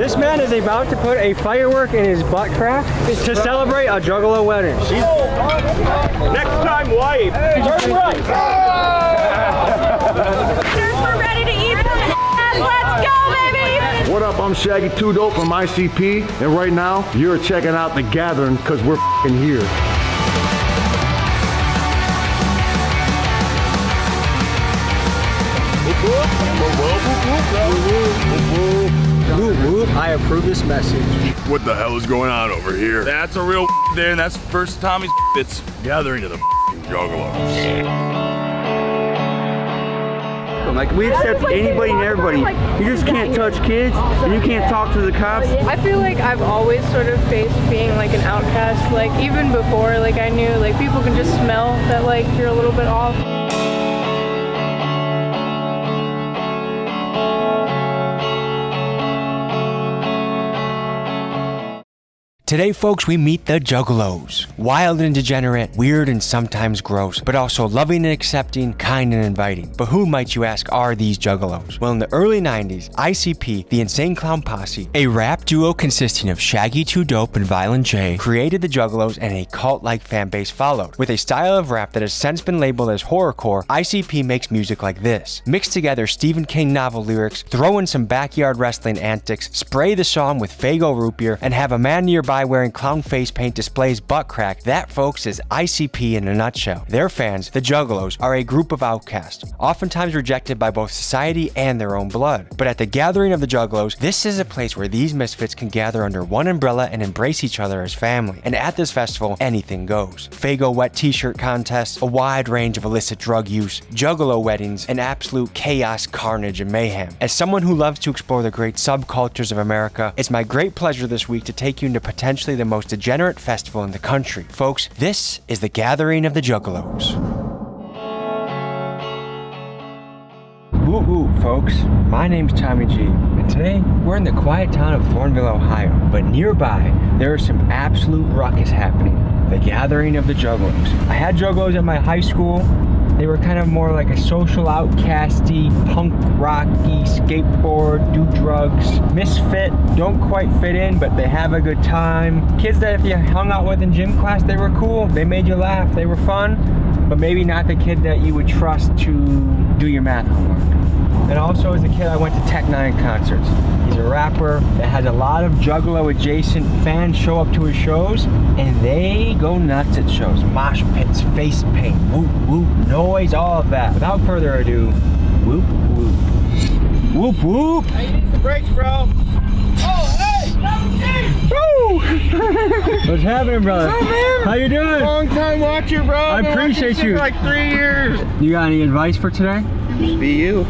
This man is about to put a firework in his butt crack to celebrate a Juggalo wedding. Next time, wife. Turn right. We're ready to eat some ass. Let's go, baby. What up? I'm Shaggy 2 Dope from ICP, and right now you're checking out The Gathering because we're f***ing here. I approve this message. What the hell is going on over here? That's a real there, and that's first Tommy's. It's Gathering of the Juggalos. Like, we accept anybody and everybody. You just can't touch kids, and you can't talk to the cops. I feel like I've always sort of faced being like an outcast. Like, even before, like, I knew like people can just smell that like you're a little bit off. Today, folks, we meet the Juggalos. Wild and degenerate, weird and sometimes gross, but also loving and accepting, kind and inviting. But who, might you ask, are these Juggalos? Well, in the early 90s, ICP, the Insane Clown Posse, a rap duo consisting of Shaggy 2 Dope and Violent J, created the Juggalos, and a cult-like fan base followed. With a style of rap that has since been labeled as horrorcore, ICP makes music like this. Mix together Stephen King novel lyrics, throw in some backyard wrestling antics, spray the song with Faygo root beer, and have a man nearby wearing clown face paint displays butt crack. That, folks, is ICP in a nutshell. Their fans, the Juggalos, are a group of outcasts, oftentimes rejected by both society and their own blood. But at the Gathering of the Juggalos, this is a place where these misfits can gather under one umbrella and embrace each other as family. And at this festival, anything goes. Faygo wet t-shirt contests, a wide range of illicit drug use, Juggalo weddings, and absolute chaos, carnage, and mayhem. As someone who loves to explore the great subcultures of America, it's my great pleasure this week to take you into potentially the most degenerate festival in the country. Folks, this is the Gathering of the Juggalos. Woo woo, folks. My name's Tommy G, and today we're in the quiet town of Thornville, Ohio. But nearby, there is some absolute ruckus happening. The Gathering of the Juggalos. I had Juggalos at my high school. They were kind of more like a social outcasty, punk rocky, skateboard, do drugs, misfit, don't quite fit in, but they have a good time. Kids that if you hung out with in gym class, they were cool, they made you laugh, they were fun, but maybe not the kid that you would trust to do your math homework. And also as a kid, I went to Tech 9 concerts. He's a rapper that has a lot of Juggalo adjacent fans show up to his shows, and they go nuts at shows. Mosh pits, face paint, whoop whoop, noise, all of that. Without further ado, whoop whoop. Whoop whoop. Hey, you need some brakes, bro. Oh, hey! Woo! What's happening, brother? What's up, man? How you doing? Long time watcher, bro. I appreciate you. For like 3 years. You got any advice for today? Just be you.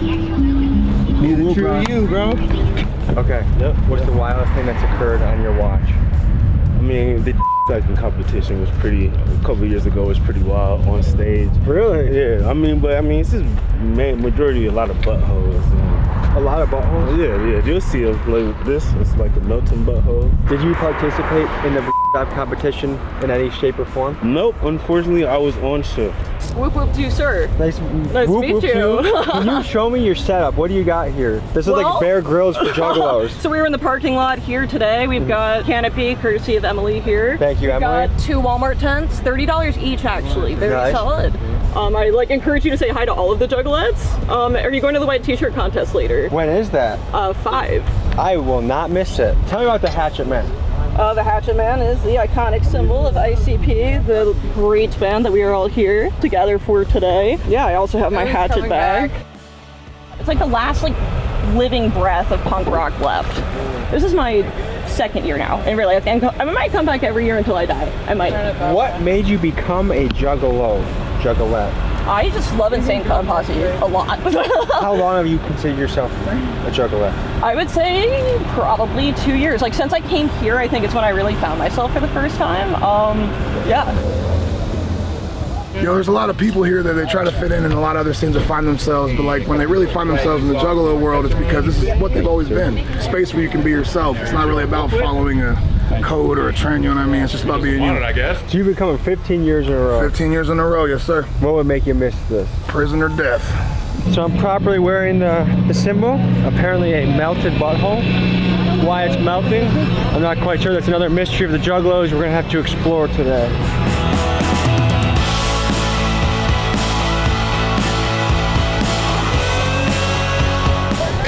Be the true you, bro. Okay. Yep. What's the wildest thing that's occurred on your watch? I mean, the in competition was pretty, a couple of years ago, was pretty wild on stage. Really? Yeah, it's just majority a lot of buttholes. A lot of buttholes? Yeah, you'll see it like this. It's like a melting butthole. Did you participate in the competition in any shape or form? Nope, unfortunately, I was on shift. Whoop whoop to you, sir. Nice to meet you. Can you show me your setup? What do you got here? This is like Bear Grylls for Juggalos. So we were in the parking lot here today. We've got canopy, courtesy of Emily here. Thank you, Emily. We've got 2 Walmart tents, $30 each actually. Very nice. solid. I encourage you to say hi to all of the Juggalettes. Are you going to the white t-shirt contest later? When is that? 5. I will not miss it. Tell me about the Hatchet Man. The Hatchet Man is the iconic symbol of ICP, the great band that we are all here together for today. Yeah, I also have my hatchet bag. It's like the last living breath of punk rock left. This is my 2nd year now, and really I might come back every year until I die. I might. What made you become a Juggalette? I just love Insane Clown Posse a lot. How long have you considered yourself a Juggalette? I would say probably 2 years. Since I came here, I think it's when I really found myself for the first time. Yeah. There's a lot of people here that they try to fit in, and a lot of other scenes to find themselves, but when they really find themselves in the Juggalo world, it's because this is what they've always been. A space where you can be yourself. It's not really about following a code or a trend, you know what I mean? It's just about being you. I guess. So you've been coming 15 years in a row. 15 years in a row, yes sir. What would make you miss this? Prison or death. So I'm properly wearing the symbol, apparently a melted butthole. why it's melting. I'm not quite sure. That's another mystery of the Jugaloes we're gonna have to explore today.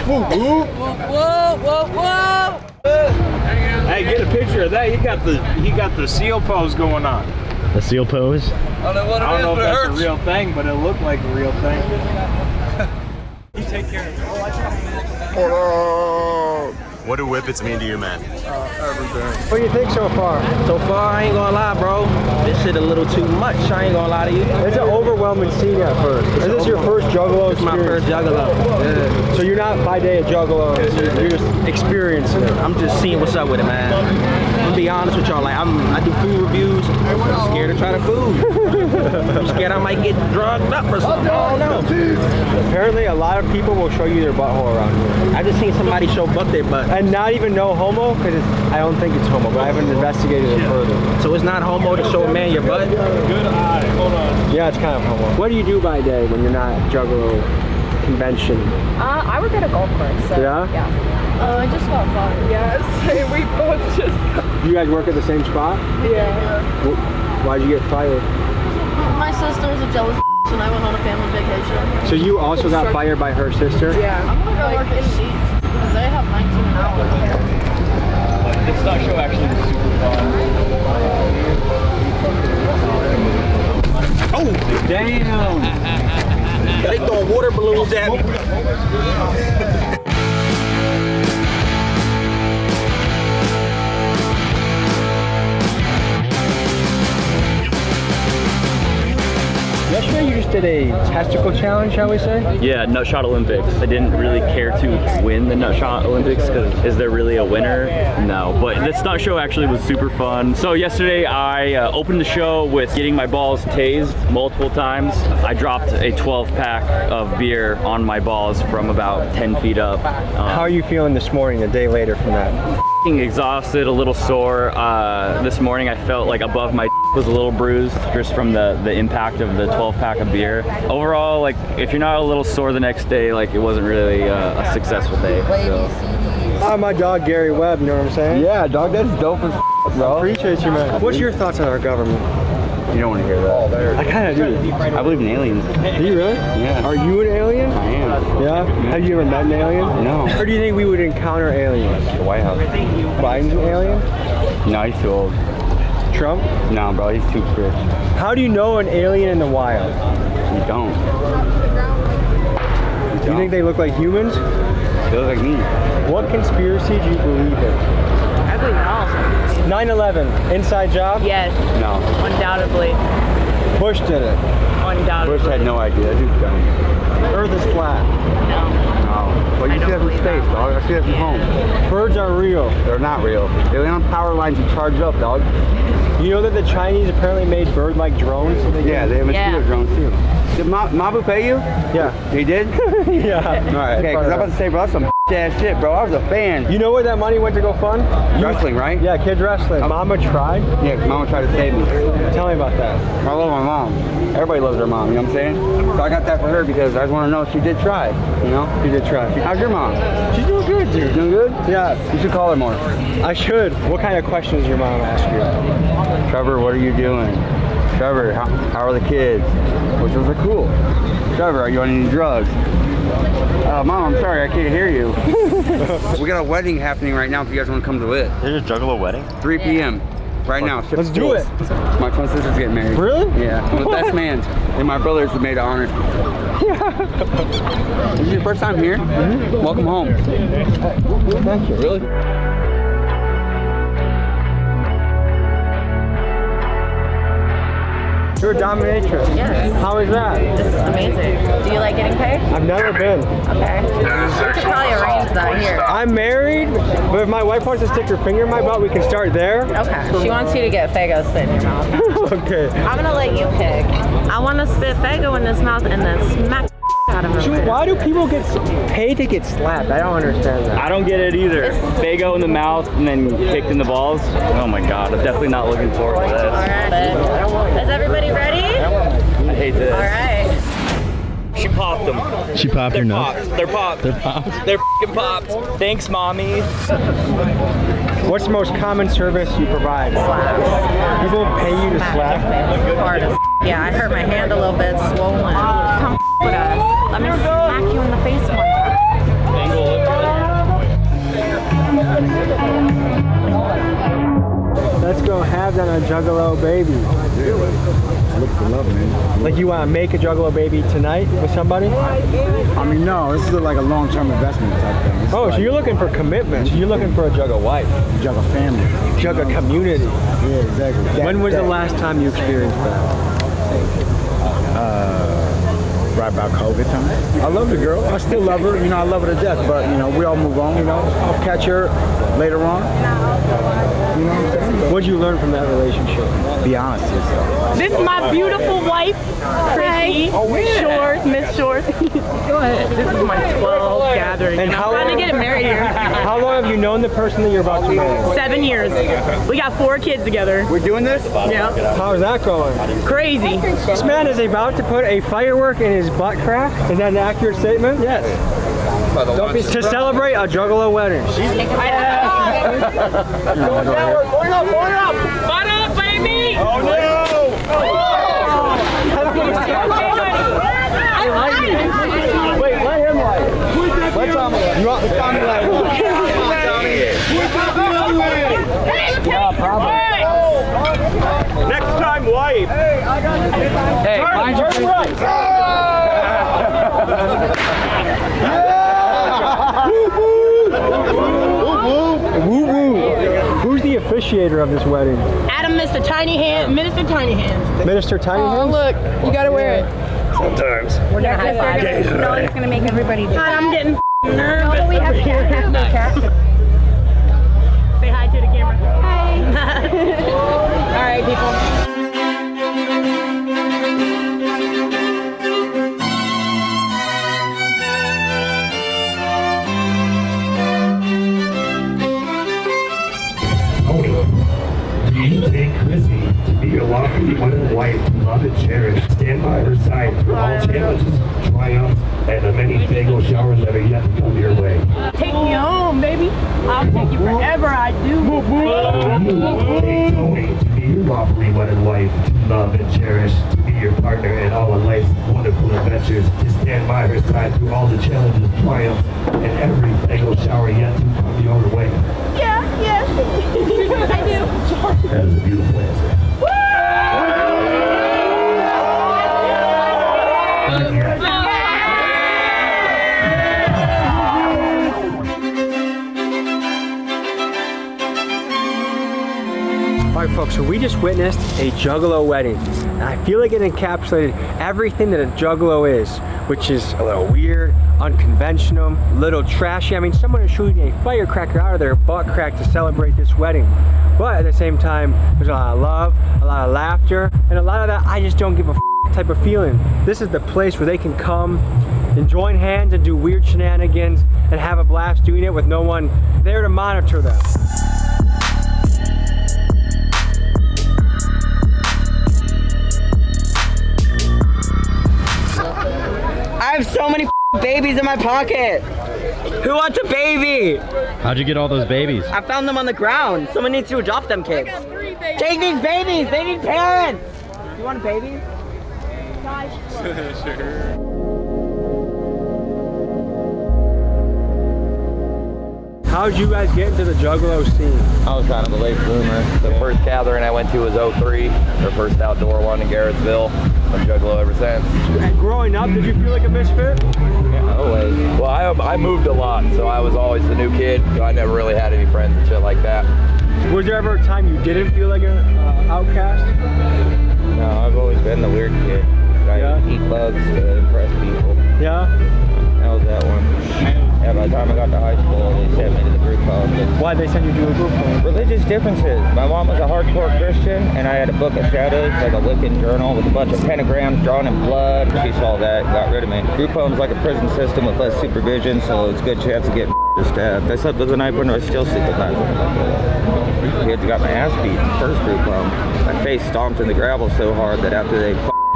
Whoa, whoa, whoa! Hey, get a picture of that. He got the seal pose going on. The seal pose? I don't know if that's a real thing, but it looked like a real thing. You take care of it. What do whippets mean to you, man? Everything. What do you think so far? So far, I ain't gonna lie, bro. This shit a little too much. I ain't gonna lie to you. It's an overwhelming scene at first. Is this your first Juggalo It's my experience? first Jugalo. Yeah. So you're not by day a Juggalo, you're just experiencing it. I'm just seeing what's up with it, man. I'm gonna be honest with y'all. Like, I do food reviews. I'm scared to try the food. I'm scared I might get drugged up or something. I don't know. Apparently a lot of people will show you their butthole around here. I just seen somebody show butt their butt. And not even no homo, because I don't think it's homo, but I haven't investigated it further. So it's not homo to show a man your butt? Good eye. Hold on. Yeah, it's kind of homo. What do you do by day when you're not Juggalo convention? I work at a golf course, so Yeah? I just got fired. Yes, we both just got... You guys work at the same spot? Yeah. Why'd you get fired? My sister was a jealous and I went on a family vacation. So you also got fired by her sister? Yeah. I'm gonna go work at Sheets because they have 19 an hour. The stock show actually was super fun. Oh, Damn! they throwing water balloons at me. Yesterday you just did a testicle challenge, shall we say? Yeah, Nutshot Olympics. I didn't really care to win the Nutshot Olympics because is there really a winner? No, but this stunt show actually was super fun. So yesterday I opened the show with getting my balls tased multiple times. I dropped a 12-pack of beer on my balls from about 10 feet up. How are you feeling this morning, a day later from that? Exhausted, a little sore. This morning I felt like above my was a little bruised just from the impact of the 12-pack of beer. Overall, like if you're not a little sore the next day, like it wasn't really a successful day. So. My dog Gary Webb, you know what I'm saying? Yeah, dog, that's dope as bro. Appreciate you, man. What's your thoughts on our government? You don't want to hear that. I kind of do. I believe in aliens. Do you really? Yeah. Are you an alien? I am. Yeah? Have you ever met an alien? No. Or do you think we would encounter aliens? The White House. Biden's an alien? No, he's too old. Trump? No, bro, he's too rich. How do you know an alien in the wild? You don't. Do you think they look like humans? They look like me. What conspiracy do you believe in? I believe in all. 9/11, inside job? Yes, No. undoubtedly. Bush did it. Undoubtedly. Bush had no idea. That dude's dumb. Earth is flat. No. No. Well, you see that from space, dog. I see that from home. Birds are real. They're not real. They land on power lines and charge up, dog. You know that the Chinese apparently made bird-like drones? Yeah, they have mosquito drones too. Did Mabu pay you? Yeah. He did? Yeah. All right. Okay, because I'm about to say, bro, that's some ass shit, bro. I was a fan. You know where that money went to go fund? Wrestling, right? Yeah, kids wrestling. Mama tried? Yeah, 'cause Mama tried to save me. Tell me about that. I love my mom. Everybody loves their mom, you know what I'm saying? So I got that for her because I just want to know if she did try, you know? She did try. How's your mom? She's doing good, dude. Doing good? Yeah. You should call her more. I should. What kind of questions does your mom ask you? Trevor, what are you doing? Trevor, how are the kids? Which ones are cool? Trevor, are you on any drugs? Mom, I'm sorry, I can't hear you. We got a wedding happening right now if you guys want to come to it. There's a Juggalo wedding? 3 p.m. right now. Let's do it. My twin sister's getting married. Really? Yeah, I'm the best man. And my brother's the maid of honor. This is your first time here? Mm-hmm. Welcome home. Thank you. Really? You're a dominatrix. Yes. How is that? This is amazing. Do you like getting paid? I've never been. Okay. We could probably arrange that here. I'm married, but if my wife wants to stick her finger in my butt, we can start there. Okay. She wants you to get Faygo spit in your mouth. Okay. I'm gonna let you pick. I want to spit Faygo in his mouth and then smack out of him. Dude, why do people get paid to get slapped? I don't understand that. I don't get it either. Faygo in the mouth and then kicked in the balls. Oh my god, I'm definitely not looking forward to this. All right. Is everybody ready? I hate this. All right. She popped them. She popped her nuts. They're popped. They're popped. They're f***ing popped. Thanks, mommy. What's the most common service you provide? Slaps. People pay you to slap? Hard as yeah, I hurt my hand a little bit, swollen. Come with us. Let me smack you in the face one time. Let's go have that on a Jugaloe baby. Look for love, man. Like you want to make a Juggalo baby tonight with somebody? I mean, no, this is like a long-term investment type thing. Oh, so you're looking for commitment. So you're looking for a Jugga wife. Jugga family. Jugga community. Yeah, exactly. When was the last time you experienced that? Right about COVID time. I love the girl. I still love her. You know, I love her to death. But, you know, we all move on. You know, I'll catch her later on. You know what I'm saying? What'd you learn from that relationship? Be honest with yourself. This is my beautiful wife, Chrissy. Shores, Miss Shores. Go ahead. This is my 12th gathering. And I'm trying to get married here. How long have you known the person that you're about to marry? 7 years. We got 4 kids together. We're doing this? Yeah. How's that going? Crazy. This man is about to put a firework in his butt crack. Is that an accurate statement? Yes. Don't be to celebrate a Juggalo wedding. Going up! Butt up, baby! Oh no! I like it. Wait, let him light it. Let Tommy light it. You want Tommy light it? Yeah, probably. Next time, wife. Hey, mind your Who's the officiator of this wedding? Adam, Mr. Tiny Hands. Minister Tiny Hands. Minister Tiny Hands? Oh, look. You gotta wear it. Sometimes. We're gonna high five. It's gonna make everybody do. God, I'm getting nervous. No, we have cat. Say hi to the camera. Hi. All right, people. Do you take Chrissy to be your lawfully wedded wife, love and cherish, stand by her side through all challenges, triumphs, and the many bagel showers that are yet to come your way? Take me home, baby. I'll take you wherever I do. Do you take Tony to be your lawfully wedded wife, to love and cherish, to be your partner in all of life's wonderful adventures, to stand by her side through all the challenges, triumphs, and every bagel shower yet to come your way? Yeah, yes. I do. That is a beautiful answer. Alright folks, so we just witnessed a Juggalo wedding. And I feel like it encapsulated everything that a Juggalo is, which is a little weird, unconventional, a little trashy. I mean, someone is shooting a firecracker out of their butt crack to celebrate this wedding. But at the same time, there's a lot of love, a lot of laughter, and a lot of that I just don't give a type of feeling. This is the place where they can come and join hands and do weird shenanigans and have a blast doing it with no one there to monitor them. I have so many babies in my pocket. Who wants a baby? How'd you get all those babies? I found them on the ground. Someone needs to adopt them kids. Take these babies. They need parents. Do you want a baby? Sure. How'd you guys get into the Juggalo scene? I was kind of a late bloomer. The first gathering I went to was 03, their first outdoor one in Garrettsville. Been Juggalo ever since. Growing up, did you feel like a misfit? Yeah, always. Well, I moved a lot, so I was always the new kid. I never really had any friends and shit like that. Was there ever a time you didn't feel like an outcast? No, I've always been the weird kid. I eat bugs to impress people. Yeah? That was that one. Yeah, by the time I got to high school, they sent me to the group home. Why'd they send you to a group home? Religious differences. My mom was a hardcore Christian, and I had a book of shadows, like a Wiccan journal with a bunch of pentagrams drawn in blood. She saw that and got rid of me. Group home's like a prison system with less supervision, so it's a good chance to get stabbed. I slept with a knife window, I still sleep with knife window. Kids got my ass beat in the first group home. My face stomped in the gravel so hard that after they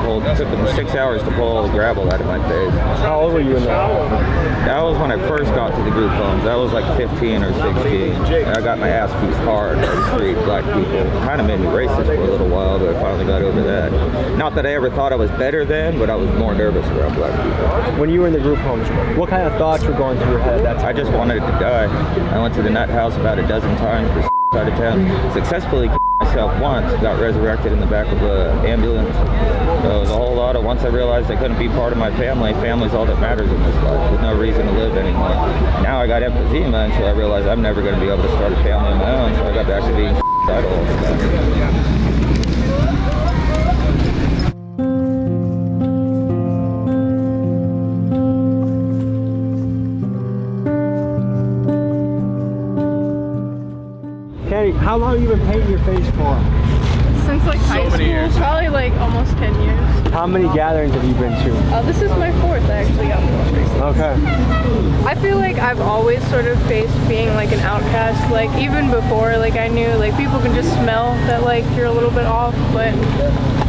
It took them 6 hours to pull all the gravel out of my face. How old were you in that? That was when I first got to the group homes. That was like 15 or 16. And I got my ass beat hard by the street black people. Kind of made me racist for a little while, but I finally got over that. Not that I ever thought I was better then, but I was more nervous around black people. When you were in the group homes, what kind of thoughts were going through your head at that time? I just wanted to die. I went to the nut house about a dozen times for out of town. Successfully myself once, got resurrected in the back of an ambulance. So it was a whole lot of, once I realized I couldn't be part of my family, family's all that matters in this life. There's no reason to live anymore. Now I got emphysema, and so I realized I'm never going to be able to start a family of my own, so I got back to being suicidal all the time. How long have you been painting your face for? Since like high school, probably like almost 10 years. How many gatherings have you been to? This is my 4th. I actually got 4 recently. Okay. I feel like I've always sort of faced being like an outcast. Like even before, like I knew like people can just smell that like you're a little bit off, but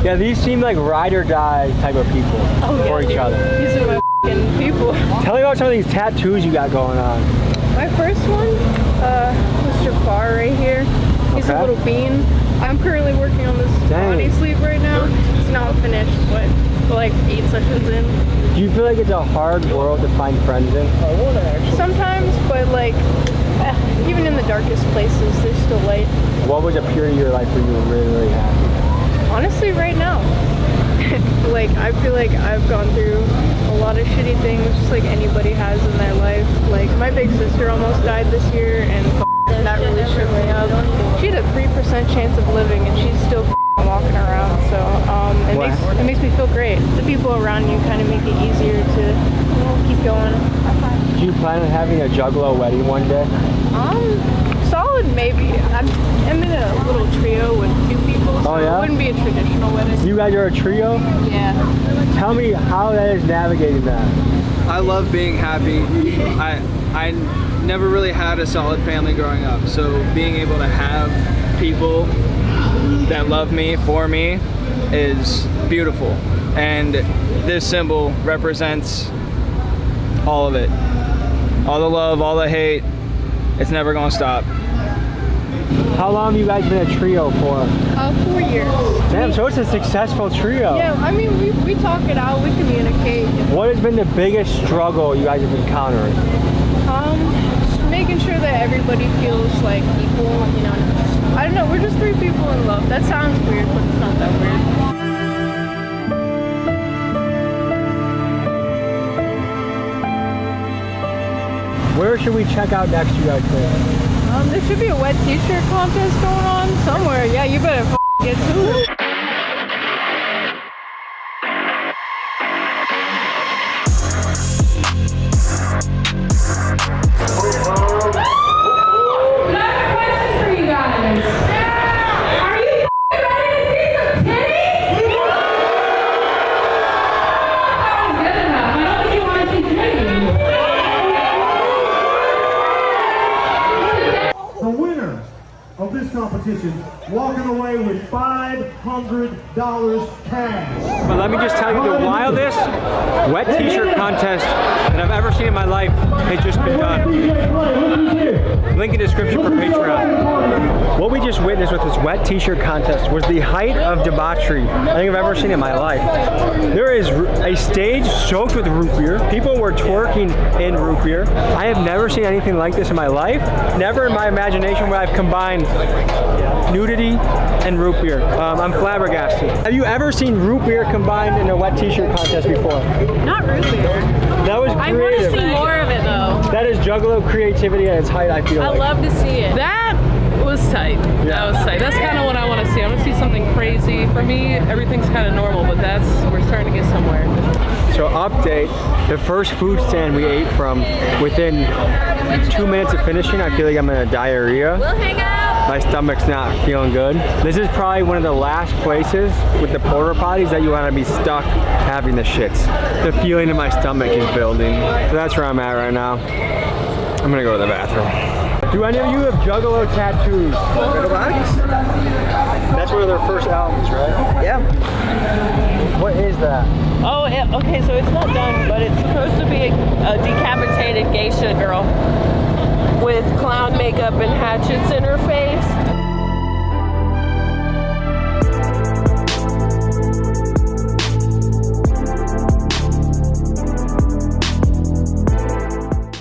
yeah, these seem like ride or die type of people for each other. These are my f***ing people. Tell me about some of these tattoos you got going on. My first one was Jafar right here. He's a little bean. I'm currently working on this body sleeve right now. It's not finished, but we're like 8 sessions in. Do you feel like it's a hard world to find friends in? Sometimes, but like even in the darkest places, there's still light. What was a period of your life where you were really, really happy? Honestly, right now. Like I feel like I've gone through a lot of shitty things, just like anybody has in their life. Like my big sister almost died this year, and that really shook me up. She had a 3% chance of living, and she's still walking around. So it makes me feel great. The people around you kind of make it easier to keep going. Do you plan on having a Jugaloe wedding one day? Solid maybe. I'm in a little trio with 2 people, so it wouldn't be a traditional wedding. You guys are a trio? Yeah. Tell me how that is navigating that. I love being happy. I never really had a solid family growing up, so being able to have people that love me for me is beautiful. And this symbol represents all of it. All the love, all the hate. It's never gonna stop. How long have you guys been a trio for? 4 years. Damn, so it's a successful trio. Yeah, I mean, we talk it out, we communicate. What has been the biggest struggle you guys have encountering? Just making sure that everybody feels like equal, you know. I don't know, we're just 3 people in love. That sounds weird, but it's not that weird. Where should we check out next, you guys think? There should be a wet t-shirt contest going on somewhere. Yeah, you better get to it. Competition, walking away with $500 cash. But let me just tell you, the wildest wet t-shirt contest that I've ever seen in my life has just been done. Link in description for Patreon. What we just witnessed with this wet t-shirt contest was the height of debauchery I think I've ever seen in my life. There is a stage soaked with root beer. People were twerking in root beer. I have never seen anything like this in my life. Never in my imagination where I've combined nudity and root beer. I'm flabbergasted. Have you ever seen root beer combined in a wet t-shirt contest before? Not root beer. That was creative. I want to see more of it though. That is Juggalo creativity at its height, I feel like. I love to see it. That was tight. Yeah. That was tight. That's kind of what I want to see. I want to see something crazy. For me, everything's kind of normal, but we're starting to get somewhere. So update, the first food stand we ate from, within 2 minutes of finishing, I feel like I'm in a diarrhea. We'll hang out. My stomach's not feeling good. This is probably one of the last places with the porta potties that you want to be stuck having the shits. The feeling in my stomach is building. So that's where I'm at right now. I'm gonna go to the bathroom. Do any of you have Juggalo tattoos? That's one of their first albums, right? Yeah. What is that? Oh, okay, so it's not done, but it's supposed to be a decapitated geisha girl with clown makeup and hatchets in her face.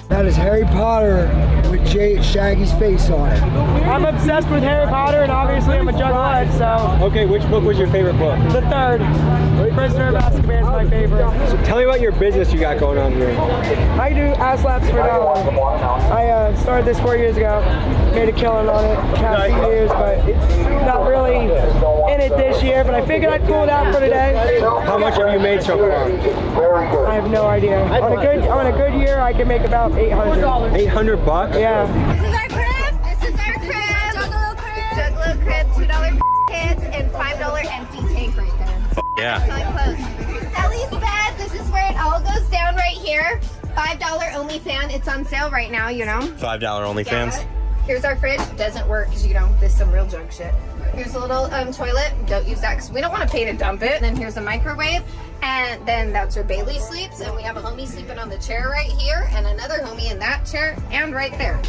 That is Harry Potter with Shaggy's face on it. I'm obsessed with Harry Potter, and obviously I'm a juggalo, so... Okay, which book was your favorite book? The third. Prisoner of Azkaban is my favorite. So tell me about your business you got going on here. I do ass laps for dollars. I started this 4 years ago. Made a killing on it. Past few years, but not really in it this year. But I figured I'd pull it out for today. How much have you made so far? I have no idea. On a good year, I can make about 800. 800 bucks? Yeah. This is our crib. This is our crib. Juggalo crib. Juggalo crib. $2 kids and $5 empty tank right there. Yeah. Selling clothes. Sally's bed. This is where it all goes down right here. $5 only fan. It's on sale right now, you know. $5 OnlyFans. Yeah. Here's our fridge. Doesn't work because, you know, this is some real junk shit. Here's a little toilet. Don't use that because we don't want to pay to dump it. And then here's a microwave. And then that's where Bailey sleeps. And we have a homie sleeping on the chair right here. And another homie in that chair. And right there.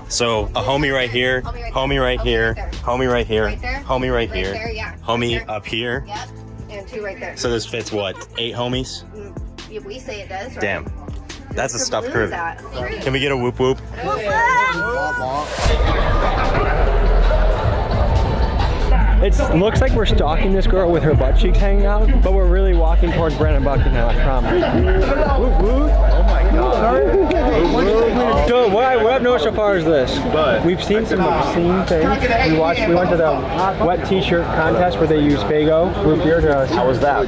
So a homie right here, homie right here, homie right here, homie right here, there, yeah. homie up here. Yep. And 2 right there. So this fits what? 8 homies? We say it does, right? Damn. That's a stuffed Balloons crib. at? Can we get a whoop whoop? It looks like we're stalking this girl with her butt cheeks hanging out, but we're really walking towards Brandon Bucket now, I promise. Woo, woo. Oh my god. So what I've noticed so far is this. We've seen some obscene things. We went to the wet t-shirt contest where they use Faygo root beer to... How was that?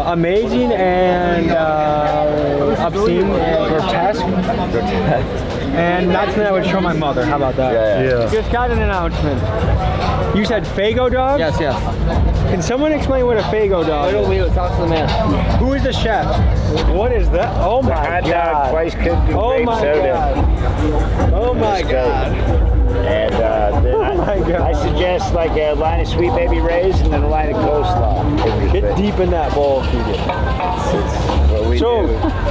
Amazing and obscene and grotesque. And that's something I would show my mother. How about that? Yeah. Just got an announcement. You said Faygo dog? Yes, yes. Can someone explain what a Faygo dog is? We talk to the man. Who is the chef? What is that? Oh my god. Hot dog, twice cooked in grape soda. Oh my god. And then I suggest like a line of Sweet Baby Ray's and then a line of coleslaw. Get deep in that bowl, Keegan. So,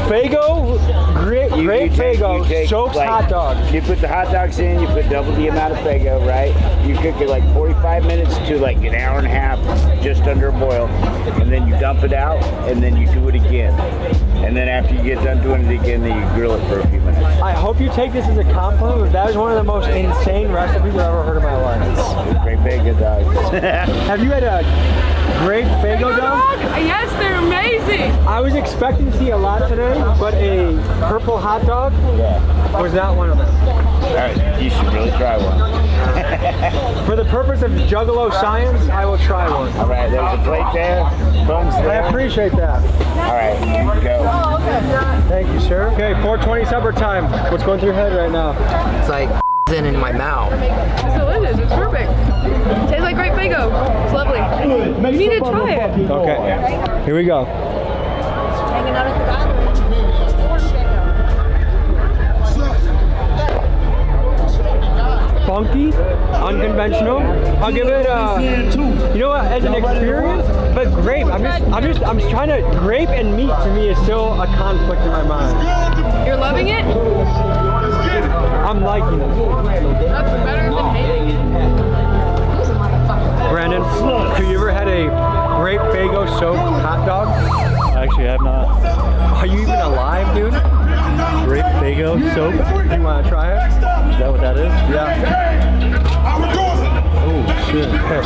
Faygo, great Faygo, soaks like, hot dogs. You put the hot dogs in, you put double the amount of Faygo, right? You cook it like 45 minutes to like an hour and a half, just under a boil. And then you dump it out, and then you do it again. And then after you get done doing it again, then you grill it for a few minutes. I hope you take this as a compliment, but that is one of the most insane recipes I've ever heard in my life. Great Faygo dogs. Have you had a great Faygo dog? Yes, they're amazing. I was expecting to see a lot today, but a purple hot dog was not one of them. All right, you should really try one. For the purpose of Juggalo science, I will try one. All right, there's a plate there. Buns there. I appreciate that. All right, here you go. Thank you, sir. Okay, 4:20 supper time. What's going through your head right now? It's like in my mouth. It's delicious. It's perfect. Tastes like great Faygo. It's lovely. You need to try it. Okay, here we go. Hanging out at the bathroom. Funky, unconventional. I'll give it you know what, as an experience, but grape. I'm trying to, grape and meat to me is still a conflict in my mind. You're loving it? I'm liking it. That's better than hating it. Brandon, have you ever had a grape Faygo soaked hot dog? I actually have not. Are you even alive, dude? Grape Faygo soap. Do you want to try it? Is that what that is? Yeah. Oh shit. Okay.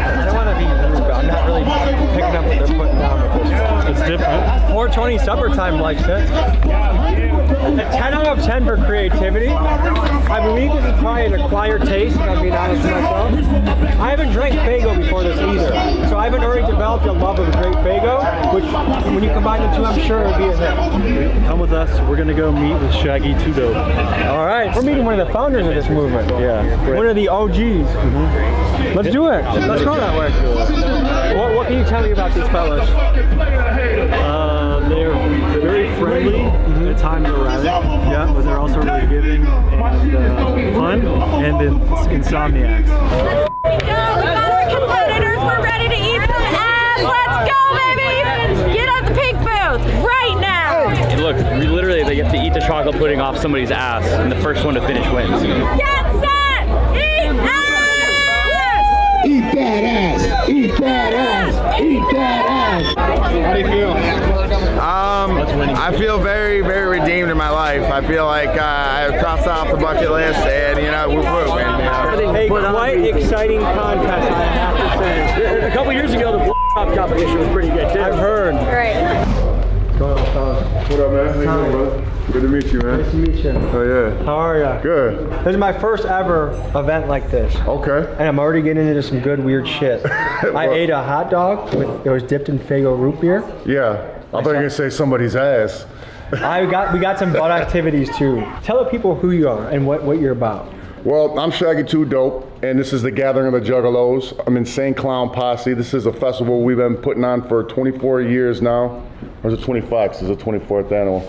I don't want to be rude, but I'm not really picking up what they're putting down with this. It's different. 420 supper time likes it. 10 out of 10 for creativity. I believe this is probably an acquired taste, if I'm being honest with myself. I haven't drank Faygo before this either, so I haven't already developed a love of grape Faygo, which when you combine the two, I'm sure it would be a hit. come with us. We're gonna go meet with Shaggy 2 Dope. All right, we're meeting one of the founders of this movement. Yeah. One of the OGs. Let's do it. Let's go that way. What can you tell me about these fellas? They're very friendly. At times erratic. Yeah, but they're also really giving and fun and insomniacs. We got our competitors. We're ready to eat some ass. Let's go, baby! Get out the pink booth right now. Look, literally, they have to eat the chocolate pudding off somebody's ass, and the first one to finish wins. Get set! Eat ass! Eat that ass! Eat that ass! Eat that ass! How do you feel? I feel very, very redeemed in my life. I feel like I've crossed off the bucket list, and woo-woo, man. A quite exciting contest, I have to say. A couple years ago, the blow-up competition was pretty good too. I've heard. Right. What up, man? How you doing, brother? Good to meet you, man. Nice to meet you. Oh, yeah. How are ya? Good. This is my first ever event like this. Okay. And I'm already getting into some good weird shit. I ate a hot dog it was dipped in Faygo root beer. Yeah. I thought you were going to say somebody's ass. We got some butt activities too. Tell the people who you are and what you're about. Well, I'm Shaggy 2 Dope, and this is the Gathering of the Juggalos. I'm Insane Clown Posse. This is a festival we've been putting on for 24 years now. Or is it 25? Because it's the 24th annual.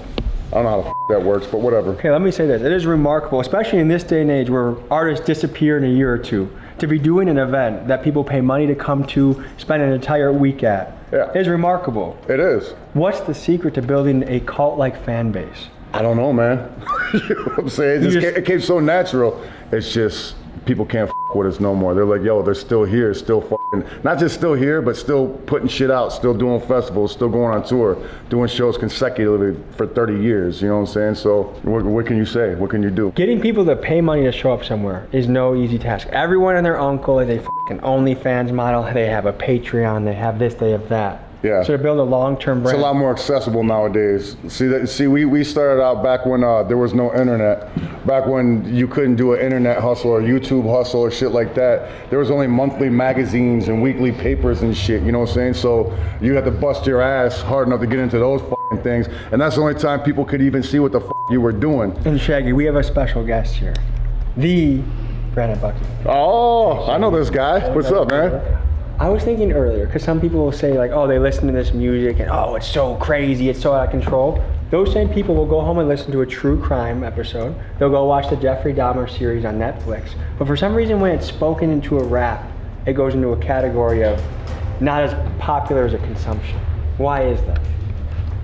I don't know how the that works, but whatever. Okay, let me say this. It is remarkable, especially in this day and age where artists disappear in a year or two, to be doing an event that people pay money to come to, spend an entire week at. Yeah. It is remarkable. It is. What's the secret to building a cult-like fan base? I don't know, man. You know what I'm saying? It came so natural. It's just, people can't with us no more. They're like, yo, they're still here, still not just still here, but still putting shit out, still doing festivals, still going on tour, doing shows consecutively for 30 years, you know what I'm saying? So what can you say? What can you do? Getting people to pay money to show up somewhere is no easy task. Everyone and their uncle is a OnlyFans model. They have a Patreon, they have this, they have that. Yeah. So to build a long-term brand. It's a lot more accessible nowadays. See, we started out back when there was no internet. Back when you couldn't do an internet hustle or YouTube hustle or shit like that. There was only monthly magazines and weekly papers and shit, you know what I'm saying? So you had to bust your ass hard enough to get into those things. And that's the only time people could even see what the you were doing. And Shaggy, we have a special guest here. The Brandon Bucky. Oh, I know this guy. What's up, man? I was thinking earlier, because some people will say like, oh, they listen to this music and oh, it's so crazy, it's so out of control. Those same people will go home and listen to a true crime episode. They'll go watch the Jeffrey Dahmer series on Netflix. But for some reason, when it's spoken into a rap, it goes into a category of not as popular as a consumption. Why is that?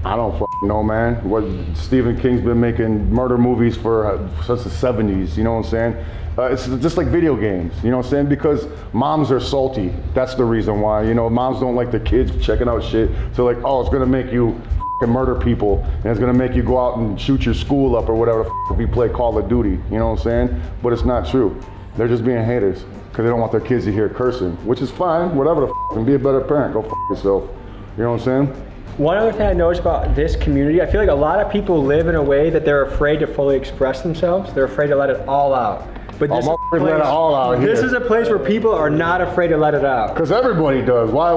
I don't know, man. What Stephen King's been making murder movies for since the 70s, you know what I'm saying? It's just like video games, you know what I'm saying? Because moms are salty. That's the reason why. You know, moms don't like their kids checking out shit. So like, oh, it's gonna make you murder people, and it's gonna make you go out and shoot your school up or whatever if you play Call of Duty, you know what I'm saying? But it's not true. They're just being haters because they don't want their kids to hear cursing, which is fine, whatever the and be a better parent, go yourself. You know what I'm saying? One other thing I noticed about this community, I feel like a lot of people live in a way that they're afraid to fully express themselves. They're afraid to let it all out. But this, let it all out this here. is a place where people are not afraid to let it out. Because everybody does. Why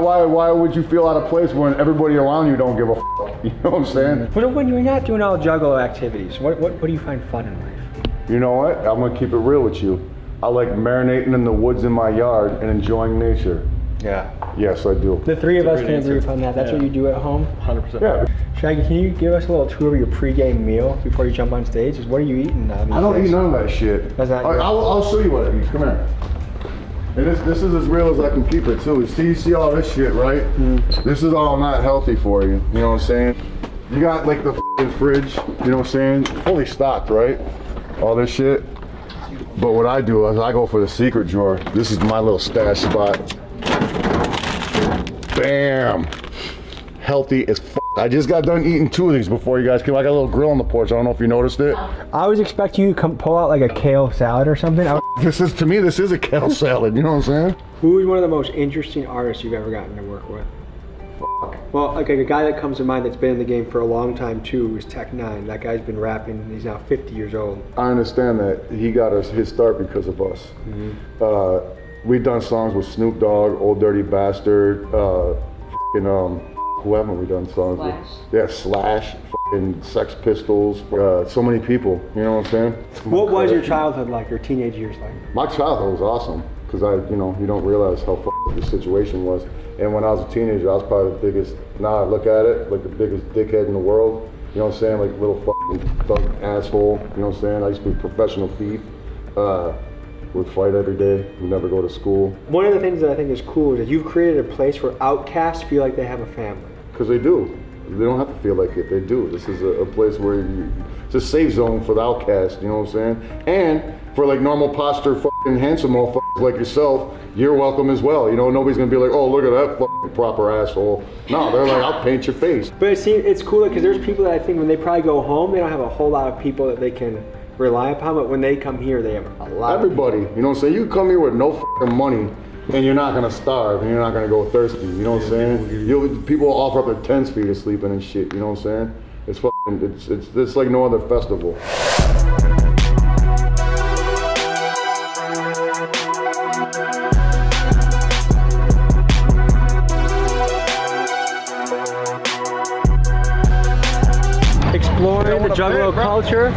would you feel out of place when everybody around you don't give a You know what I'm saying? But when you're not doing all Juggalo activities, what do you find fun in life? You know what? I'm gonna keep it real with you. I like marinating in the woods in my yard and enjoying nature. Yeah. Yes, I do. The three of us can agree upon that. That's what you do at home? 100%. Yeah. Shaggy, can you give us a little tour of your pregame meal before you jump on stage? What are you eating? I don't eat none of that shit. That's not I'll show you what I eat. Come here. And this is as real as I can keep it too. You see all this shit, right? This is all not healthy for you. You know what I'm saying? You got like the fridge, you know what I'm saying? Fully stocked, right? All this shit. But what I do is I go for the secret drawer. This is my little stash spot. Bam! Healthy as f. I just got done eating 2 of these before you guys came. I got a little grill on the porch. I don't know if you noticed it. I was expecting you to pull out like a kale salad or something. This is a kale salad. You know what I'm saying? Who is one of the most interesting artists you've ever gotten to work with? Well, like a guy that comes to mind that's been in the game for a long time too is Tech 9. That guy's been rapping and he's now 50 years old. I understand that. He got his start because of us. We've done songs with Snoop Dogg, Old Dirty Bastard, who haven't we done songs with? Yeah, Slash. fucking Sex Pistols, so many people, you know what I'm saying? What was your childhood like, your teenage years like? My childhood was awesome, because you don't realize how fucking the situation was. And when I was a teenager, I was probably the biggest, now I look at it, like the biggest dickhead in the world. You know what I'm saying? Like little fucking thug asshole, you know what I'm saying? I used to be a professional thief. Would fight every day, would never go to school. One of the things that I think is cool is that you've created a place where outcasts feel like they have a family. Because they do. They don't have to feel like it, they do. This is a place where it's a safe zone for the outcast, you know what I'm saying? And for like normal posture fucking handsome motherfuckers like yourself, you're welcome as well. You know, nobody's gonna be like, oh, look at that fucking proper asshole. No, they're like, I'll paint your face. But it's cool because there's people that I think when they probably go home, they don't have a whole lot of people that they can rely upon, but when they come here, they have a lot Everybody, of people. You know what I'm saying? You come here with no fucking money, and you're not gonna starve, and you're not gonna go thirsty, you know what I'm saying? People will offer up their tents for you to sleep in and shit, you know what I'm saying? It's fucking, it's like no other festival. Exploring the Jugaloe culture.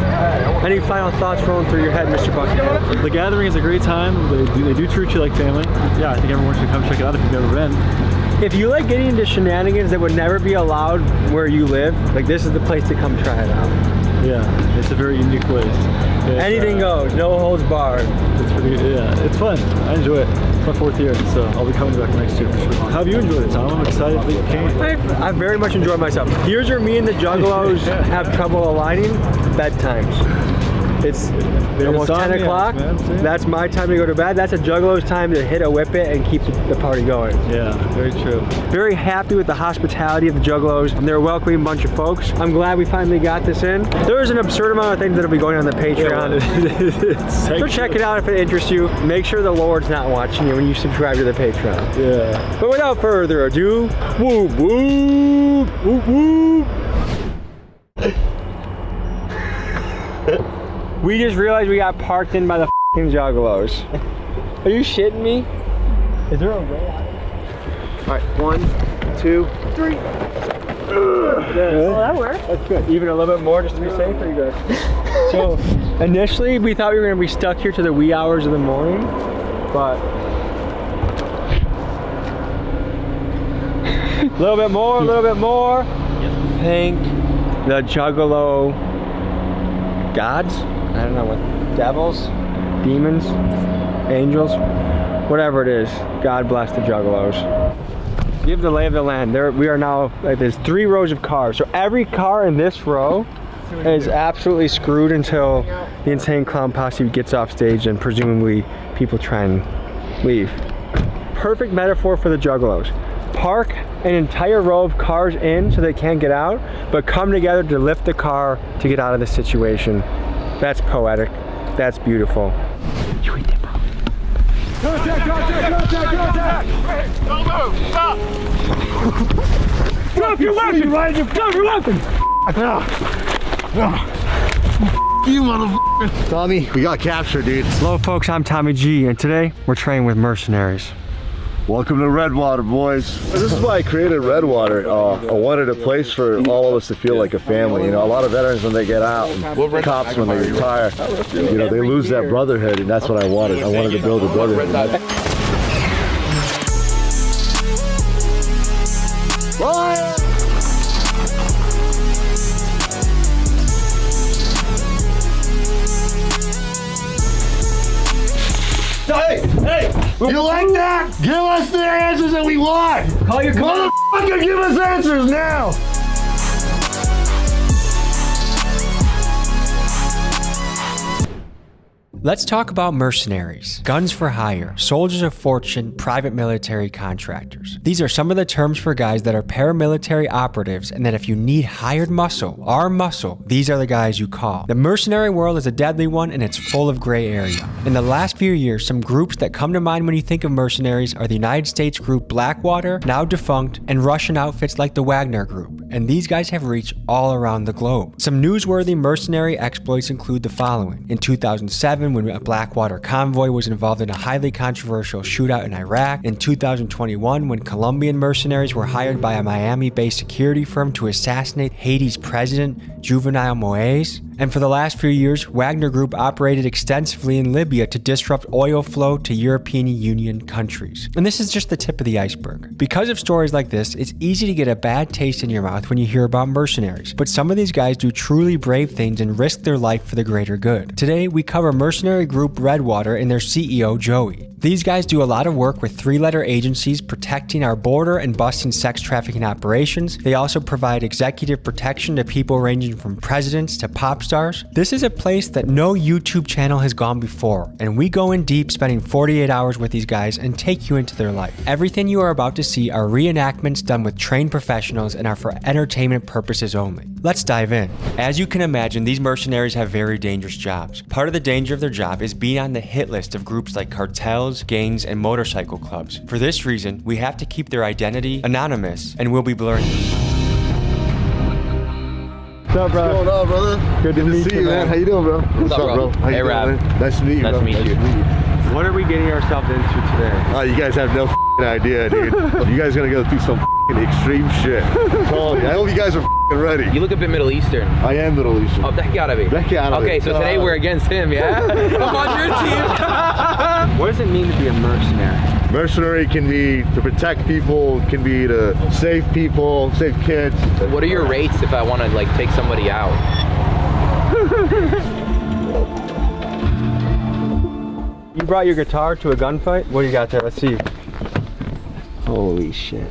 Any final thoughts rolling through your head, Mr. Buckingham? The gathering is a great time. They do treat you like family. Yeah, I think everyone should come check it out if you've never been. If you like getting into shenanigans that would never be allowed where you live, like this is the place to come try it out. Yeah, it's a very unique place. Anything goes, no holds barred. It's pretty, yeah, it's fun. I enjoy it. It's my 4th year, so I'll be coming back next year for sure. How have you enjoyed it, Tom? I'm excited that you came. I very much enjoyed myself. Here's where me and the Juggalos have trouble aligning: bedtimes. It's almost 10 o'clock. That's my time to go to bed. That's a Juggalo's time to hit a whippet and keep the party going. Yeah, very true. Very happy with the hospitality of the Juggalos, and they're a welcoming bunch of folks. I'm glad we finally got this in. There's an absurd amount of things that'll be going on the Patreon. So check it out if it interests you. Make sure the Lord's not watching you when you subscribe to the Patreon. Yeah. But without further ado, whoop whoop, whoop whoop. We just realized we got parked in by the f***ing Juggalos. Are you shitting me? Is there a way out of it? All right, 1, 2, 3. Well, that worked. That's good. Even a little bit more just to be safe for you guys. So initially we thought we were gonna be stuck here to the wee hours of the morning, but a little bit more, a little bit more. Thank the Juggalo gods. I don't know what, devils, demons, angels, whatever it is. God bless the Juggalos. Give the lay of the land. We are now, like, there's 3 rows of cars. So every car in this row is absolutely screwed until the Insane Clown Posse gets off stage and presumably people try and leave. Perfect metaphor for the Juggalos. Park an entire row of cars in so they can't get out, but come together to lift the car to get out of the situation. That's poetic. That's beautiful. You eat that, bro. Contact! Don't move! Stop! Drop your weapon! Drop your weapon! You motherfucker! Tommy, we got captured, dude. Hello, folks. I'm Tommy G, and today we're training with mercenaries. Welcome to Redwater, boys. This is why I created Redwater. I wanted a place for all of us to feel like a family. You know, a lot of veterans when they get out, and cops when they retire, you know, they lose that brotherhood, and that's what I wanted. I wanted to build a brotherhood. Hey! You like that? Give us the answers that we want! Call your motherfucker, give us answers now! Let's talk about mercenaries, guns for hire, soldiers of fortune, private military contractors. These are some of the terms for guys that are paramilitary operatives, and that if you need hired muscle, armed muscle, these are the guys you call. The mercenary world is a deadly one, and it's full of gray area. In the last few years, some groups that come to mind when you think of mercenaries are the United States group Blackwater, now defunct, and Russian outfits like the Wagner Group. and these guys have reach all around the globe. Some newsworthy mercenary exploits include the following. In 2007, when a Blackwater convoy was involved in a highly controversial shootout in Iraq. In 2021, when Colombian mercenaries were hired by a Miami-based security firm to assassinate Haiti's president, Juvenile Moise. And for the last few years, Wagner Group operated extensively in Libya to disrupt oil flow to European Union countries. And this is just the tip of the iceberg. Because of stories like this, it's easy to get a bad taste in your mouth when you hear about mercenaries. But some of these guys do truly brave things and risk their life for the greater good. Today, we cover mercenary group Redwater and their CEO, Joey. These guys do a lot of work with three-letter agencies protecting our border and busting sex trafficking operations. They also provide executive protection to people ranging from presidents to pop stars. This is a place that no YouTube channel has gone before, and we go in deep, spending 48 hours with these guys and take you into their life. Everything you are about to see are reenactments done with trained professionals and are for entertainment purposes only. Let's dive in. As you can imagine, these mercenaries have very dangerous jobs. Part of the danger of their job is being on the hit list of groups like cartels, gangs, and motorcycle clubs. For this reason, we have to keep their identity anonymous, and we'll be blurring. What's up, bro? What's going on, brother? Good to see you, man. How you doing, bro? What's up, bro? How you doing, man? Nice to meet you, bro. Nice to meet you. What are we getting ourselves into today? You guys have no idea, dude. You guys gonna go through some extreme shit. I hope you guys are ready. You look a bit Middle Eastern. I am Middle Eastern. Oh, that gotta be. That gotta be. Okay, so today we're against him, yeah? I'm on your team. What does it mean to be a mercenary? Mercenary can be to protect people, can be to save people, save kids. What are your rates if I want to like take somebody out? You brought your guitar to a gunfight? What do you got there? Let's see. Holy shit.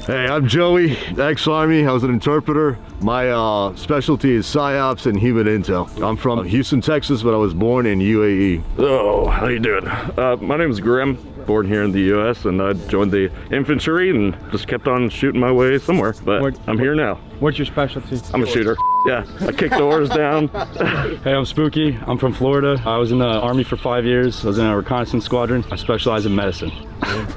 Hey, I'm Joey, ex-Army. I was an interpreter. My specialty is PSYOPs and human intel. I'm from Houston, Texas, but I was born in UAE. Oh, how you doing? My name is Grim, born here in the U.S., and I joined the infantry and just kept on shooting my way somewhere, but I'm here now. What's your specialty? I'm a shooter. Yeah, I kick doors down. Hey, I'm Spooky. I'm from Florida. I was in the Army for 5 years. I was in a reconnaissance squadron. I specialize in medicine.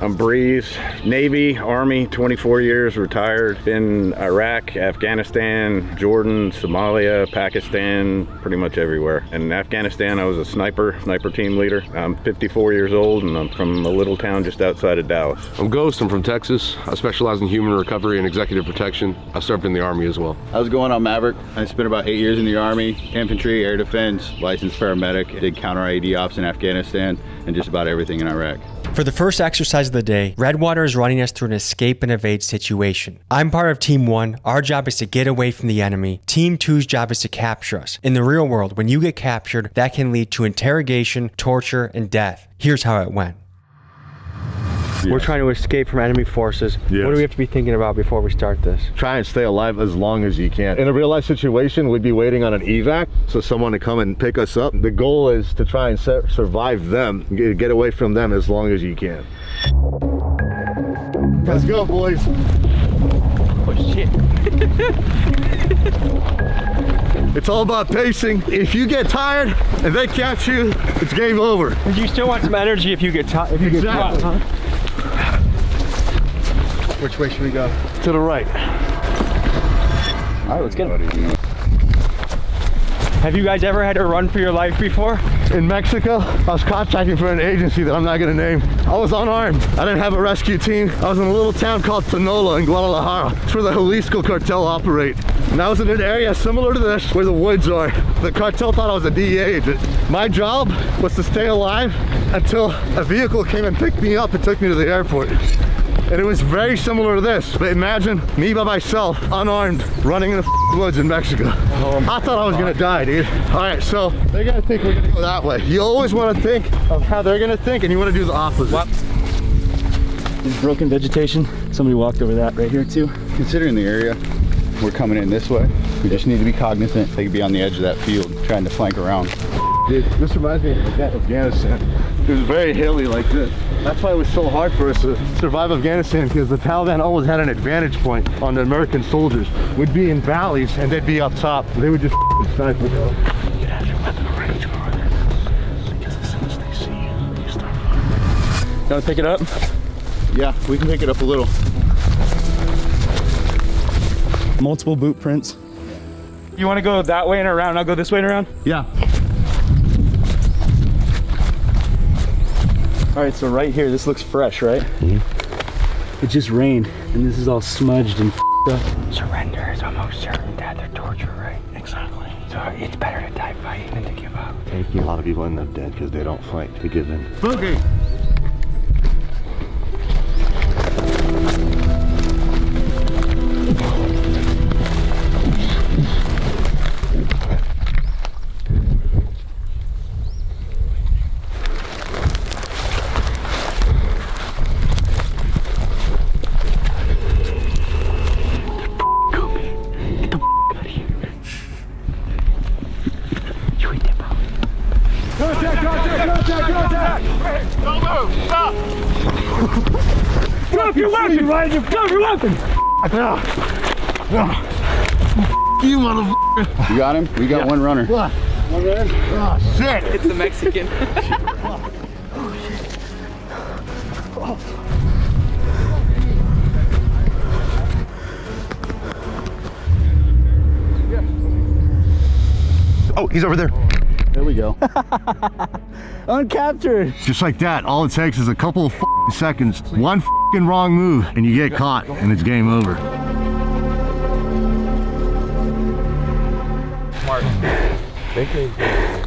I'm Breeze, Navy, Army, 24 years, retired. Been Iraq, Afghanistan, Jordan, Somalia, Pakistan, pretty much everywhere. And in Afghanistan, I was a sniper team leader. I'm 54 years old, and I'm from a little town just outside of Dallas. I'm Ghost. I'm from Texas. I specialize in human recovery and executive protection. I served in the Army as well. How's it going? I'm Maverick. I spent about 8 years in the Army, infantry, air defense, licensed paramedic, did counter IED ops in Afghanistan, and just about everything in Iraq. For the first exercise of the day, Redwater is running us through an escape and evade situation. I'm part of Team 1. Our job is to get away from the enemy. Team 2's job is to capture us. In the real world, when you get captured, that can lead to interrogation, torture, and death. Here's how it went. We're trying to escape from enemy forces. Yes. What do we have to be thinking about before we start this? Try and stay alive as long as you can. In a real life situation, we'd be waiting on an evac, so someone to come and pick us up. The goal is to try and survive them, get away from them as long as you can. Let's go, boys. Oh shit. It's all about pacing. If you get tired and they catch you, it's game over. And you still want some energy if you get tired. Exactly. Huh? Which way should we go? To the right. All right, let's get it. Have you guys ever had to run for your life before? In Mexico, I was contracting for an agency that I'm not gonna name. I was unarmed. I didn't have a rescue team. I was in a little town called Tinola in Guadalajara. It's where the Jalisco cartel operate. And I was in an area similar to this, where the woods are. The cartel thought I was a DEA agent. My job was to stay alive until a vehicle came and picked me up and took me to the airport. And it was very similar to this. But imagine me by myself, unarmed, running in the woods in Mexico. I thought I was gonna die, dude. All right, so they're gonna think we're gonna go that way. You always wanna think of how they're gonna think, and you wanna do the opposite. What? There's broken vegetation. Somebody walked over that right here too. Considering the area, we're coming in this way. We just need to be cognizant. They could be on the edge of that field, trying to flank around. Dude, this reminds me of Afghanistan. It was very hilly like this. That's why it was so hard for us to survive Afghanistan, because the Taliban always had an advantage point on the American soldiers. We'd be in valleys and they'd be up top. They would just snipe us. Get out of their weapon range over there. Because as soon as they You wanna pick it up? Yeah, we can pick it up a little. Multiple boot prints. You wanna go that way and around? I'll go this way and around? Yeah. All right, so right here, this looks fresh, right? Mm-hmm. It just rained, and this is all smudged and up. Surrender is almost certain death or torture, right? Exactly. So it's better to die fighting than to give up. Thank you. A lot of people end up dead because they don't fight, they give in. Boogie! Drop your weapon! Drop your weapon! You motherfucker! You got him? We got one runner. What? Oh shit! It's the Mexican. Oh, he's over there. There we go. Uncaptured. Just like that, all it takes is a couple of seconds, one wrong move, and you get caught, and it's game over.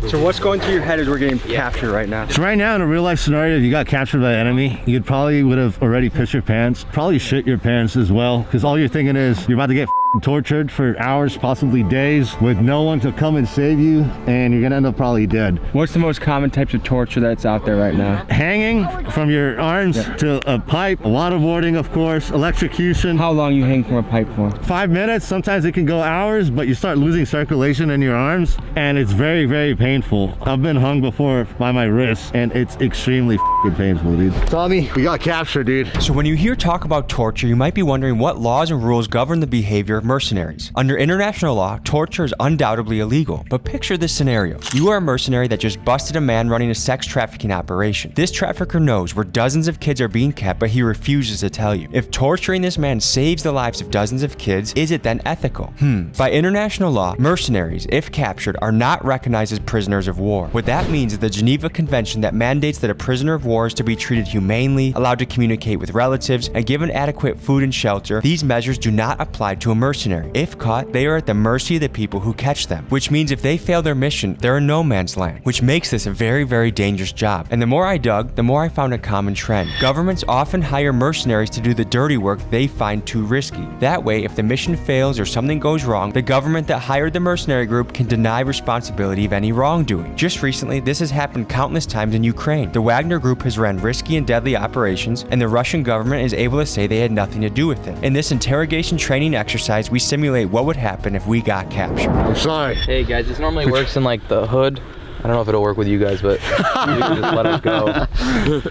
So what's going through your head as we're getting captured right now? So right now, in a real life scenario, if you got captured by an enemy, you probably would have already pissed your pants, probably shit your pants as well, because all you're thinking is you're about to get tortured for hours, possibly days, with no one to come and save you, and you're gonna end up probably dead. What's the most common types of torture that's out there right now? Hanging from your arms to a pipe, waterboarding, of course, electrocution. How long you hang from a pipe for? 5 minutes, sometimes it can go hours, but you start losing circulation in your arms, and it's very, very painful. I've been hung before by my wrists, and it's extremely painful, dude. Tommy, we got captured, dude. So when you hear talk about torture, you might be wondering what laws and rules govern the behavior of mercenaries. Under international law, torture is undoubtedly illegal, but picture this scenario. You are a mercenary that just busted a man running a sex trafficking operation. This trafficker knows where dozens of kids are being kept, but he refuses to tell you. If torturing this man saves the lives of dozens of kids, is it then ethical? By international law, mercenaries, if captured, are not recognized as prisoners of war. What that means is the Geneva Convention that mandates that a prisoner of war is to be treated humanely, allowed to communicate with relatives, and given adequate food and shelter. These measures do not apply to a mercenary. If caught, they are at the mercy of the people who catch them, which means if they fail their mission, they're in no man's land, which makes this a very, very dangerous job. And the more I dug, the more I found a common trend. Governments often hire mercenaries to do the dirty work they find too risky. That way, if the mission fails or something goes wrong, the government that hired the mercenary group can deny responsibility of any wrongdoing. Just recently, this has happened countless times in Ukraine. The Wagner group has ran risky and deadly operations, and the Russian government is able to say they had nothing to do with it. In this interrogation training exercise, we simulate what would happen if we got captured. I'm sorry. Hey guys, this normally works in like the hood. I don't know if it'll work with you guys, but you can just let us go.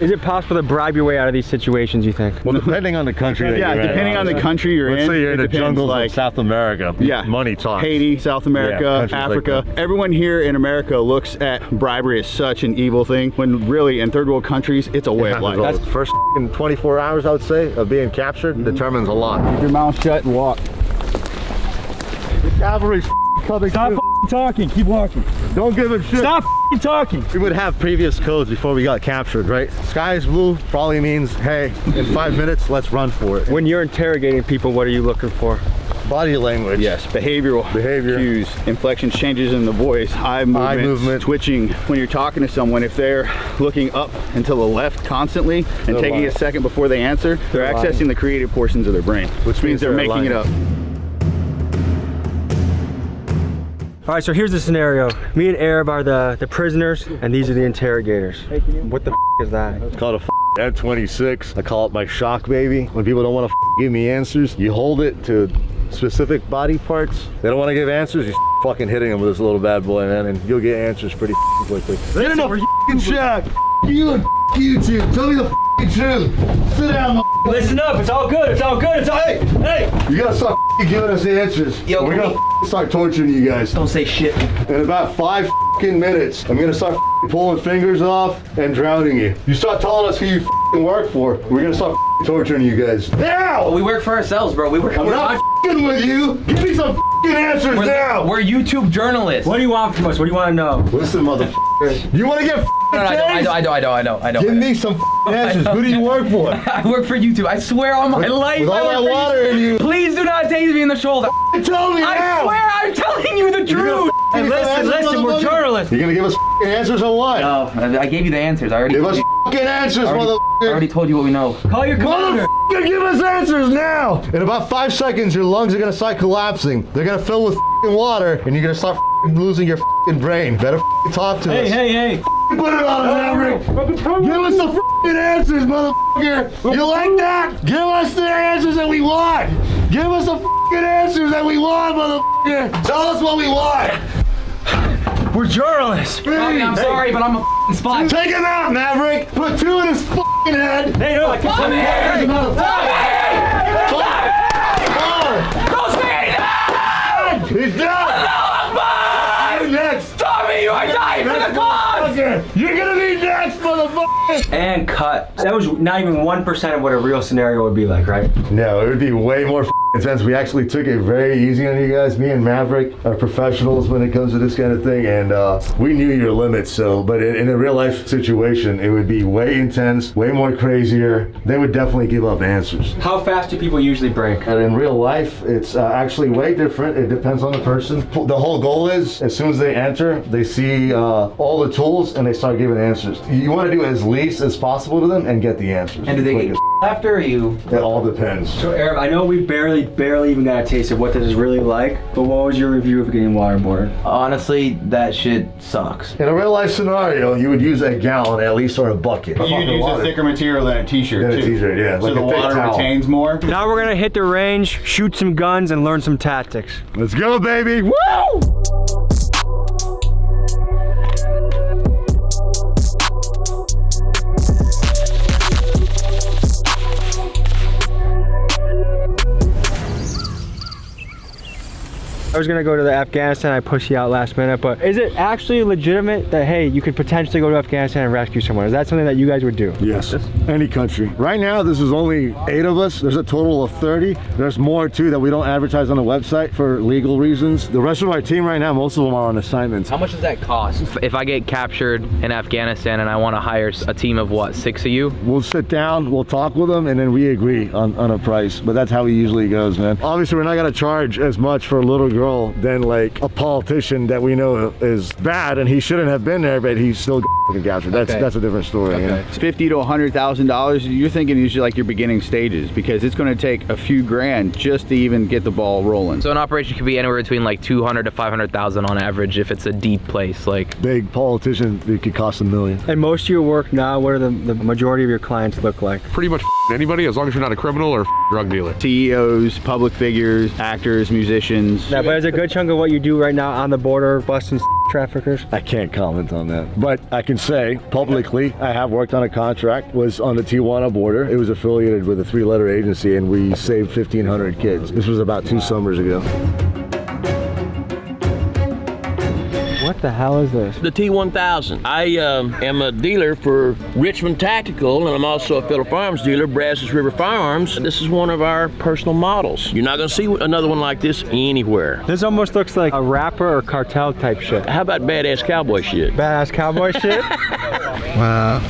Is it possible to bribe your way out of these situations, you think? Well, depending on the country that Yeah, you're in. depending on the country you're in. Let's say you're in the depends, jungles like, of South America. Yeah. Money talks. Haiti, South America, countries Africa. like Everyone here in America looks at bribery as such an evil thing, when really in third world countries, it's a way of life. That's first 24 hours, I would say, of being captured determines a lot. Keep your mouth shut and walk. The cavalry's coming. Stop talking, keep walking. Don't give a shit. Stop talking. We would have previous codes before we got captured, right? Sky is blue probably means, hey, in 5 minutes, let's run for it. When you're interrogating people, what are you looking for? Body language. Yes, behavior cues, inflection changes in the voice, eye movement, twitching. When you're talking to someone, if they're looking up and to the left constantly and taking a second before they answer, they're accessing the creative portions of their brain, which means they're making it up. All right, so here's the scenario. Me and Arab are the prisoners, and these are the interrogators. What the is that? It's called a F-26. I call it my shock baby. When people don't want to give me answers, you hold it to specific body parts. They don't want to give answers, you fucking hitting them with this little bad boy, man, and you'll get answers pretty quickly. Get in the shack. You and you two. Tell me the truth. Sit down, Listen up, it's all good, it's all good, it's all hey! You gotta start giving us answers. Yo, we're gonna start torturing you guys. Don't say shit. In about 5 minutes, I'm gonna start pulling fingers off and drowning you. You start telling us who you work for? We're gonna start torturing you guys. Now! We work for ourselves, bro. I'm not with you. Give me some answers now. We're YouTube journalists. What do you want from us? What do you want to know? Listen, motherfucker. You want to get I don't. Give me some answers. Who do you work for? I work for YouTube. I swear on my life. With all that water in you. Please do not tase me in the shoulder. Tell me now. I swear I'm telling you the truth. Hey, listen, we're journalists. You're gonna give us answers or what? No, I gave you the answers. I already give us answers, motherfucker. I already told you what we know. Call your commander. Motherfucker, give us answers now. In about 5 seconds, your lungs are gonna start collapsing. They're gonna fill with water, and you're gonna start losing your brain. Better talk to us. Hey. Put it on, Maverick. Give us the answers, motherfucker. You like that? Give us the answers that we want. Give us the answers that we want, motherfucker. Tell us what we want. We're journalists. I'm sorry, but I'm a spy. Take him out, Maverick. Put 2 in his head. Hey, no. Tommy! He's done. You're next. Tommy, you are dying for the cause. You're gonna be next, motherfucker. And cut. That was not even 1% of what a real scenario would be like, right? No, it would be way more intense. We actually took it very easy on you guys. Me and Maverick are professionals when it comes to this kind of thing, and we knew your limits. So, but in a real life situation, it would be way intense, way more crazier. They would definitely give up answers. How fast do people usually break? And in real life, it's actually way different. It depends on the person. The whole goal is, as soon as they enter, they see all the tools and they start giving answers. You want to do as least as possible to them and get the answers. And do they get after, or you? It all depends. So, Arab, I know we barely even got a taste of what this is really like, but what was your review of getting waterboarded? Honestly, that shit sucks. In a real life scenario, you would use a gallon at least or a bucket. You'd use a thicker material than a t-shirt than a t-shirt, yeah. So like the water retains more. Now we're gonna hit the range, shoot some guns, and learn some tactics. Let's go, baby. Woo! I was gonna go to Afghanistan, I pushed you out last minute, but is it actually legitimate that, hey, you could potentially go to Afghanistan and rescue someone? Is that something that you guys would do? Yes, any country. Right now, this is only 8 of us. There's a total of 30. There's more too that we don't advertise on the website for legal reasons. The rest of our team right now, most of them are on assignments. How much does that cost? If I get captured in Afghanistan and I want to hire a team of what, 6 of you? We'll sit down, we'll talk with them, and then we agree on a price. But that's how it usually goes, man. Obviously, we're not gonna charge as much for a little girl than like a politician that we know is bad and he shouldn't have been there, but he's still getting captured. That's a different story. Okay. You know? It's $50,000 to $100,000. You're thinking usually like your beginning stages, because it's going to take a few grand just to even get the ball rolling. So an operation could be anywhere between like 200 to 500,000 on average if it's a deep place. Like big politician, it could cost $1 million. And most of your work now, what are the majority of your clients look like? Pretty much anybody, as long as you're not a criminal or drug dealer. CEOs, public figures, actors, musicians. Yeah, but is a good chunk of what you do right now on the border busting traffickers? I can't comment on that, but I can say publicly I have worked on a contract, was on the Tijuana border. It was affiliated with a 3-letter agency, and we saved 1,500 kids. This was about 2 summers ago. What the hell is this? The T1000. I am a dealer for Richmond Tactical, and I'm also a Phillip Farms dealer, Brazos River Firearms. This is one of our personal models. You're not gonna see another one like this anywhere. This almost looks like a rapper or cartel type shit. How about badass cowboy shit? Badass cowboy shit? Wow.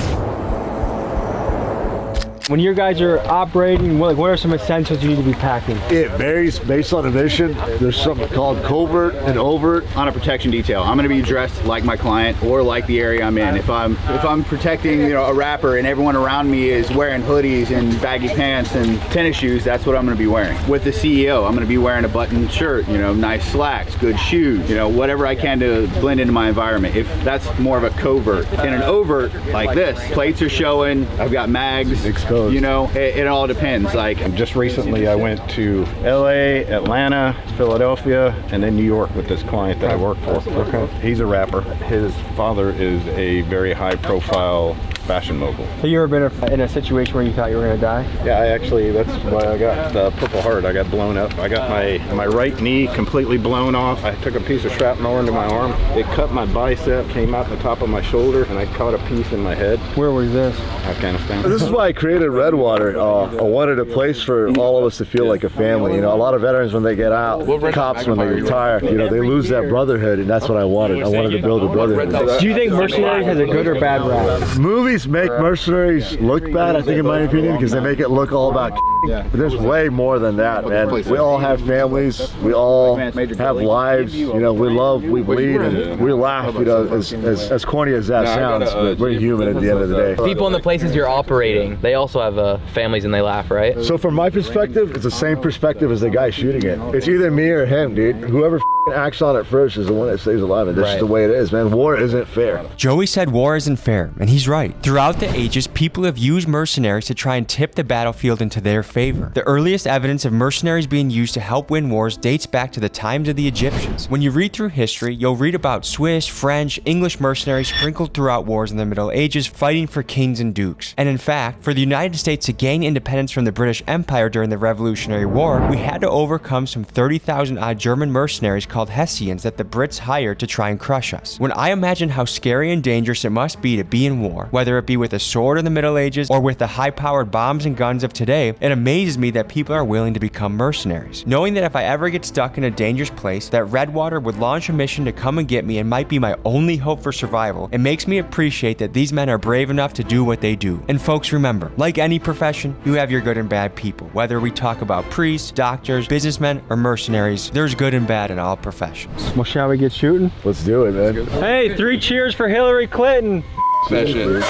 When you guys are operating, what are some essentials you need to be packing? It varies based on the mission. There's something called covert and overt. On a protection detail, I'm going to be dressed like my client or like the area I'm in. If I'm protecting, a rapper and everyone around me is wearing hoodies and baggy pants and tennis shoes, that's what I'm going to be wearing. With the CEO, I'm going to be wearing a buttoned shirt, nice slacks, good shoes, whatever I can to blend into my environment. If that's more of a covert. In an overt like this, plates are showing, I've got mags. Exposed. It all depends. Like just recently I went to LA, Atlanta, Philadelphia, and then New York with this client that I work for. Okay. He's a rapper. His father is a very high profile fashion mogul. Have you ever been in a situation where you thought you were gonna die? Yeah, that's why I got the Purple Heart. I got blown up. I got my right knee completely blown off. I took a piece of shrapnel into my arm. It cut my bicep, came out the top of my shoulder, and I caught a piece in my head. Where was this? Afghanistan. This is why I created Redwater. I wanted a place for all of us to feel like a family. You know, a lot of veterans when they get out, cops when they retire, you know, they lose that brotherhood, and that's what I wanted. I wanted to build a brotherhood. Do you think Mercenaries has a good or bad rap? Movies make Mercenaries look bad, I think, in my opinion, because they make it look all about but there's way more than that, man. We all have families, we all have lives, you know, we love, we bleed, and we laugh, you know, as corny as that sounds, but we're human at the end of the day. People in the places you're operating, they also have families and they laugh, right? So from my perspective, it's the same perspective as the guy shooting it. It's either me or him, dude. Whoever acts on it first is the one that stays alive, and this is the way it is, man. War isn't fair. Joey said war isn't fair, and he's right. Throughout the ages, people have used mercenaries to try and tip the battlefield into their favor. The earliest evidence of mercenaries being used to help win wars dates back to the times of the Egyptians. When you read through history, you'll read about Swiss, French, English mercenaries sprinkled throughout wars in the Middle Ages fighting for kings and dukes. And in fact, for the United States to gain independence from the British Empire during the Revolutionary War, we had to overcome some 30,000 odd German mercenaries called Hessians that the Brits hired to try and crush us. When I imagine how scary and dangerous it must be to be in war, whether it be with a sword in the Middle Ages or with the high-powered bombs and guns of today, it amazes me that people are willing to become mercenaries. Knowing that if I ever get stuck in a dangerous place, that Redwater would launch a mission to come and get me and might be my only hope for survival, it makes me appreciate that these men are brave enough to do what they do. And folks, remember, like any profession, you have your good and bad people. Whether we talk about priests, doctors, businessmen, or mercenaries, there's good and bad in all professions. Well, shall we get shooting? Let's do it, man. Hey, 3 cheers for Hillary Clinton. That shit.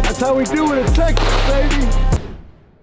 That's how we do it in Texas, baby.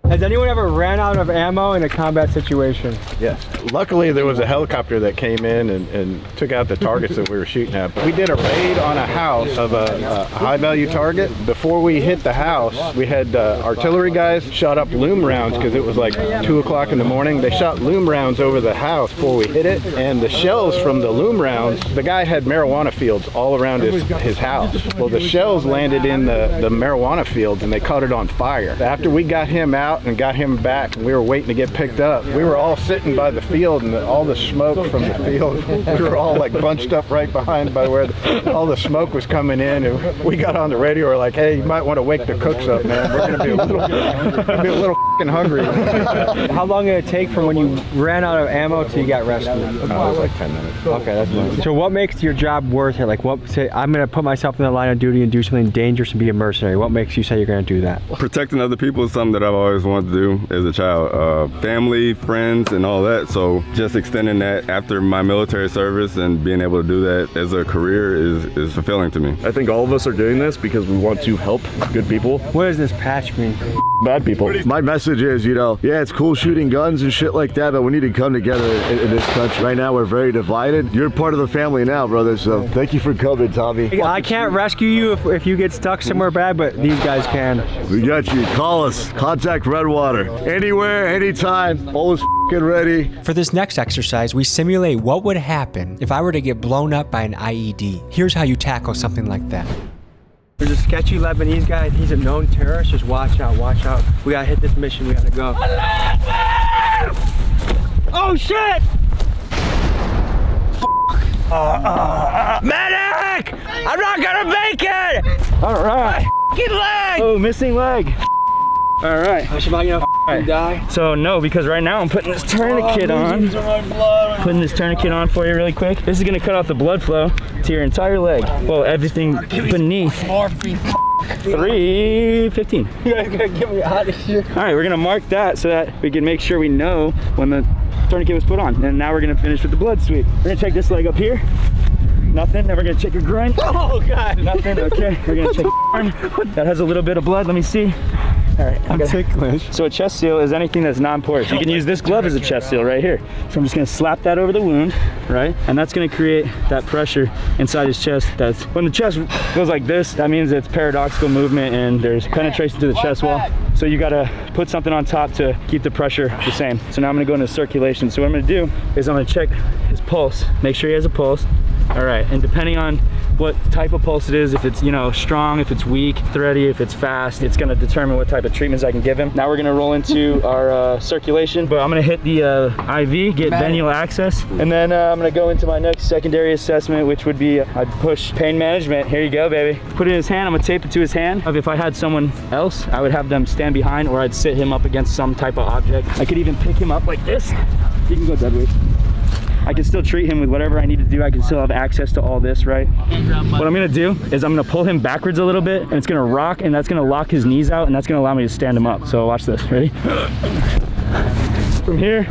Has anyone ever ran out of ammo in a combat situation? Yes. Luckily, there was a helicopter that came in and took out the targets that we were shooting at. We did a raid on a house of a high-value target. Before we hit the house, we had artillery guys shot up loom rounds because it was like 2 o'clock in the morning. They shot loom rounds over the house before we hit it, and the shells from the loom rounds, the guy had marijuana fields all around his house. Well, the shells landed in the marijuana fields, and they caught it on fire. After we got him out and got him back, and we were waiting to get picked up, we were all sitting by the field, and all the smoke from the field, we were all like bunched up right behind by where all the smoke was coming in, and we got on the radio, we're like, hey, you might want to wake the cooks up, man. We're gonna be a little f***ing hungry. How long did it take from when you ran out of ammo till you got rescued? It was like 10 minutes. Okay, that's nice. So what makes your job worth it? Like, what, say, I'm gonna put myself in the line of duty and do something dangerous and be a mercenary. What makes you say you're gonna do that? Protecting other people is something that I've always wanted to do as a child. Family, friends, and all that. So just extending that after my military service and being able to do that as a career is fulfilling to me. I think all of us are doing this because we want to help good people. What does this patch mean? Bad people. My message is, you know, yeah, it's cool shooting guns and shit like that, but we need to come together in this country. Right now, we're very divided. You're part of the family now, brother, so thank you for coming, Tommy. I can't rescue you if you get stuck somewhere bad, but these guys can. We got you. Call us. Contact Redwater. Anywhere, anytime. Always f***ing ready. For this next exercise, we simulate what would happen if I were to get blown up by an IED. Here's how you tackle something like that. There's a sketchy Lebanese guy. He's a known terrorist. Just watch out, watch out. We gotta hit this mission. We gotta go. Oh shit! Medic! I'm not gonna make it! All right. Get leg! Oh, missing leg. All right. Die. So no, because right now I'm putting this tourniquet on. Putting this tourniquet on for you really quick. This is gonna cut off the blood flow to your entire leg. Well, everything beneath. 3:15. You guys gotta get me out of here. All right, we're gonna mark that so that we can make sure we know when the tourniquet was put on. And now we're gonna finish with the blood sweep. We're gonna check this leg up here. Nothing. Then we're gonna check your groin. Oh God. Nothing. Okay. We're gonna check your arm. That has a little bit of blood. Let me see. All right, I'm ticklish. So a chest seal is anything that's non-porous. You can use this glove as a chest seal right here. So I'm just gonna slap that over the wound, right? And that's gonna create that pressure inside his chest. That's when the chest goes like this, that means it's paradoxical movement and there's penetration to the chest wall. So you gotta put something on top to keep the pressure the same. So now I'm gonna go into circulation. So what I'm gonna do is I'm gonna check his pulse, make sure he has a pulse. All right, and depending on what type of pulse it is, if it's, you know, strong, if it's weak, thready, if it's fast, it's gonna determine what type of treatments I can give him. Now we're gonna roll into our circulation, but I'm gonna hit the IV, get venual access, and then I'm gonna go into my next secondary assessment, which would be I'd push pain management. Here you go, baby. Put it in his hand, I'm gonna tape it to his hand. If I had someone else, I would have them stand behind, or I'd sit him up against some type of object. I could even pick him up like this. You can go dead weight. I can still treat him with whatever I need to do. I can still have access to all this, right? What I'm gonna do is I'm gonna pull him backwards a little bit, and it's gonna rock, and that's gonna lock his knees out, and that's gonna allow me to stand him up. So watch this, ready? From here,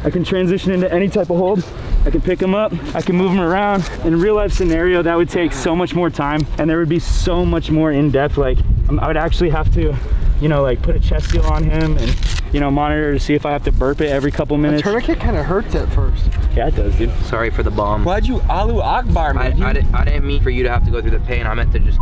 I can transition into any type of hold. I can pick him up, I can move him around. In a real life scenario, that would take so much more time, and there would be so much more in depth. Like, I would actually have to, you know, like put a chest seal on him and, you know, monitor to see if I have to burp it every couple minutes. The tourniquet kind of hurts at first. Yeah, it does, dude. Sorry for the bomb. Why'd you Allahu Akbar, man? I didn't mean for you to have to go through the pain. I meant to just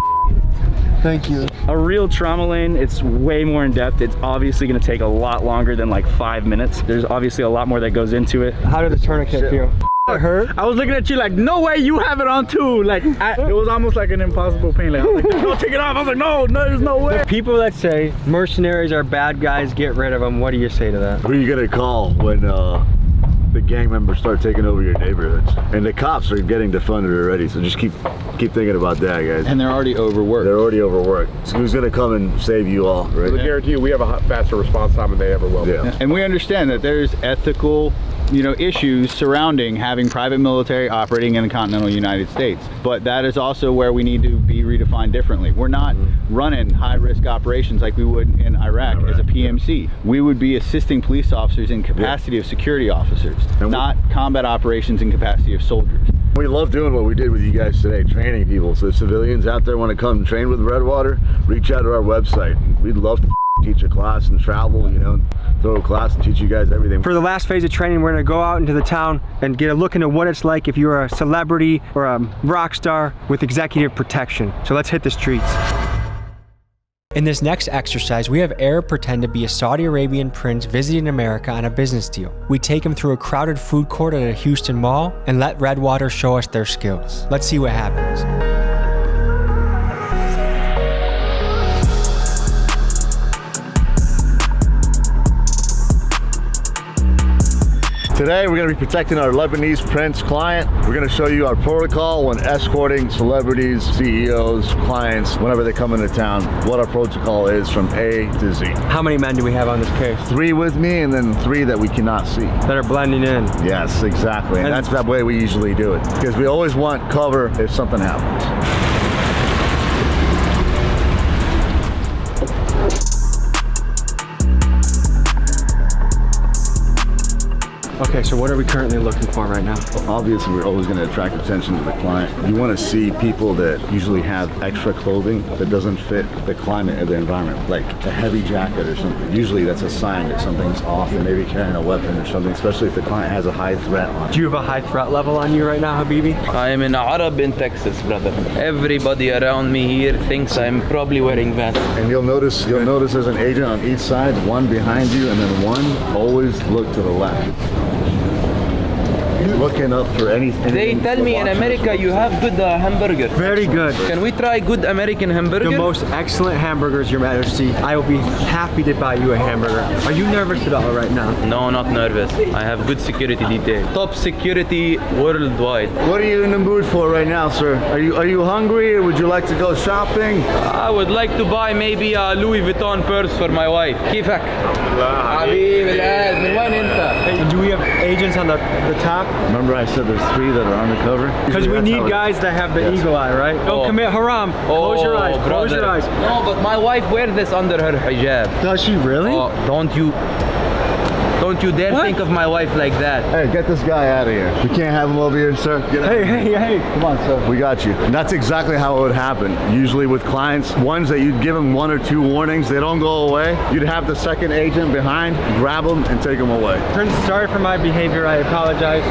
Thank you. A real trauma lane, it's way more in depth. It's obviously gonna take a lot longer than like 5 minutes. There's obviously a lot more that goes into it. How did the tourniquet feel? It hurt? I was looking at you like, no way you have it on too. Like, it was almost like an impossible pain. Like, I was like, no, take it off. I was like, no, there's no way. The people that say mercenaries are bad guys, get rid of them, what do you say to that? Who are you gonna call when the gang members start taking over your neighborhoods? And the cops are getting defunded already, so just keep thinking about that, guys. And they're already overworked. They're already overworked. So who's gonna come and save you all, right? I guarantee you we have a faster response time than they ever will. Yeah. And we understand that there's ethical, you know, issues surrounding having private military operating in the continental United States. But that is also where we need to be redefined differently. We're not running high-risk operations like we would in Iraq as a PMC. We would be assisting police officers in capacity of security officers, not combat operations in capacity of soldiers. We love doing what we did with you guys today, training people. So if civilians out there want to come train with Redwater, reach out to our website. We'd love to teach a class and travel, you know, throw a class and teach you guys everything. For the last phase of training, we're gonna go out into the town and get a look into what it's like if you're a celebrity or a rock star with executive protection. So let's hit the streets. In this next exercise, we have Arab pretend to be a Saudi Arabian prince visiting America on a business deal. We take him through a crowded food court at a Houston mall and let Redwater show us their skills. Let's see what happens. Today we're going to be protecting our Lebanese Prince client. We're going to show you our protocol when escorting celebrities, CEOs, clients, whenever they come into town, what our protocol is from A to Z. How many men do we have on this case? 3 with me and then 3 that we cannot see. That are blending in. Yes, exactly. And that's that way we usually do it. Because we always want cover if something happens. Okay, so what are we currently looking for right now? Obviously, we're always going to attract attention to the client. You want to see people that usually have extra clothing that doesn't fit the climate of the environment, like a heavy jacket or something. Usually that's a sign that something's off and maybe carrying a weapon or something, especially if the client has a high threat on. Do you have a high threat level on you right now, Habibi? I am in Arab in Texas, brother. Everybody around me here thinks I'm probably wearing vests. And you'll notice there's an agent on each side, one behind you, and then one always look to the left. Looking up for anything. They tell me in America you have good hamburger. Very good. Can we try good American hamburger? The most excellent hamburgers, Your Majesty. I will be happy to buy you a hamburger. Are you nervous at all right now? No, not nervous. I have good security detail. Top security worldwide. What are you in the mood for right now, sir? Are you hungry or would you like to go shopping? I would like to buy maybe a Louis Vuitton purse for my wife. كيفك؟ حبيبي القلب من وين انت؟ Do we have agents on the top? Remember I said there's 3 that are undercover? Because we need guys that have the eagle eye, right? Don't commit haram. Close your eyes. Close your eyes. No, but my wife wears this under her hijab. Does she really? Don't Don't you dare think of my wife like that. Hey, get this guy out of here. We can't have him over here, sir. Get out. Hey. Come on, sir. We got you. And that's exactly how it would happen. Usually with clients, ones that you'd give them 1 or 2 warnings, they don't go away. You'd have the second agent behind, grab them, and take them away. Prince, sorry for my behavior. I apologize.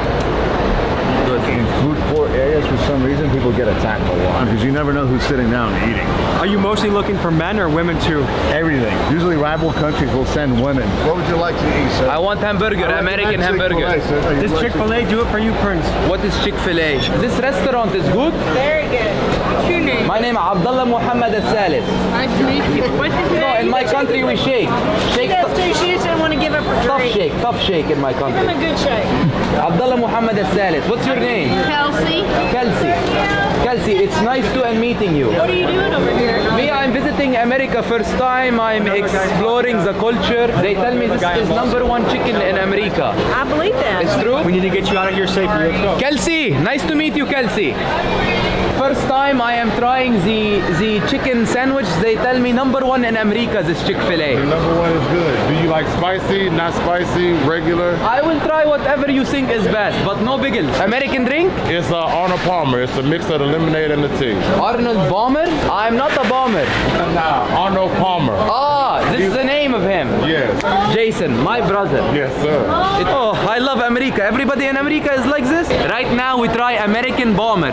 In food court areas, for some reason, people get attacked a lot because you never know who's sitting down and eating. Are you mostly looking for men or women too? Everything. Usually rival countries will send women. What would you like to eat, sir? I want hamburger, American hamburger. Does Chick-fil-A do it for you, Prince? What is Chick-fil-A? This restaurant is good? Very good. What's your name? My name is Abdullah Muhammad Al-Salis. Nice to meet you. What's his name? No, in my country we shake. She doesn't want to give up her drink. Tough shake in my country. Give him a good shake. Abdullah Muhammad Al-Salis. What's your name? Kelsey, it's nice to meeting you. What are you doing over here? Me, I'm visiting America first time. I'm exploring the culture. They tell me this is #1 chicken in America. I believe that. It's true? We need to get you out of here safely. Let's go. Kelsey, nice to meet you, Kelsey. First time I am trying the chicken sandwich. They tell me #1 in America is Chick-fil-A. The #1 is good. Do you like spicy, not spicy, regular? I will try whatever you think is best, but no biggles. American drink? It's Arnold Palmer. It's a mix of the lemonade and the tea. Arnold Palmer? I'm not a bomber. Nah, Arnold Palmer. Ah, this is the name of him. Yes. Jason, my brother. Yes, sir. I love America. Everybody in America is like this. Right now we try American bomber.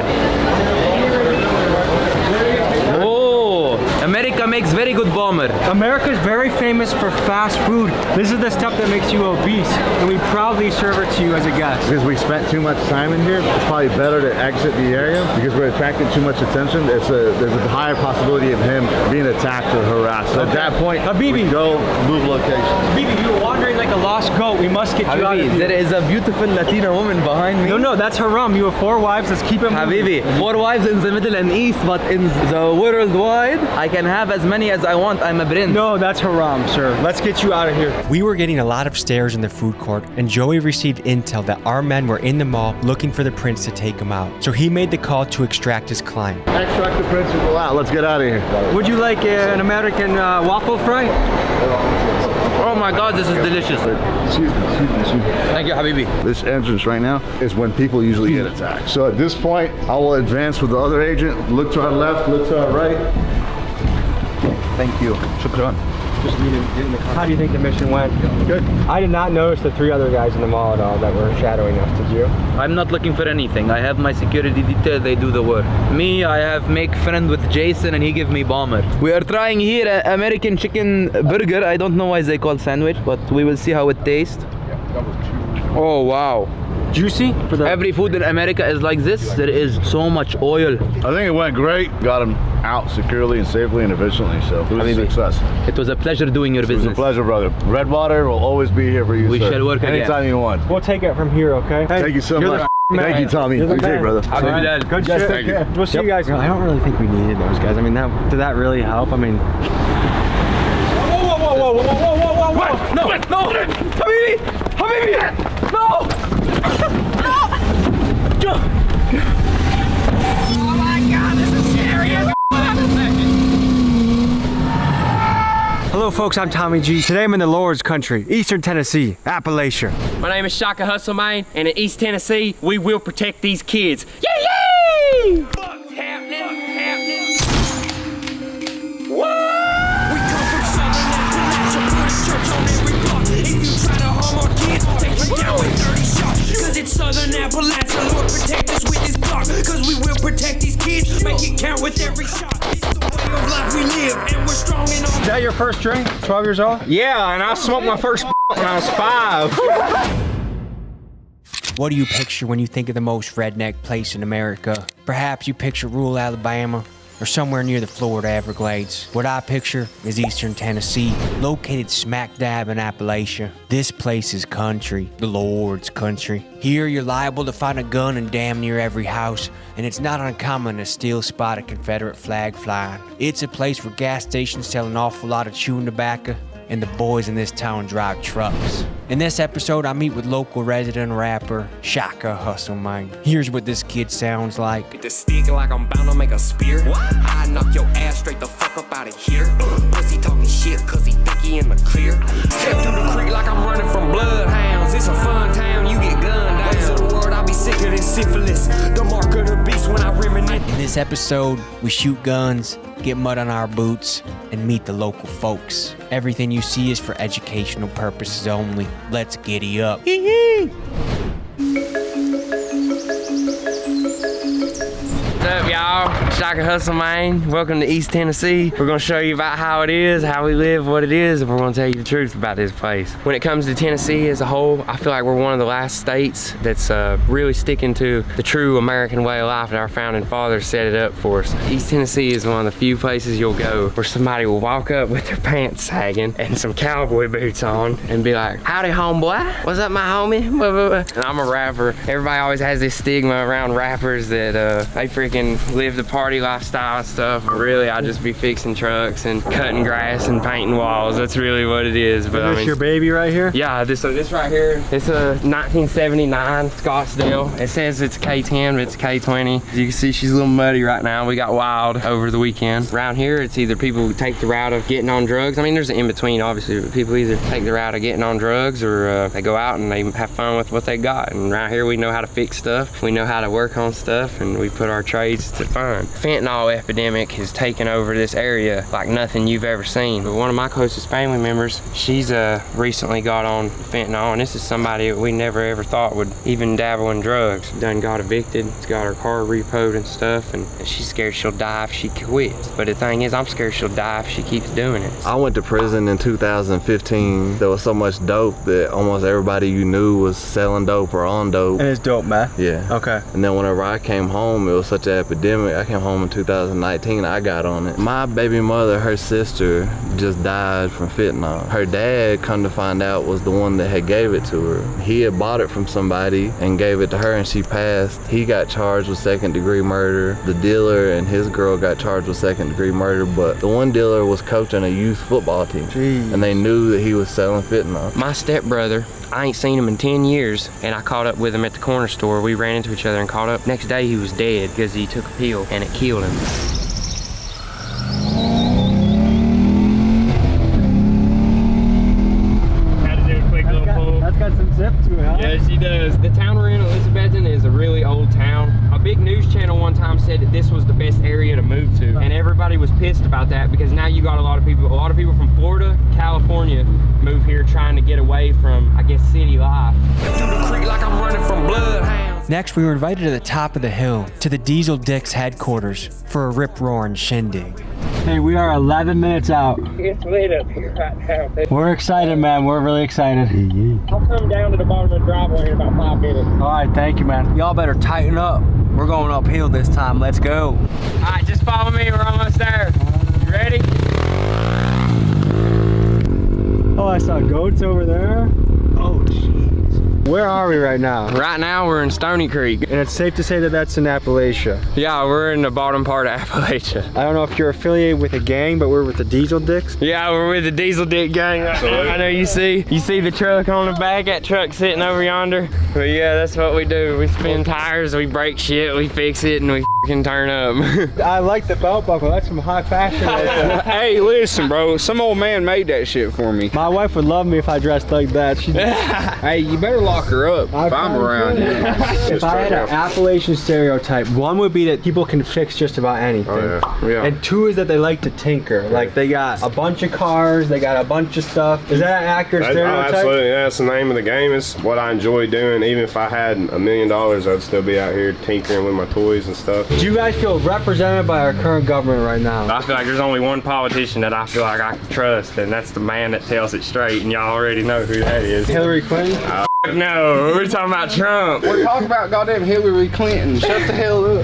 Oh, America makes very good bomber. America's very famous for fast food. This is the stuff that makes you obese, and we proudly serve it to you as a guest. Because we spent too much time in here, it's probably better to exit the area because we're attracting too much attention. There's a higher possibility of him being attacked or harassed. So at that point, Habibi, we go move location. Habibi, you're wandering like a lost goat. We must get you out of here. There is a beautiful Latina woman behind me. No, that's haram. You have 4 wives. Let's keep it moving. Habibi, 4 wives in the Middle and East, but in the worldwide, I can have as many as I want. I'm a prince. No, that's haram, sir. Let's get you out of here. We were getting a lot of stares in the food court, and Joey received intel that our men were in the mall looking for the prince to take him out. So he made the call to extract his client. Extract the prince and go out. Let's get out of here. Would you like an American waffle fry? Oh my God, this is delicious. Excuse me. Thank you, Habibi. This entrance right now is when people usually get attacked. So at this point, I will advance with the other agent. Look to our left, look to our right. Thank you. Shukran. Just need to get in the car. How do you think the mission went? Good. I did not notice the 3 other guys in the mall at all that were shadowing us. Did you? I'm not looking for anything. I have my security detail. They do the work. Me, I have make friend with Jason and he give me bomber. We are trying here American chicken burger. I don't know why they call sandwich, but we will see how it tastes. Oh, wow. Juicy? Every food in America is like this. There is so much oil. I think it went great. Got him out securely and safely and efficiently, so it was a success. It was a pleasure doing your business. It was a pleasure, brother. Redwater will always be here for you, We sir. shall work again. Anytime you want. We'll take it from here, okay? Hey, thank you so much. Thank you, Tommy. You're the Good day, man. brother. Right. Good shit. Thank you. We'll see you guys. I don't really think we needed those guys. I mean, did that really help? I mean... Whoa. What? No! Habibi! No! Oh my God, this is serious. Hello folks, I'm Tommy G. Today I'm in the Lord's country, Eastern Tennessee, Appalachia. My name is Shaka Hustle Man, and in East Tennessee, we will protect these kids. Yay! What's happening? What? We come from Southern Appalachia, put a church on every block. If you try to harm our kids, take you down with 30 shots. Cause it's Southern Appalachia, Lord protect us with this block. Cause we will protect these kids, make it count with every shot. It's the way of life we live, and we're strong in our... Is that your first drink? 12 years old? Yeah, and I smoked my first when I was 5. What do you picture when you think of the most redneck place in America? Perhaps you picture rural Alabama or somewhere near the Florida Everglades. What I picture is Eastern Tennessee, located smack dab in Appalachia. This place is country, the Lord's country. Here you're liable to find a gun in damn near every house, and it's not uncommon to still spot a Confederate flag flying. It's a place where gas stations sell an awful lot of chewing tobacco, and the boys in this town drive trucks. In this episode, I meet with local resident rapper Shaggy Hustle Man. Here's what this kid sounds like. Get the stick like I'm bound to make a spear. I knock your ass straight the fuck up out of here. Pussy talking shit cause he think he in the clear. Step through the creek like I'm running from bloodhounds. It's a fun town, you get gunned down. Ways of the world, I be sicker than syphilis. The mark of the beast when I reminisce. In this episode, we shoot guns, get mud on our boots, and meet the local folks. Everything you see is for educational purposes only. Let's giddy up. What's up, y'all? Shaggy Hustle Man. Welcome to East Tennessee. We're gonna show you about how it is, how we live, what it is, and we're gonna tell you the truth about this place. When it comes to Tennessee as a whole, I feel like we're one of the last states that's really sticking to the true American way of life that our founding fathers set it up for us. East Tennessee is one of the few places you'll go where somebody will walk up with their pants sagging and some cowboy boots on and be like, howdy homeboy, what's up my homie? And I'm a rapper. Everybody always has this stigma around rappers that they freaking live the party lifestyle and stuff. But really, I just be fixing trucks and cutting grass and painting walls. That's really what it is. But Is this your baby right here? Yeah, this right here, it's a 1979 Scottsdale. It says it's a K10, but it's a K20. As you can see, she's a little muddy right now. We got wild over the weekend. Around here, it's either people who take the route of getting on drugs. I mean, there's an in-between, obviously. But people either take the route of getting on drugs or they go out and they have fun with what they got. And around here, we know how to fix stuff. We know how to work on stuff, and we put our trades to fun. Fentanyl epidemic has taken over this area like nothing you've ever seen. But one of my closest family members, she's recently got on fentanyl, and this is somebody that we never ever thought would even dabble in drugs. Done got evicted, it's got her car repoed and stuff, and she's scared she'll die if she quits. But the thing is, I'm scared she'll die if she keeps doing it. I went to prison in 2015. There was so much dope that almost everybody you knew was selling dope or on dope. And it's dope, man. Yeah. Okay. And then whenever I came home, it was such an epidemic. I came home in 2019, I got on it. My baby mother, her sister, just died from fentanyl. Her dad, come to find out, was the one that had gave it to her. He had bought it from somebody and gave it to her, and she passed. He got charged with second-degree murder. The dealer and his girl got charged with second-degree murder, but the one dealer was coaching a youth football team. Jeez. And they knew that he was selling fentanyl. My stepbrother, I ain't seen him in 10 years, and I caught up with him at the corner store. We ran into each other and caught up. Next day, he was dead because he took a pill and it killed him. Had to do a quick little pull. That's got some zip to it, huh? Yes, he does. The town we're in, Elizabethton, is a really old town. A big news channel one time said that this was the best area to move to, and everybody was pissed about that because now you got a lot of people from Florida, California move here trying to get away from, I guess, city life. Through the creek like I'm running from bloodhounds. Next, we were invited to the top of the hill, to the Diesel Dicks headquarters, for a rip-roaring shindig. Hey, we are 11 minutes out. It's lit up here right now. We're excited, man. We're really excited. I'll come down to the bottom of the driveway in about 5 minutes. All right, thank you, man. Y'all better tighten up. We're going uphill this time. Let's go. All right, just follow me. We're almost there. You ready? Oh, I saw goats over there. Oh, jeez. Where are we right now? Right now, we're in Stony Creek. And it's safe to say that that's in Appalachia. Yeah, we're in the bottom part of Appalachia. I don't know if you're affiliated with a gang, but we're with the Diesel Dicks. Yeah, we're with the Diesel Dick gang right now. I know you see the truck on the back, that truck sitting over yonder. But yeah, that's what we do. We spin tires, we break shit, we fix it, and we f***ing turn up. I like the belt buckle. That's some high fashion right there. Hey, listen, bro. Some old man made that shit for me. My wife would love me if I dressed like that. Hey, you better lock her up if I'm around here. If I had an Appalachian stereotype, one would be that people can fix just about anything. Oh, yeah. And two is that they like to tinker. Like they got a bunch of cars, they got a bunch of stuff. Is that an accurate stereotype? Absolutely, yeah, that's the name of the game. It's what I enjoy doing. Even if I had $1 million, I'd still be out here tinkering with my toys and stuff. Do you guys feel represented by our current government right now? I feel like there's only one politician that I feel like I can trust, and that's the man that tells it straight, and y'all already know who that is. Hillary Clinton? No, we're talking about Trump. We're talking about goddamn Hillary Clinton. Shut the hell up.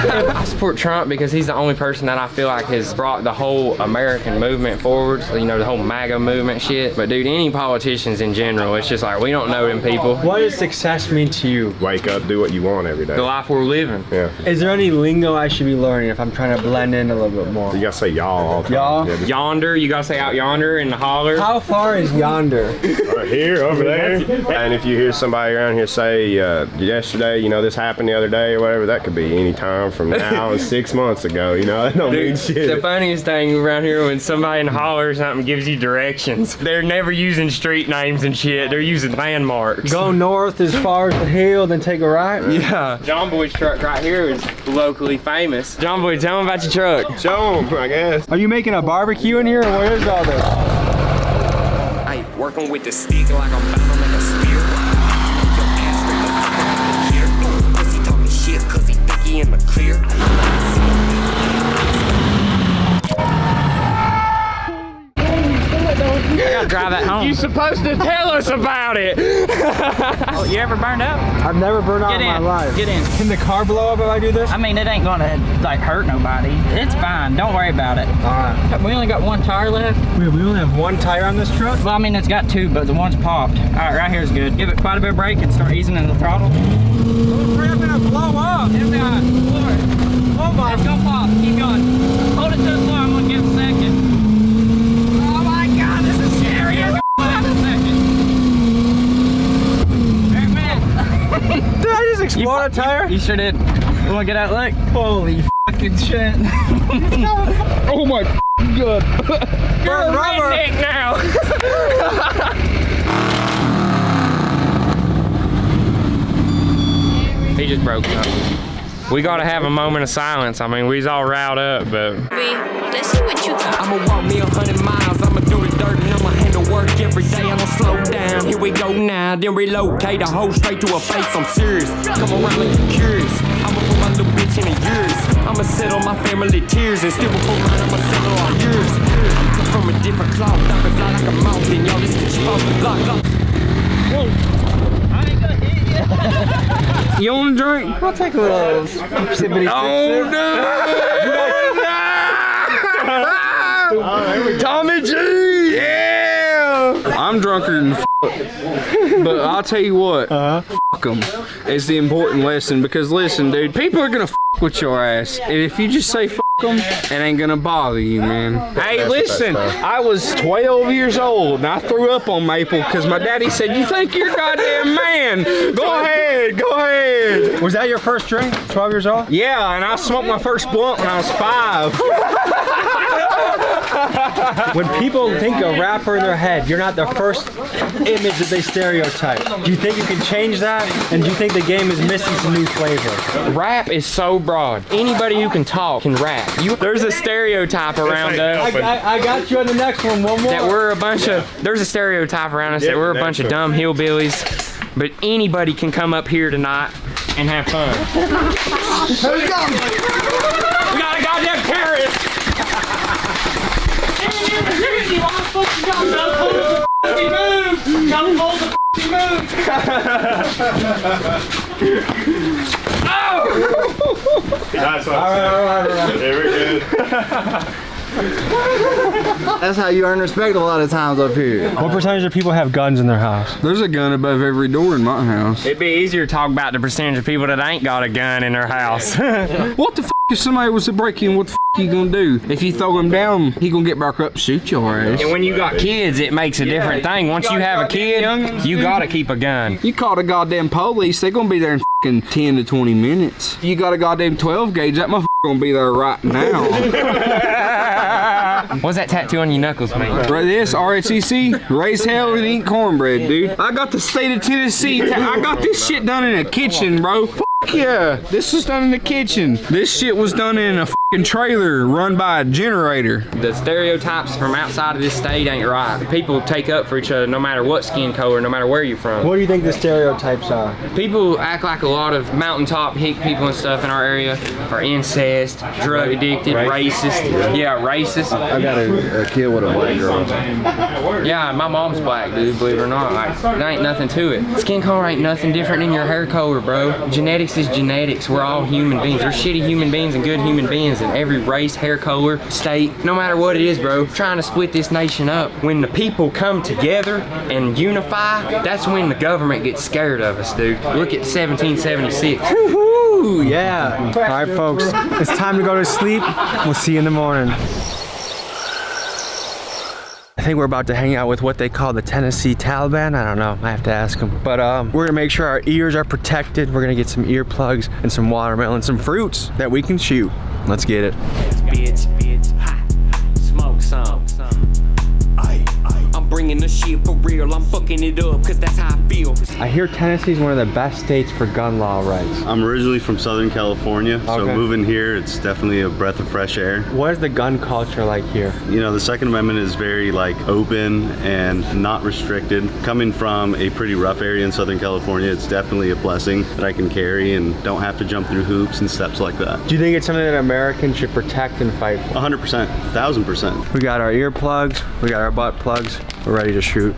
I support Trump because he's the only person that I feel like has brought the whole American movement forward. So, you know, the whole MAGA movement shit. But dude, any politicians in general, it's just like we don't know them people. What does success mean to you? Wake up, do what you want every day. The life we're living. Yeah. Is there any lingo I should be learning if I'm trying to blend in a little bit more? You gotta say y'all all the time. Y'all? Yeah, Yonder, you gotta say out yonder in the holler. How far is yonder? Right here, over there. And if you hear somebody around here say, yesterday, you know, this happened the other day or whatever, that could be any time from now and 6 months ago, you know, that don't mean shit. The funniest thing around here when somebody in the holler or something gives you directions, they're never using street names and shit, they're using landmarks. Go north as far as the hill, then take a right? Yeah. John Boy's truck right here is locally famous. John Boy, tell him about your truck. Show him, I guess. Are you making a barbecue in here or what is all this? Hey, working with the stick like I'm bound like a spear. Your ass straight the fuck out of here. Pussy talking shit cause he think he in the clear. I gotta drive that home. You supposed to tell us about it. Oh, you ever burned up? I've never burned out in my life. Get in. Can the car blow up if I do this? I mean, it ain't gonna like hurt nobody. It's fine. Don't worry about it. Alright. We only got one tire left. Wait, we only have one tire on this truck? Well, I mean, it's got two, but the one's popped. Alright, right here's good. Give it quite a bit of brake and start easing in the throttle. We're gonna blow up. It's got Oh my. It's gonna pop. Keep going. Hold it to the floor. I'm gonna give it a second. Oh my god, this is serious. Did I just explode a tire? You sure did. You wanna get out look? Holy fucking shit. Oh my god. You're a redneck now. He just broke something. We gotta have a moment of silence. I mean, we's all riled up, but... Let's see what you got. I'ma walk me 100 miles. I'ma do the dirt and I'ma handle work every day. I'ma slow down. Here we go now. Then relocate a hoe straight to her face. I'm serious. Come around like you curious. I'ma put my little bitch in the years. I'ma settle my family tears and still before mine. I'ma settle all yours. I'm cut from a different cloth. I can fly like a mountain. Y'all, this bitch off the block. You wanna drink? I'll take a little sippity Oh no! Tommy G! Yeah! I'm drunker than but I'll tell you what, fuck them is the important lesson because listen, dude, people are gonna with your ass, and if you just say fuck them, it ain't gonna bother you, man. Hey, listen, I was 12 years old and I threw up on Maple because my daddy said, "You think you're a goddamn man? Go ahead, go ahead." Was that your first drink? 12 years old? Yeah, and I smoked my first blunt when I was 5. When people think a rapper in their head, you're not the first image that they stereotype. Do you think you can change that? And do you think the game is missing some new flavor? Rap is so broad. Anybody who can talk can rap. There's a stereotype around us. I got you on the next one. One more. That we're a bunch of. There's a stereotype around us that we're a bunch of dumb hillbillies. But anybody can come up here tonight and have fun. Who's got me? We got a goddamn carrot. That's what I'm saying. Very good. That's how you earn respect a lot of times up here. What percentage of people have guns in their house? There's a gun above every door in my house. It'd be easier to talk about the percentage of people that ain't got a gun in their house. What the f if somebody was to break in? What the f you gonna do? If you throw him down, he gonna get back up and shoot your ass. And when you got kids, it makes a different thing. Once you have a kid, you gotta keep a gun. You call the goddamn police, they gonna be there in f***ing 10 to 20 minutes. You got a goddamn 12 gauge, that motherfucker gonna be there right now. What's that tattoo on your knuckles, man? Right, this RHCC, raise hell and eat cornbread, dude. I got the state of Tennessee. I got this shit done in a kitchen, bro. F yeah, this was done in the kitchen. This shit was done in a trailer run by a generator. The stereotypes from outside of this state ain't right. People take up for each other no matter what skin color, no matter where you're from. What do you think the stereotypes are? People act like a lot of mountaintop hick people and stuff in our area are incest, drug addicted, racist. Yeah, racist. I got a kid with a black girl. Yeah, my mom's black, dude, believe it or not. Like, there ain't nothing to it. Skin color ain't nothing different than your hair color, bro. Genetics is genetics. We're all human beings. There's shitty human beings and good human beings in every race, hair color, state, no matter what it is, bro. Trying to split this nation up. When the people come together and unify, that's when the government gets scared of us, dude. Look at 1776. Woohoo! Yeah. All right, folks. It's time to go to sleep. We'll see you in the morning. I think we're about to hang out with what they call the Tennessee Taliban. I don't know, I have to ask them. But we're gonna make sure our ears are protected. We're gonna get some earplugs and some watermelon, some fruits that we can shoot. Let's get it. Bitch, hot. Smoke some. I'm bringing the shit for real. I'm fucking it up, cause that's how I feel. I hear Tennessee is one of the best states for gun law rights. I'm originally from Southern California, so moving here, it's definitely a breath of fresh air. What is the gun culture like here? You know, the Second Amendment is very open and not restricted. Coming from a pretty rough area in Southern California, it's definitely a blessing that I can carry and don't have to jump through hoops and steps like that. Do you think it's something that Americans should protect and fight for? 100%, 1000%. We got our earplugs, we got our butt plugs, we're ready to shoot.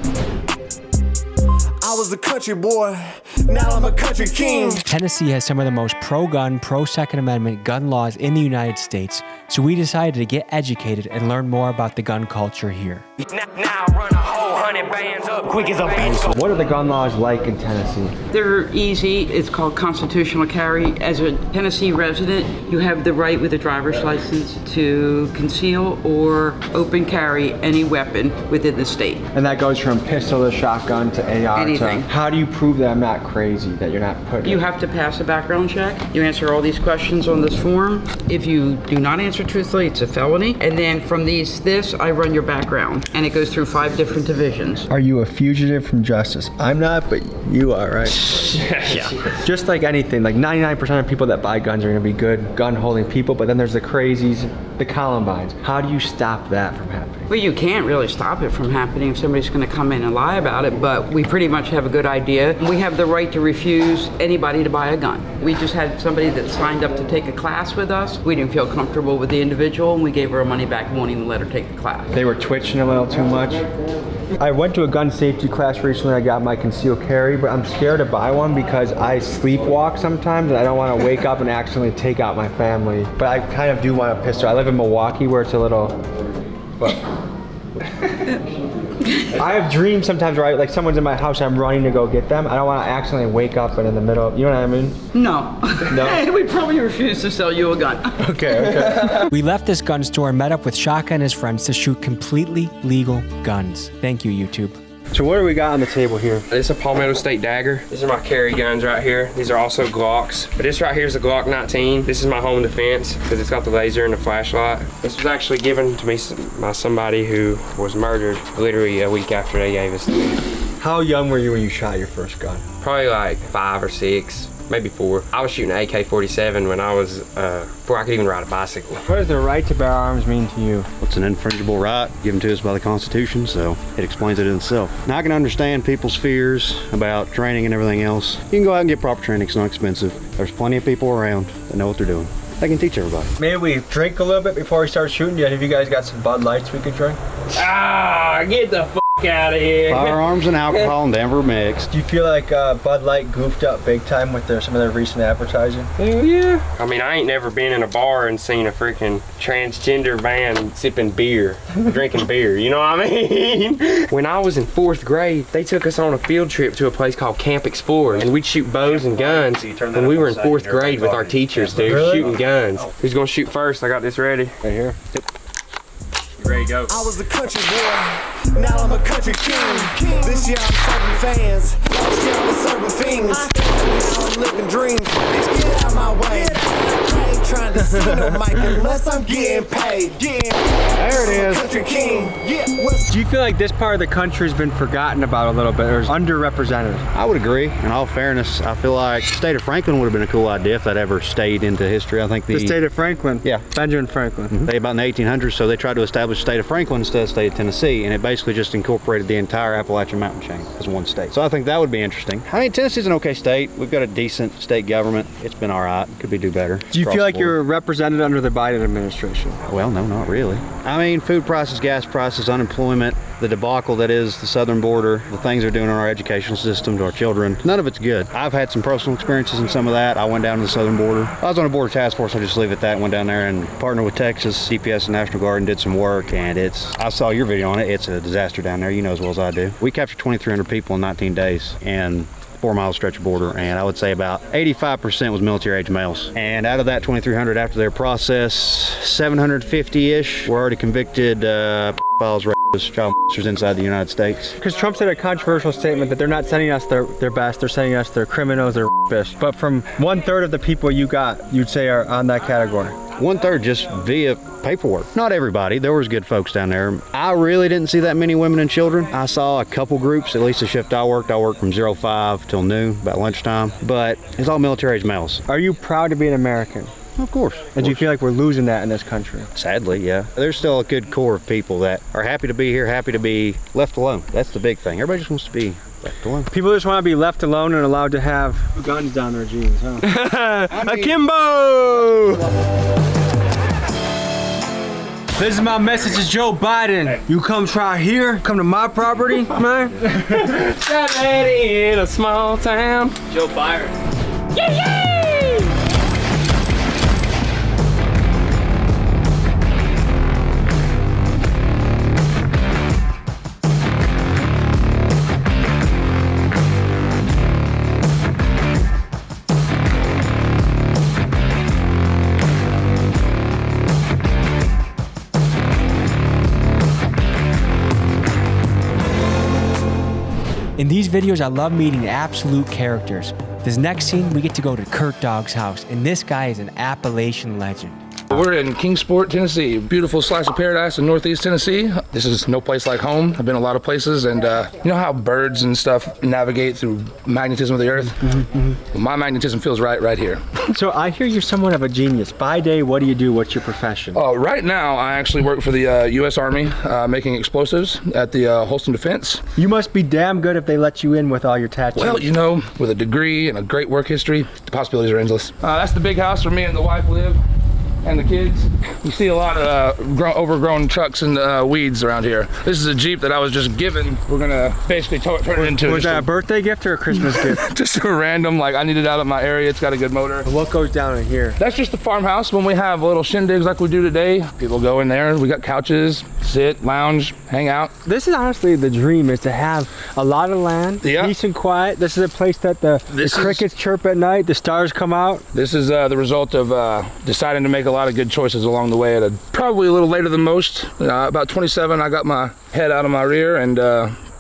I was a country boy, now I'm a country king. Tennessee has some of the most pro-gun, pro-Second Amendment gun laws in the United States, so we decided to get educated and learn more about the gun culture here. Now run a whole 100 bands up quick as a bitch. What are the gun laws like in Tennessee? They're easy. It's called constitutional carry. As a Tennessee resident, you have the right with a driver's license to conceal or open carry any weapon within the state. And that goes from pistol to shotgun to AR. Anything. How do you prove that I'm not crazy, that you're not putting... You have to pass a background check. You answer all these questions on this form. If you do not answer truthfully, it's a felony. And then from this, I run your background. And it goes through 5 different divisions. Are you a fugitive from justice? I'm not, but you are, right? Yeah. Just like anything, like 99% of people that buy guns are gonna be good gun-holding people, but then there's the crazies, the Columbines. How do you stop that from happening? Well, you can't really stop it from happening if somebody's gonna come in and lie about it, but we pretty much have a good idea. We have the right to refuse anybody to buy a gun. We just had somebody that signed up to take a class with us. We didn't feel comfortable with the individual, and we gave her her money back and won't even let her take the class. They were twitching a little too much. I went to a gun safety class recently. I got my concealed carry, but I'm scared to buy one because I sleepwalk sometimes and I don't want to wake up and accidentally take out my family. But I kind of do want a pistol. I live in Milwaukee where it's a little, but I have dreams sometimes where like someone's in my house and I'm running to go get them. I don't want to accidentally wake up and in the middle, you know what I mean? No. No? We probably refuse to sell you a gun. Okay. We left this gun store and met up with Shaka and his friends to shoot completely legal guns. Thank you, YouTube. So what do we got on the table here? This is a Palmetto State dagger. These are my carry guns right here. These are also Glocks. But this right here is a Glock 19. This is my home defense because it's got the laser and the flashlight. This was actually given to me by somebody who was murdered literally a week after they gave us to me. How young were you when you shot your first gun? Probably like 5 or 6. Maybe 4. I was shooting an AK-47 when I was, before I could even ride a bicycle. What does the right to bear arms mean to you? It's an infringible right given to us by the Constitution, so it explains it in itself. Now I can understand people's fears about training and everything else. You can go out and get proper training, it's not expensive. There's plenty of people around that know what they're doing. They can teach everybody. Maybe we drink a little bit before we start shooting. Have you guys got some Bud Lights we could drink? Ah, get the f out of here. Firearms and alcohol and Denver mix. Do you feel like Bud Light goofed up big time with some of their recent advertising? Hell yeah. I mean, I ain't never been in a bar and seen a freaking transgender man sipping beer, drinking beer, you know what I mean? When I was in 4th grade, they took us on a field trip to a place called Camp Explorer, and we'd shoot bows and guns when we were in 4th grade with our teachers, dude, shooting guns. Who's gonna shoot first? I got this ready. Right here. You ready to go? I was a country boy, now I'm a country king. This year I'm serving fans, last year I was serving fiends. Now I'm living dreams, bitch get out my way. I ain't trying to see no mic unless I'm getting paid. There it is. Country king, Do you feel like this part of the country has been forgotten about a little bit or is underrepresented? I would agree. In all fairness, I feel like the state of Franklin would have been a cool idea if that ever stayed into history. I think the state of Franklin? Yeah. Benjamin Franklin. They about in the 1800s, so they tried to establish the state of Franklin instead of the state of Tennessee, and it basically just incorporated the entire Appalachian mountain chain as one state. So I think that would be interesting. I mean, Tennessee's an okay state. We've got a decent state government. It's been all right. Could be do better. Do you feel like you're represented under the Biden administration? Well, no, not really. I mean, food prices, gas prices, unemployment, the debacle that is the southern border, the things they're doing in our educational system to our children, none of it's good. I've had some personal experiences in some of that. I went down to the southern border. I was on a border task force, I'll just leave it at that. Went down there and partnered with Texas, CPS and National Guard and did some work, and I saw your video on it. It's a disaster down there, you know as well as I do. We captured 2,300 people in 19 days and 4-mile stretch of border, and I would say about 85% was military-age males. And out of that 2,300 after their process, 750-ish were already convicted pedophiles, rapists, child molesters inside the United States. Because Trump said a controversial statement that they're not sending us their best, they're sending us their criminals, their rapists. But from 1/3 of the people you got, you'd say are on that category. 1/3 just via paperwork. Not everybody. There was good folks down there. I really didn't see that many women and children. I saw a couple groups, at least the shift I worked from 05 till noon, about lunchtime. But it's all military-age males. Are you proud to be an American? Of course. And do you feel like we're losing that in this country? Sadly, yeah. There's still a good core of people that are happy to be here, happy to be left alone. That's the big thing. Everybody just wants to be left alone. People just want to be left alone and allowed to have guns down their jeans, huh? Akimbo! This is my message to Joe Biden. You come try here, come to my property, man. That lady in a small town. Joe Biden. Yay! In these videos, I love meeting absolute characters. This next scene, we get to go to Kurt Dog's house, and this guy is an Appalachian legend. We're in Kingsport, Tennessee. Beautiful slice of paradise in Northeast Tennessee. This is no place like home. I've been a lot of places, and you know how birds and stuff navigate through magnetism of the earth? Well, my magnetism feels right here. So I hear you're somewhat of a genius. By day, what do you do? What's your profession? Right now, I actually work for the U.S. Army, making explosives at the Holston Defense. You must be damn good if they let you in with all your tattoos. Well, you know, with a degree and a great work history, the possibilities are endless. That's the big house where me and the wife live. And the kids. You see a lot of overgrown trucks and weeds around here. This is a Jeep that I was just given. We're gonna basically turn it into. Was that a birthday gift or a Christmas gift? Just a random, like I need it out of my area. It's got a good motor. What goes down in here? That's just the farmhouse. When we have little shindigs like we do today, people go in there. We got couches, sit, lounge, hang out. This is honestly the dream, is to have a lot of land, peace and quiet. This is a place that the crickets chirp at night, the stars come out. This is the result of deciding to make a lot of good choices along the way. Probably a little later than most. About 27, I got my head out of my rear and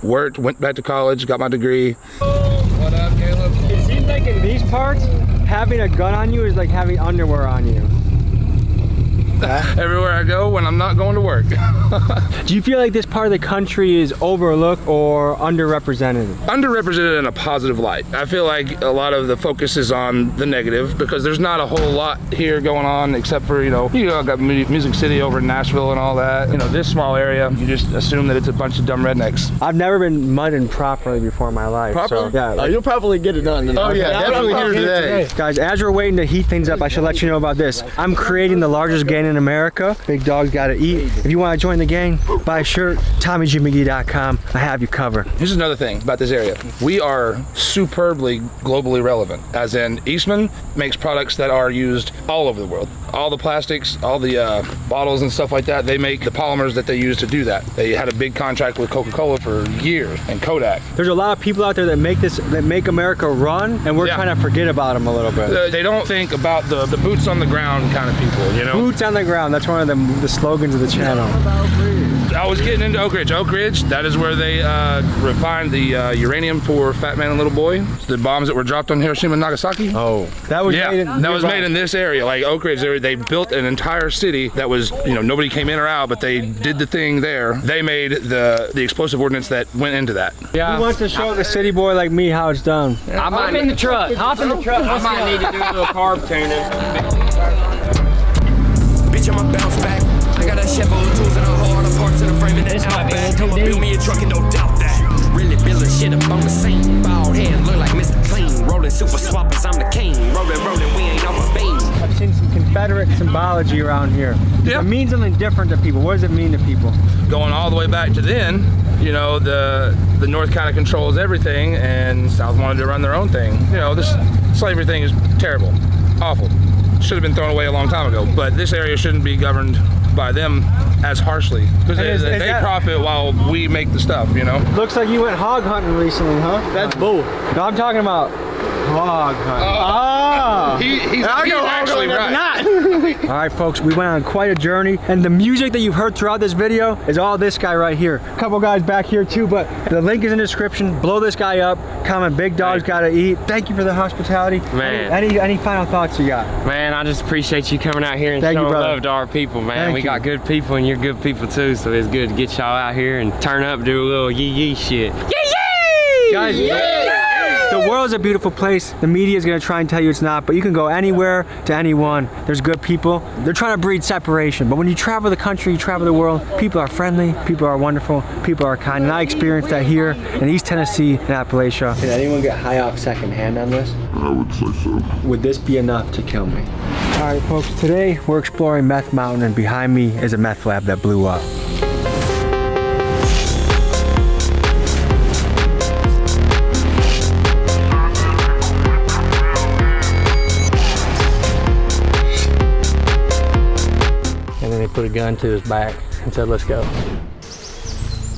worked, went back to college, got my degree. What up, Caleb? It seems like in these parts, having a gun on you is like having underwear on you. Everywhere I go when I'm not going to work. Do you feel like this part of the country is overlooked or underrepresented? Underrepresented in a positive light. I feel like a lot of the focus is on the negative because there's not a whole lot here going on except for, you know, got Music City over in Nashville and all that. You know, this small area, you just assume that it's a bunch of dumb rednecks. I've never been mudding properly before in my life. Properly? So, yeah. You'll probably get it done. Oh yeah, definitely here today. Guys, as we're waiting to heat things up, I should let you know about this. I'm creating the largest gang in America. Big dogs gotta eat. If you want to join the gang, buy a shirt, TommyGMcGee.com. I have you covered. Here's another thing about this area. We are superbly globally relevant, as in Eastman makes products that are used all over the world. All the plastics, all the bottles and stuff like that, they make the polymers that they use to do that. They had a big contract with Coca-Cola for years and Kodak. There's a lot of people out there that make America run, and we're trying to forget about them a little bit. They don't think about the boots on the ground kind of people, you know? Boots on the Playground. That's one of the slogans of the channel. I was getting into Oak Ridge. Oak Ridge, that is where they refined the uranium for Fat Man and Little Boy. It's the bombs that were dropped on Hiroshima and Nagasaki. Oh, that was made in this area, like Oak Ridge. They built an entire city that was, nobody came in or out, but they did the thing there. They made the explosive ordnance that went into that. Yeah. Who wants to show the city boy like me how it's done? Hop in the truck. Hop in the truck. I might need to do a little carb tuning. Bitch, I'ma bounce back. I got a chef full of tools and a whole lot of parts in the frame and the outback. Come build me a truck and don't doubt that. Really building shit up on the scene. Bald head, look like Mr. Clean. Rolling super swappers, I'm the king. Rolling, we ain't off a beam. I've seen some Confederate symbology around here. Yeah. It means something different to people. What does it mean to people? Going all the way back to then, the North kind of controls everything, and South wanted to run their own thing. This slavery thing is terrible, awful. Should have been thrown away a long time ago, but this area shouldn't be governed by them as harshly, because they profit while we make the stuff, Looks like you went hog hunting recently, huh? That's bull. No, I'm talking about hog hunting. He's actually right. All right, folks, we went on quite a journey, and the music that you've heard throughout this video is all this guy right here. A couple guys back here too, but the link is in the description. Blow this guy up. Comment, Big Dog's Gotta Eat. Thank you for the hospitality. Man. Any final thoughts you got? Man, I just appreciate you coming out here and showing love to our people, man. We got good people, and you're good people too, so it's good to get y'all out here and turn up, do a little yee shit. Yee! Guys, the world's a beautiful place. The media is gonna try and tell you it's not, but you can go anywhere to anyone. There's good people. They're trying to breed separation, but when you travel the country, you travel the world, people are friendly, people are wonderful, people are kind, and I experienced that here in East Tennessee and Appalachia. Did anyone get high off secondhand on this? I would say so. Would this be enough to kill me? All right, folks, today we're exploring Meth Mountain, and behind me is a meth lab that blew up. Put a gun to his back and said, let's go.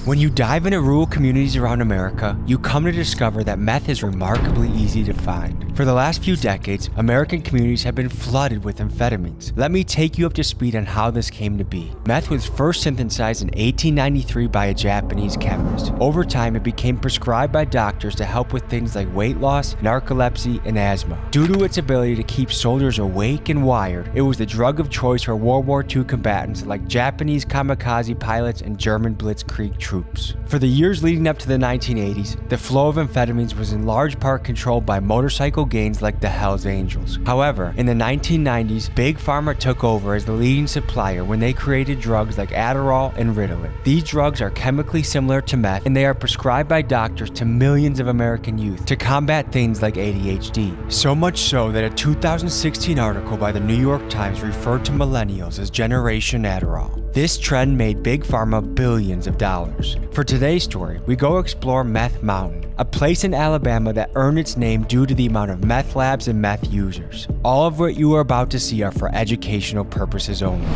When you dive into rural communities around America, you come to discover that meth is remarkably easy to find. For the last few decades, American communities have been flooded with amphetamines. Let me take you up to speed on how this came to be. Meth was first synthesized in 1893 by a Japanese chemist. Over time, it became prescribed by doctors to help with things like weight loss, narcolepsy, and asthma. Due to its ability to keep soldiers awake and wired, it was the drug of choice for World War II combatants like Japanese kamikaze pilots and German blitzkrieg troops. For the years leading up to the 1980s, the flow of amphetamines was in large part controlled by motorcycle gangs like the Hells Angels. However, in the 1990s, Big Pharma took over as the leading supplier when they created drugs like Adderall and Ritalin. These drugs are chemically similar to meth, and they are prescribed by doctors to millions of American youth to combat things like ADHD. So much so that a 2016 article by the New York Times referred to millennials as Generation Adderall. This trend made Big Pharma billions of dollars. For today's story, we go explore Meth Mountain, a place in Alabama that earned its name due to the amount of meth labs and meth users. All of what you are about to see are for educational purposes only.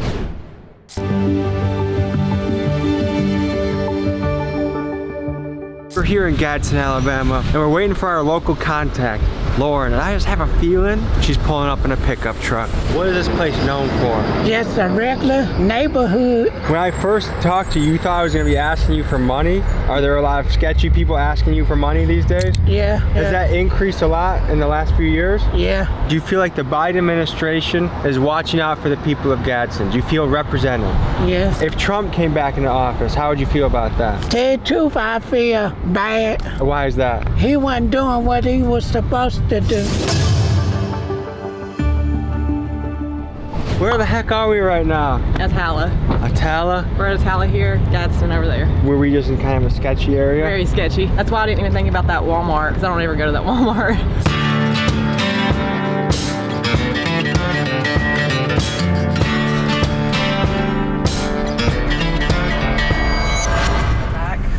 We're here in Gadsden, Alabama, and we're waiting for our local contact, Lauren, and I just have a feeling she's pulling up in a pickup truck. What is this place known for? Just a regular neighborhood. When I first talked to you, you thought I was going to be asking you for money. Are there a lot of sketchy people asking you for money these days? Yeah. Has that increased a lot in the last few years? Yeah. Do you feel like the Biden administration is watching out for the people of Gadsden? Do you feel represented? Yes. If Trump came back into office, how would you feel about that? Tell the truth, I feel bad. Why is that? He wasn't doing what he was supposed to do. Where the heck are we right now? Attala. Attala? We're at Attala here, Gadsden over there. Were we just in kind of a sketchy area? Very sketchy. That's why I didn't even think about that Walmart, because I don't ever go to that Walmart.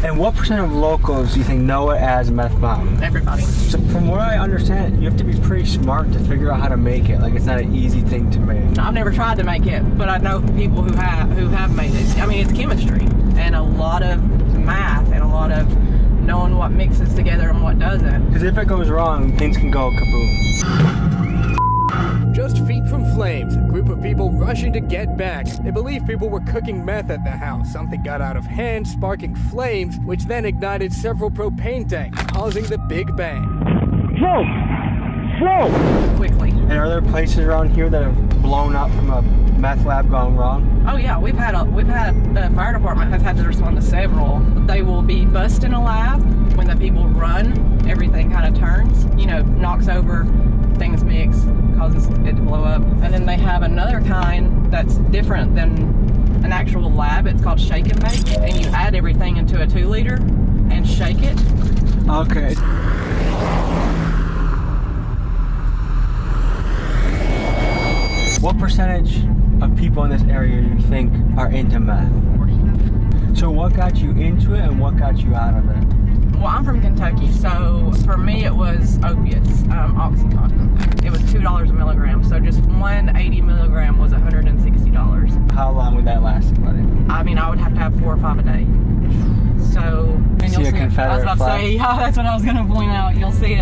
And what percent of locals do you think know it as Meth Mountain? Everybody. So from what I understand, you have to be pretty smart to figure out how to make it. Like, it's not an easy thing to make. I've never tried to make it, but I know people who have made it. I mean, it's chemistry and a lot of math and a lot of knowing what mixes together and what doesn't. Because if it goes wrong, things can go kaboom. Just feet from flames, a group of people rushing to get back. They believe people were cooking meth at the house. Something got out of hand, sparking flames, which then ignited several propane tanks, causing the Big Bang. Whoa! Whoa! Quickly. And are there places around here that have blown up from a meth lab gone wrong? Oh yeah, we've had the fire department has had to respond to several. They will be busting a lab when the people run. Everything kind of turns, you know, knocks over, things mix, causes it to blow up. And then they have another kind that's different than an actual lab. It's called shake and bake, and you add everything into a 2-liter and shake it. Okay. What percentage of people in this area you think are into meth? So what got you into it and what got you out of it? Well, I'm from Kentucky, so for me it was opiates, Oxycontin. It was $2 a milligram, so just one 80 milligram was $160. How long would that last somebody? I mean, I would have to have 4 or 5 a day. So, and See a Confederate I was about flag? to say, yeah, that's what I was gonna point out. You'll see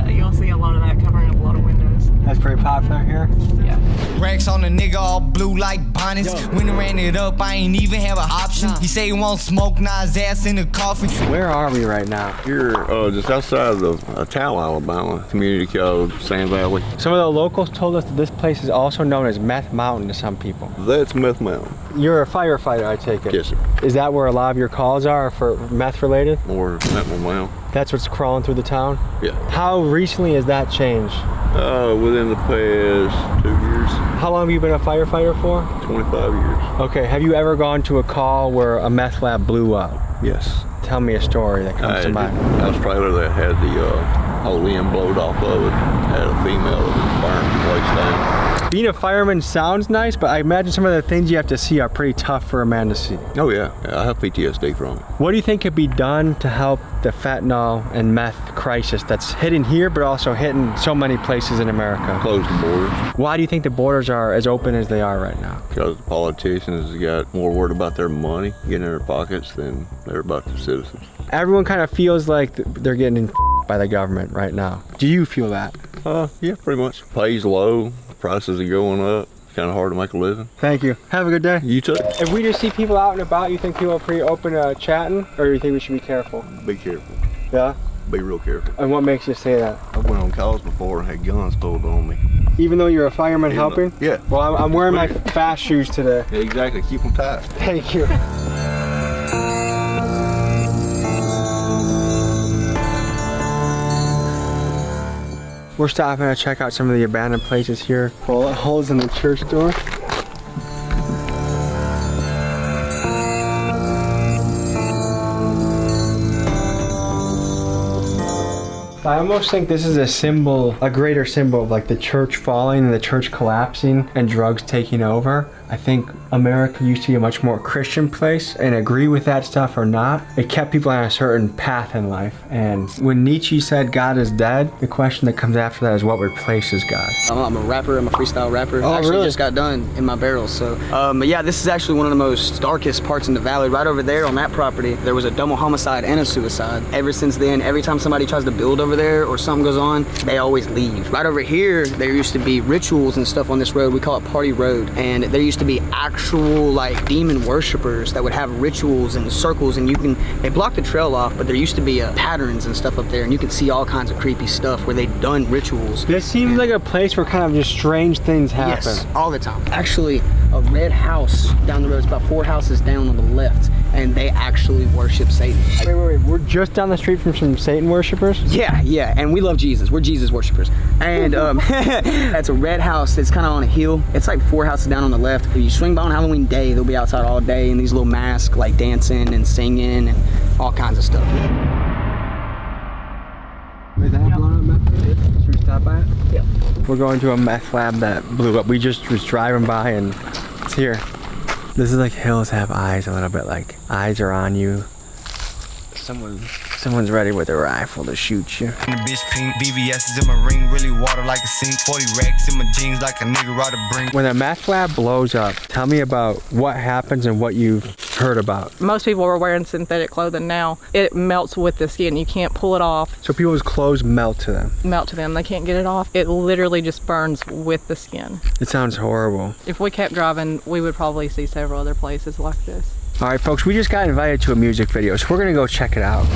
a lot of that covering up a lot of windows. That's pretty popular here? Yeah. Racks on the nigga all blue like bonnets. When I ran it up, I ain't even have an option. He say he won't smoke, now his ass in the coffin. Where are we right now? Here, just outside of Towle, Alabama, community called Sand Valley. Some of the locals told us that this place is also known as Meth Mountain to some people. That's Meth Mountain. You're a firefighter, I take it? Yes, sir. Is that where a lot of your calls are for meth related? Or fentanyl now. That's what's crawling through the town? Yeah. How recently has that changed? Within the past 2 years. How long have you been a firefighter for? 25 years. Okay, have you ever gone to a call where a meth lab blew up? Yes. Tell me a story that comes to mind. House trailer that had the whole end blowed off of it. Had a female that was burned the place down. Being a fireman sounds nice, but I imagine some of the things you have to see are pretty tough for a man to see. Oh yeah, I have PTSD from it. What do you think could be done to help the fentanyl and meth crisis that's hitting here, but also hitting so many places in America? Close the borders. Why do you think the borders are as open as they are right now? Because the politicians got more worried about their money getting in their pockets than they're about their citizens. Everyone kind of feels like they're getting by the government right now. Do you feel that? Yeah, pretty much. Pay's low, prices are going up. It's kind of hard to make a living. Thank you. Have a good day. You too. If we just see people out and about, you think people are pretty open to chatting, or do you think we should be careful? Be careful. Yeah? Be real careful. And what makes you say that? I went on calls before and had guns pulled on me. Even though you're a fireman helping? Yeah. Well, I'm wearing my fast shoes today. Yeah, exactly. Keep them tight. Thank you. We're stopping to check out some of the abandoned places here. Bullet holes in the church door. I almost think this is a symbol, a greater symbol of like the church falling and the church collapsing and drugs taking over. I think America used to be a much more Christian place, and agree with that stuff or not, it kept people on a certain path in life. And when Nietzsche said God is dead, the question that comes after that is what replaces God? I'm a rapper, I'm a freestyle rapper. Oh, I actually really? just got done in my barrels. So, but yeah, this is actually one of the most darkest parts in the valley. Right over there on that property, there was a double homicide and a suicide. Ever since then, every time somebody tries to build over there or something goes on, they always leave. Right over here, there used to be rituals and stuff on this road. We call it Party Road. And there used to be actual like demon worshipers that would have rituals and circles, and they blocked the trail off, but there used to be patterns and stuff up there, and you could see all kinds of creepy stuff where they'd done rituals. This seems like a place where kind of just strange things happen. Yes, all the time. Actually, a red house down the road, it's about 4 houses down on the left, and they actually worship Satan. Wait, we're just down the street from some Satan worshipers? Yeah, and we love Jesus. We're Jesus worshipers. And that's a red house that's kind of on a hill. It's like 4 houses down on the left. If you swing by on Halloween day, they'll be outside all day in these little masks, like dancing and singing and all kinds of stuff. Is that blown up meth lab? Should we stop by it? Yeah. We're going to a meth lab that blew up. We just was driving by and it's here. This is like hills have eyes a little bit, like eyes are on you. Someone Someone's ready with a rifle to shoot you. The bitch pink, VVS is in my ring, really water like a sink. 40 racks in my jeans like a nigga right a brink. When a meth lab blows up, tell me about what happens and what you've heard about. Most people are wearing synthetic clothing now. It melts with the skin. You can't pull it off. So people's clothes melt to them. Melt to them. They can't get it off. It literally just burns with the skin. It sounds horrible. If we kept driving, we would probably see several other places like this. All right, folks, we just got invited to a music video, so we're gonna go check it out.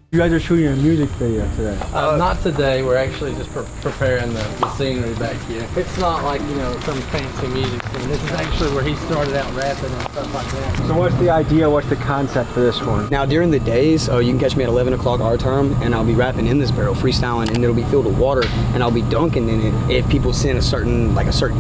You guys are shooting a music video today. Not today. We're actually just preparing the scenery back here. It's not like, you know, some fancy music scene. This is actually where he started out rapping and stuff like that. So what's the idea, what's the concept for this one? Now during the days, you can catch me at 11 o'clock our time, and I'll be rapping in this barrel, freestyling, and it'll be filled with water, and I'll be dunking in it. If people send a certain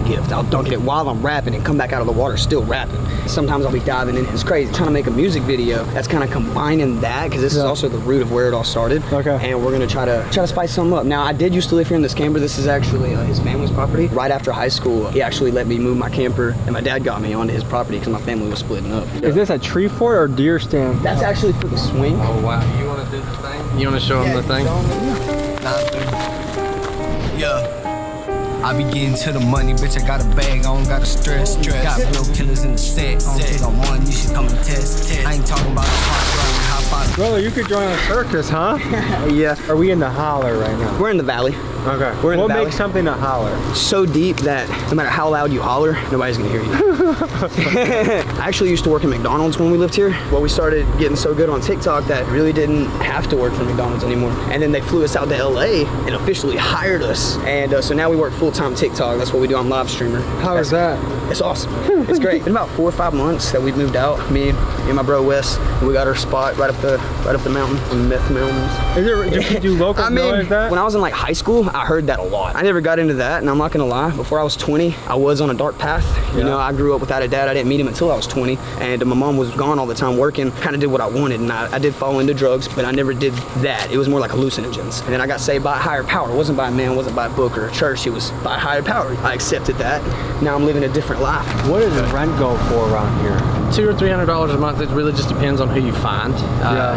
gift, I'll dunk it while I'm rapping and come back out of the water still rapping. Sometimes I'll be diving in. It's crazy. Trying to make a music video that's kind of combining that, because this is also the root of where it all started. Okay. And we're gonna try to spice something up. Now I did used to live here in this camper. This is actually his family's property. Right after high school, he actually let me move my camper, and my dad got me onto his property because my family was splitting up. Is this a tree fort or deer stand? That's actually for the swing. Oh wow, you want to do the thing? You want to show him the thing? Yeah. I be getting to the money, bitch. I got a bag, I don't got to stress. Got real killers in the set. I don't think I'm one, you should come and test. I ain't talking about a hot run, Brother, you could join a circus, huh? Yeah. Are we in the holler right now? We're in the valley. Okay. We're in the valley. What makes something a holler? So deep that no matter how loud you holler, nobody's gonna hear you. I actually used to work at McDonald's when we lived here. Well, we started getting so good on TikTok that really didn't have to work for McDonald's anymore. And then they flew us out to LA and officially hired us. And so now we work full-time TikTok. That's what we do. I'm live streamer. How is that? It's awesome. It's great. Been about 4 or 5 months that we've moved out. Me and my bro Wes. And we got our spot right up the mountain, the Meth Mountains. Is it, do locals know that? When I was in like high school, I heard that a lot. I never got into that, and I'm not gonna lie. Before I was 20, I was on a dark path. You know, I grew up without a dad. I didn't meet him until I was 20, and my mom was gone all the time working. Kind of did what I wanted, and I did fall into drugs, but I never did that. It was more like hallucinogens. And then I got saved by a higher power. It wasn't by a man, it wasn't by a book or a church. It was by a higher power. I accepted that. Now I'm living a different life. What does the rent go for around here? $200 or $300 a month. It really just depends on who you find.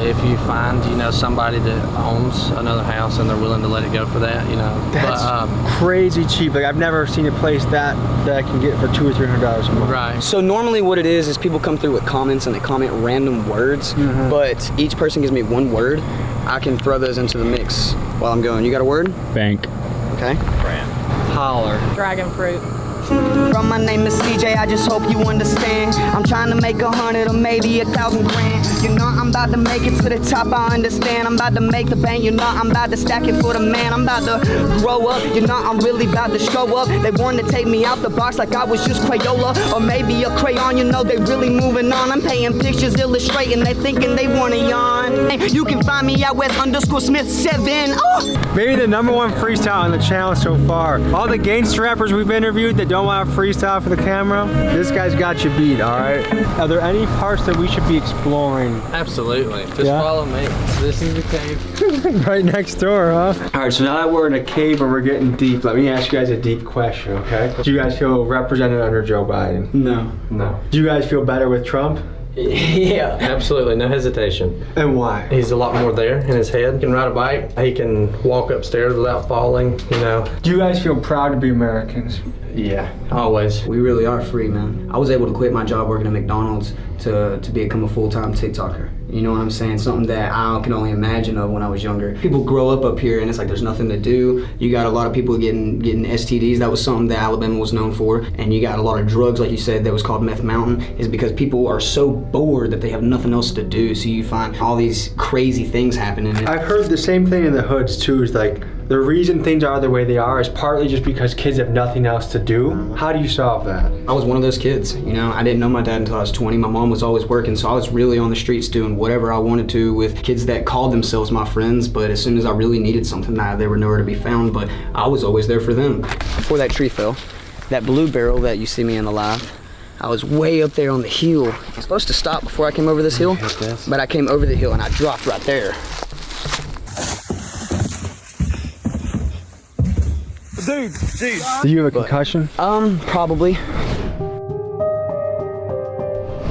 If you find, you know, somebody that owns another house and they're willing to let it go for that, you know. That's crazy cheap. Like I've never seen a place that I can get for $200 or $300 a month. Right. So normally what it is people come through with comments and they comment random words, but each person gives me one word. I can throw those into the mix while I'm going. You got a word? Bank. Okay. Holler. Dragon fruit. Bro, my name is CJ, I just hope you understand. I'm trying to make 100 or maybe 1,000 grand. You know I'm about to make it to the top, I understand. I'm about to make the bank, you know I'm about to stack it for the man. I'm about to grow up, you know I'm really about to show up. They want to take me out the box like I was just Crayola or maybe a crayon, you know they really moving on. I'm painting pictures, illustrating, they thinking they want to yawn. Hey, you can find me at West_Smith7. Oh! Maybe the #1 freestyle on the channel so far. All the gangster rappers we've interviewed that don't want to freestyle for the camera, this guy's got you beat, all right? Are there any parts that we should be exploring? Absolutely. Just follow me. This is the cave. Right next door, huh? All right, so now that we're in a cave and we're getting deep, let me ask you guys a deep question, okay? Do you guys feel represented under Joe Biden? No. No. Do you guys feel better with Trump? Yeah. Absolutely, no hesitation. And why? He's a lot more there in his head. He can ride a bike. He can walk upstairs without falling, you know. Do you guys feel proud to be Americans? Yeah, always. We really are free, man. I was able to quit my job working at McDonald's to become a full-time TikToker. You know what I'm saying? Something that I can only imagine of when I was younger. People grow up here and it's like there's nothing to do. You got a lot of people getting STDs. That was something that Alabama was known for. And you got a lot of drugs, like you said, that was called Meth Mountain, is because people are so bored that they have nothing else to do. So you find all these crazy things happening. I've heard the same thing in the hoods too, is like the reason things are the way they are is partly just because kids have nothing else to do. How do you solve that? I was one of those kids, you know. I didn't know my dad until I was 20. My mom was always working, so I was really on the streets doing whatever I wanted to with kids that called themselves my friends, but as soon as I really needed something, they were nowhere to be found, but I was always there for them. Before that tree fell, that blue barrel that you see me in the live, I was way up there on the hill. I was supposed to stop before I came over this hill, but I came over the hill and I dropped right there. Dude. Do you have a concussion? Probably.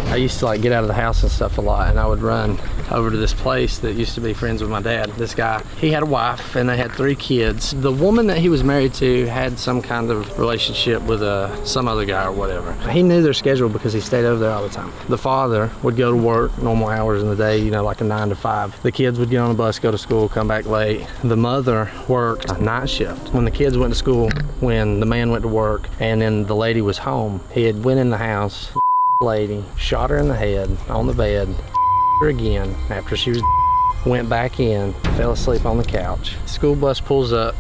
I used to like get out of the house and stuff a lot, and I would run over to this place that used to be friends with my dad. This guy, he had a wife and they had 3 kids. The woman that he was married to had some kind of relationship with some other guy or whatever. He knew their schedule because he stayed over there all the time. The father would go to work normal hours in the day, you know, like a 9 to 5. The kids would get on the bus, go to school, come back late. The mother worked a night shift. When the kids went to school, when the man went to work, and then the lady was home, he had went in the house, lady, shot her in the head on the bed, her again after she was went back in, fell asleep on the couch. School bus pulls up,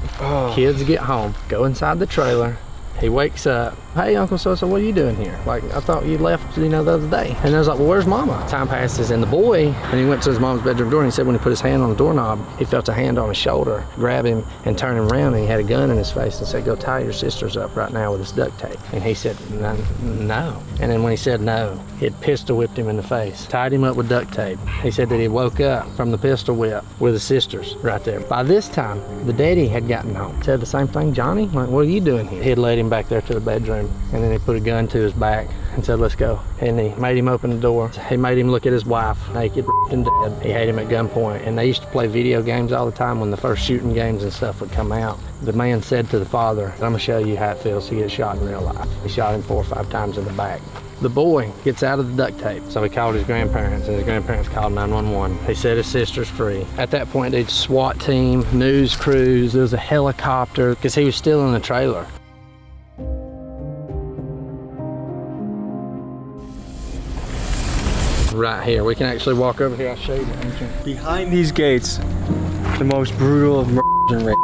kids get home, go inside the trailer. He wakes up, hey, Uncle So-so, what are you doing here? Like, I thought you left, you know, the other day. And I was like, well, where's Mama? Time passes, and the boy, and he went to his mom's bedroom door, and he said when he put his hand on the doorknob, he felt a hand on his shoulder, grab him, and turn him around, and he had a gun in his face and said, go tie your sisters up right now with this duct tape. And he said, no. And then when he said no, he had pistol whipped him in the face, tied him up with duct tape. He said that he woke up from the pistol whip with his sisters right there. By this time, the daddy had gotten home. Said the same thing, Johnny, like, what are you doing here? He had led him back there to the bedroom, and then he put a gun to his back and said, let's go. And he made him open the door. He made him look at his wife, naked and dead. He had him at gunpoint, and they used to play video games all the time when the first shooting games and stuff would come out. The man said to the father, I'm gonna show you how it feels to get shot in real life. He shot him 4 or 5 times in the back. The boy gets out of the duct tape, so he called his grandparents, and his grandparents called 911. He set his sister's free. At that point, they'd SWAT team, news crews, there was a helicopter, because he was still in the trailer. Right here, we can actually walk over here, I'll show you the entrance. Behind these gates, the most brutal of murders and rape.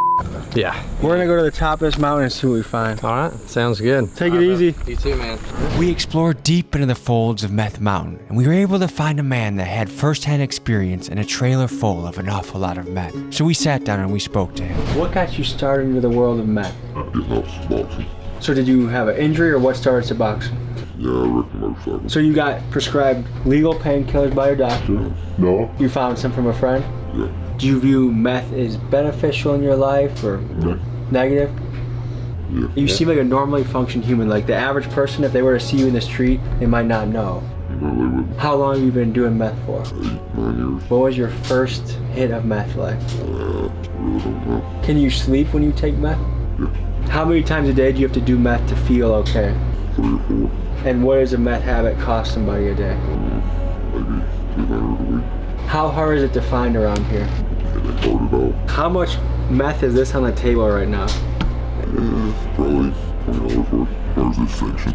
Yeah. We're gonna go to the top of this mountain and see what we find. All right, sounds good. Take it easy. You too, man. We explored deep into the folds of Meth Mountain, and we were able to find a man that had first-hand experience in a trailer full of an awful lot of meth. So we sat down and we spoke to him. What got you started into the world of meth? Boxing. So did you have an injury, or what started to boxing? Yeah, I wrecked a motorcycle. So you got prescribed legal painkillers by your doctor? No. You found some from a friend? Yeah. Do you view meth as beneficial in your life or negative? Yeah. You seem like a normally functioning human. Like the average person, if they were to see you in the street, they might not know. No, they wouldn't. How long have you been doing meth for? 8, 9 years. What was your first hit of meth like? Really don't know. Can you sleep when you take meth? Yeah. How many times a day do you have to do meth to feel okay? 3 or 4. And what does a meth habit cost somebody a day? Maybe 200 a week. How hard is it to find around here? It ain't hard at all. How much meth is this on the table right now? Probably $20 worth. Where's this section?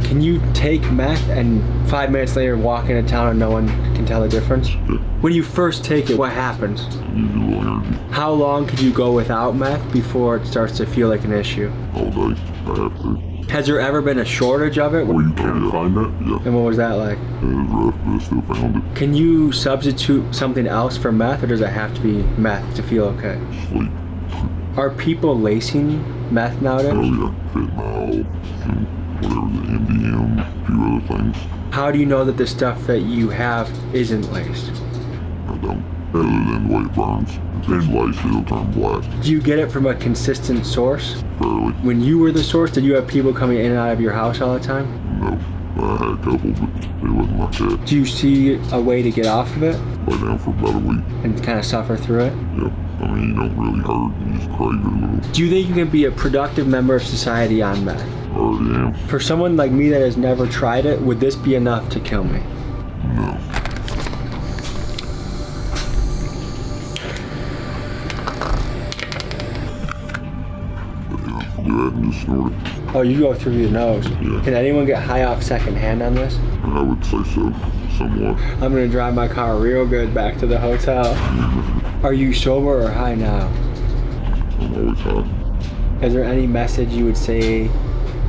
Can you take meth and 5 minutes later walk into town and no one can tell the difference? Yeah. When you first take it, what happens? You do energy. How long could you go without meth before it starts to feel like an issue? All day. I have to. Has there ever been a shortage of it? Well, you can't find that? Yeah. And what was that like? It was rough, but I still found it. Can you substitute something else for meth, or does it have to be meth to feel okay? Sleep. Are people lacing meth nowadays? Oh yeah, fentanyl, and whatever, the MDM, a few other things. How do you know that the stuff that you have isn't laced? I don't. Other than the way it burns. It's in lace, it'll turn black. Do you get it from a consistent source? Fairly. When you were the source, did you have people coming in and out of your house all the time? No. I had a couple, but it wasn't like that. Do you see a way to get off of it? Lay down for about a week. And kind of suffer through it? Yep. I mean, you don't really hurt, you just crave it a little. Do you think you can be a productive member of society on meth? I already am. For someone like me that has never tried it, would this be enough to kill me? No. Oh, you go through your nose. Yeah. Can anyone get high off secondhand on this? I would say so, somewhat. I'm gonna drive my car real good back to the hotel. Are you sober or high now? I'm always high. Is there any message you would say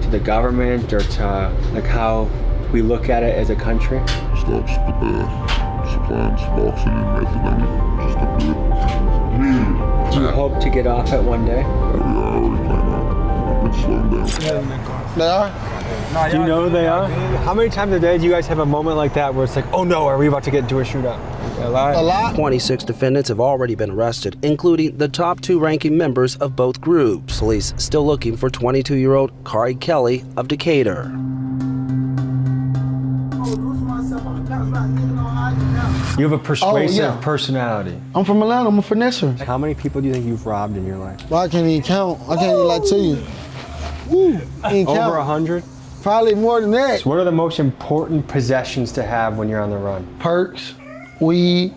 to the government or to like how we look at it as a country? Stop supplying Suboxone and methadone just a bit. Do you hope to get off it one day? I already plan on. I've been slowing down. They are? Do you know who they are? How many times a day do you guys have a moment like that where it's like, oh no, are we about to get into a shootout? A lot. 26 defendants have already been arrested, including the top 2 ranking members of both groups. Police still looking for 22-year-old Kari Kelly of Decatur. You have a persuasive personality. I'm from Atlanta, I'm a finesser. How many people do you think you've robbed in your life? Well, I can't even count. I can't even lie to you. Woo, Over 100? Probably more than that. So what are the most important possessions to have when you're on the run? Perks, weed,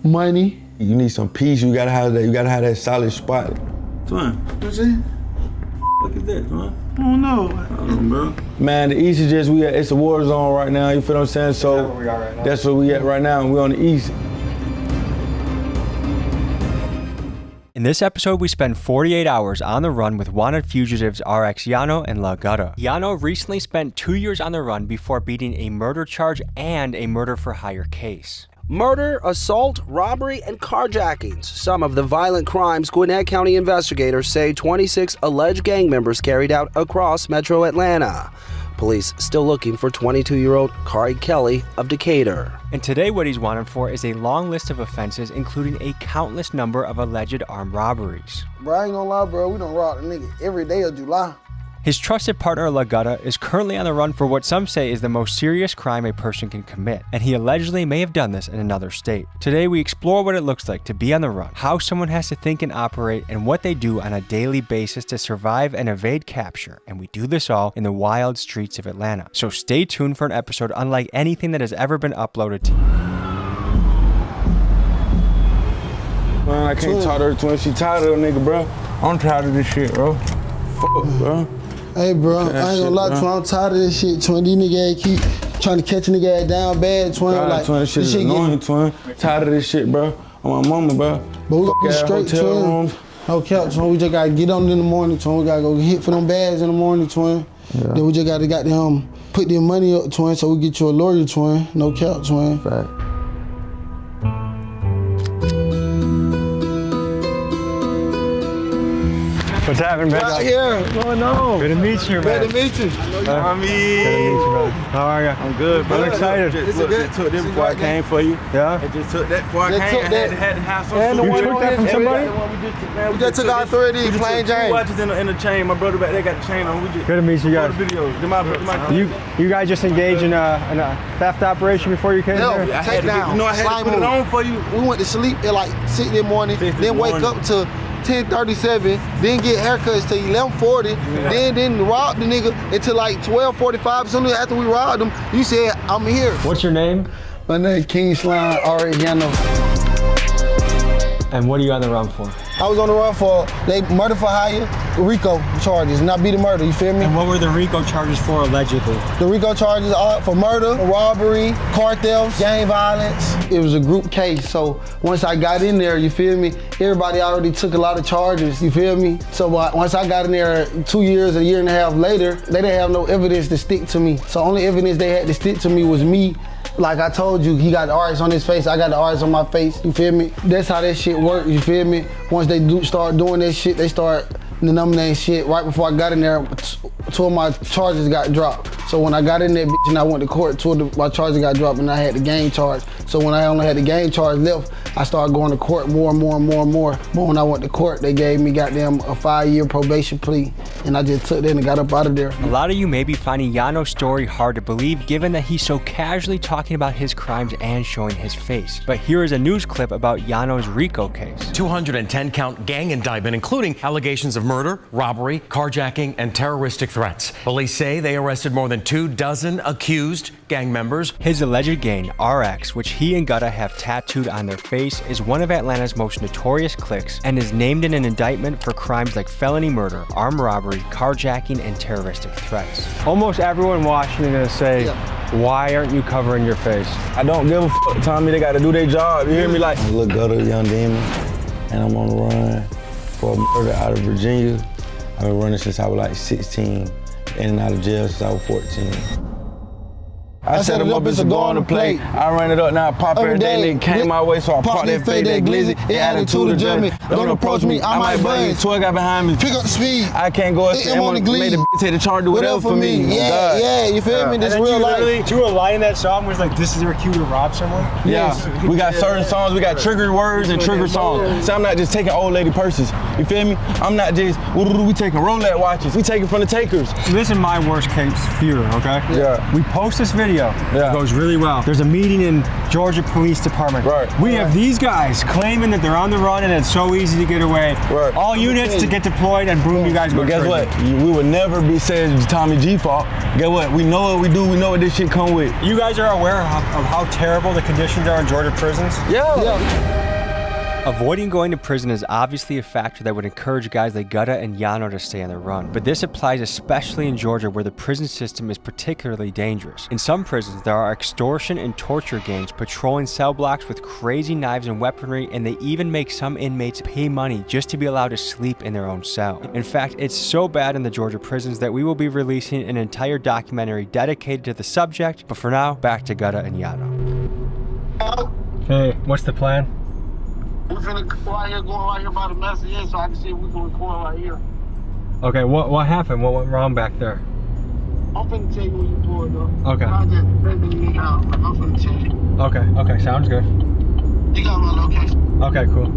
money. You need some peace. You gotta have that. You gotta have that solid spot. Twin, what's it? Look at that, man. I don't know. Bro. Man, the East is just it's a war zone right now. You feel what I'm saying? So That's where we are right now. That's where we at right now. We're on the East. In this episode, we spend 48 hours on the run with wanted fugitives RX Yano and La Gutta. Yano recently spent 2 years on the run before beating a murder charge and a murder for hire case. Murder, assault, robbery, and carjackings. Some of the violent crimes Gwinnett County investigators say 26 alleged gang members carried out across metro Atlanta. Police still looking for 22-year-old Kari Kelly of Decatur. And today what he's wanted for is a long list of offenses, including a countless number of alleged armed robberies. Bro, I ain't gonna lie, bro. We done robbed a nigga every day of July. His trusted partner, La Gutta, is currently on the run for what some say is the most serious crime a person can commit, and he allegedly may have done this in another state. Today, we explore what it looks like to be on the run, how someone has to think and operate, and what they do on a daily basis to survive and evade capture, and we do this all in the wild streets of Atlanta. So stay tuned for an episode unlike anything that has ever been uploaded to you. Man, I can't talk to her twin. She tired of a nigga, bro. I'm tired of this shit, bro. Fuck, bro. Hey, bro, I ain't gonna lie, twin. I'm tired of this shit, twin. These niggas keep trying to catch a nigga ass down bad, twin. God, like, twin, this shit is annoying, twin. Tired of this shit, bro. On my mama, bro. But we gotta be straight, twin. No cap, twin. We just gotta get on in the morning, twin. We gotta go hit for them bags in the morning, twin. Yeah. Then we just gotta goddamn put their money up, twin, so we get you a lawyer, twin. No cap, twin. Fact. What's happening, man? Right here, what's going on? Good to meet you, man. Good to meet you. Good to meet you, brother. How are you? I'm good, bro. I'm excited. Just took this before I came for you. Yeah? I just took that before I came. Had to have some You took that from somebody? We just took out 3 of these plain Jane. Watches in the chain. My brother back there got the chain on. We just Good to meet you guys. videos. You guys just engaged in a theft operation before you came here? I had to put it on for you. We went to sleep at like 6 in the morning, then wake up to 10:37, then get haircuts till 11:40, then rob the nigga until like 12:45. Soon after we robbed him, you said, I'm here. What's your name? My name is King Slime, R.A. Yano. And what are you on the run for? I was on the run for murder for hire, RICO charges, not be the murder, you feel me? And what were the RICO charges for allegedly? The RICO charges are for murder, robbery, cartels, gang violence. It was a group case, so once I got in there, you feel me, everybody already took a lot of charges, you feel me? So once I got in there 2 years, a year and a half later, they didn't have no evidence to stick to me. So only evidence they had to stick to me was me. Like I told you, he got the R's on his face, I got the R's on my face, you feel me? That's how that shit works, you feel me? Once they start doing that shit, they start denominating shit. Right before I got in there, 2 of my charges got dropped. So when I got in there, bitch, and I went to court, 2 of my charges got dropped and I had the gang charge. So when I only had the gang charge left, I started going to court more and more and more and more. But when I went to court, they gave me goddamn a 5-year probation plea, and I just took that and got up out of there. A lot of you may be finding Yano's story hard to believe given that he's so casually talking about his crimes and showing his face. But here is a news clip about Yano's RICO case. 210-count gang indictment, including allegations of murder, robbery, carjacking, and terroristic threats. Police say they arrested more than 24 accused gang members. His alleged gang, RX, which he and Gutta have tattooed on their face, is one of Atlanta's most notorious cliques and is named in an indictment for crimes like felony murder, armed robbery, carjacking, and terroristic threats. Almost everyone watching is gonna say, why aren't you covering your face? I don't give a fuck, Tommy. They gotta do their job. You hear me? Like, look, Gutta, young demon, and I'm on the run for a murder out of Virginia. I've been running since I was like 16, in and out of jail since I was 14. I set him up as a go on the plate. I ran it up, now I pop every day. Nigga came my way, so I pop that fade, that glizzy. It added to the journey. Don't approach me, I might buzz. 12 got behind me. Pick up the speed. I can't go up there. Made the bitch hit the charge, do whatever for me. Yeah, you feel me? This real life. You were lying that song was like, this is your cue to rob someone? Yeah, we got certain songs, we got trigger words and trigger songs. So I'm not just taking old lady purses, you feel me? I'm not just, we taking Rolex watches, we taking from the takers. This is my worst case fear, okay? Yeah. We post this video, video. Yeah. It goes really well. There's a meeting in Georgia Police Department. Right. We have these guys claiming that they're on the run and it's so easy to get away. Right. All units to get deployed and boom, you guys go But guess crazy. what? We would never be saying it's Tommy G fault. Guess what? We know what we do. We know what this shit come with. You guys are aware of how terrible the conditions are in Georgia prisons? Yeah. Avoiding going to prison is obviously a factor that would encourage guys like Gutta and Yano to stay on the run, but this applies especially in Georgia where the prison system is particularly dangerous. In some prisons, there are extortion and torture gangs patrolling cell blocks with crazy knives and weaponry, and they even make some inmates pay money just to be allowed to sleep in their own cell. In fact, it's so bad in the Georgia prisons that we will be releasing an entire documentary dedicated to the subject, but for now, back to Gutta and Yano. Hey, what's the plan? We're finna go out here, going right here by the message so I can see if we can record right here. Okay, what happened? What went wrong back there? I'm finna tell you when you pull it though. Okay. I just bringing me out. I'm finna tell you. Okay, sounds good. You got my location. Okay, cool.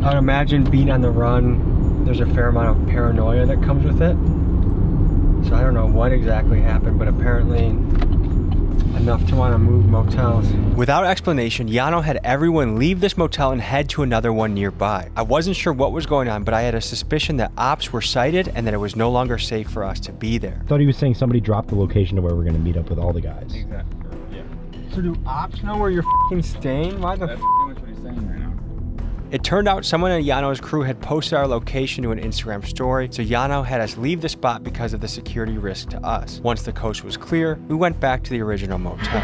I'd imagine being on the run, there's a fair amount of paranoia that comes with it. So I don't know what exactly happened, but apparently enough to want to move motels. Without explanation, Yano had everyone leave this motel and head to another one nearby. I wasn't sure what was going on, but I had a suspicion that ops were sighted and that it was no longer safe for us to be there. I thought he was saying somebody dropped the location to where we're gonna meet up with all the guys. Exactly. Yeah. So do ops know where you're fucking staying? Why the? That's pretty much what he's saying right now. It turned out someone in Yano's crew had posted our location to an Instagram story, so Yano had us leave the spot because of the security risk to us. Once the coast was clear, we went back to the original motel.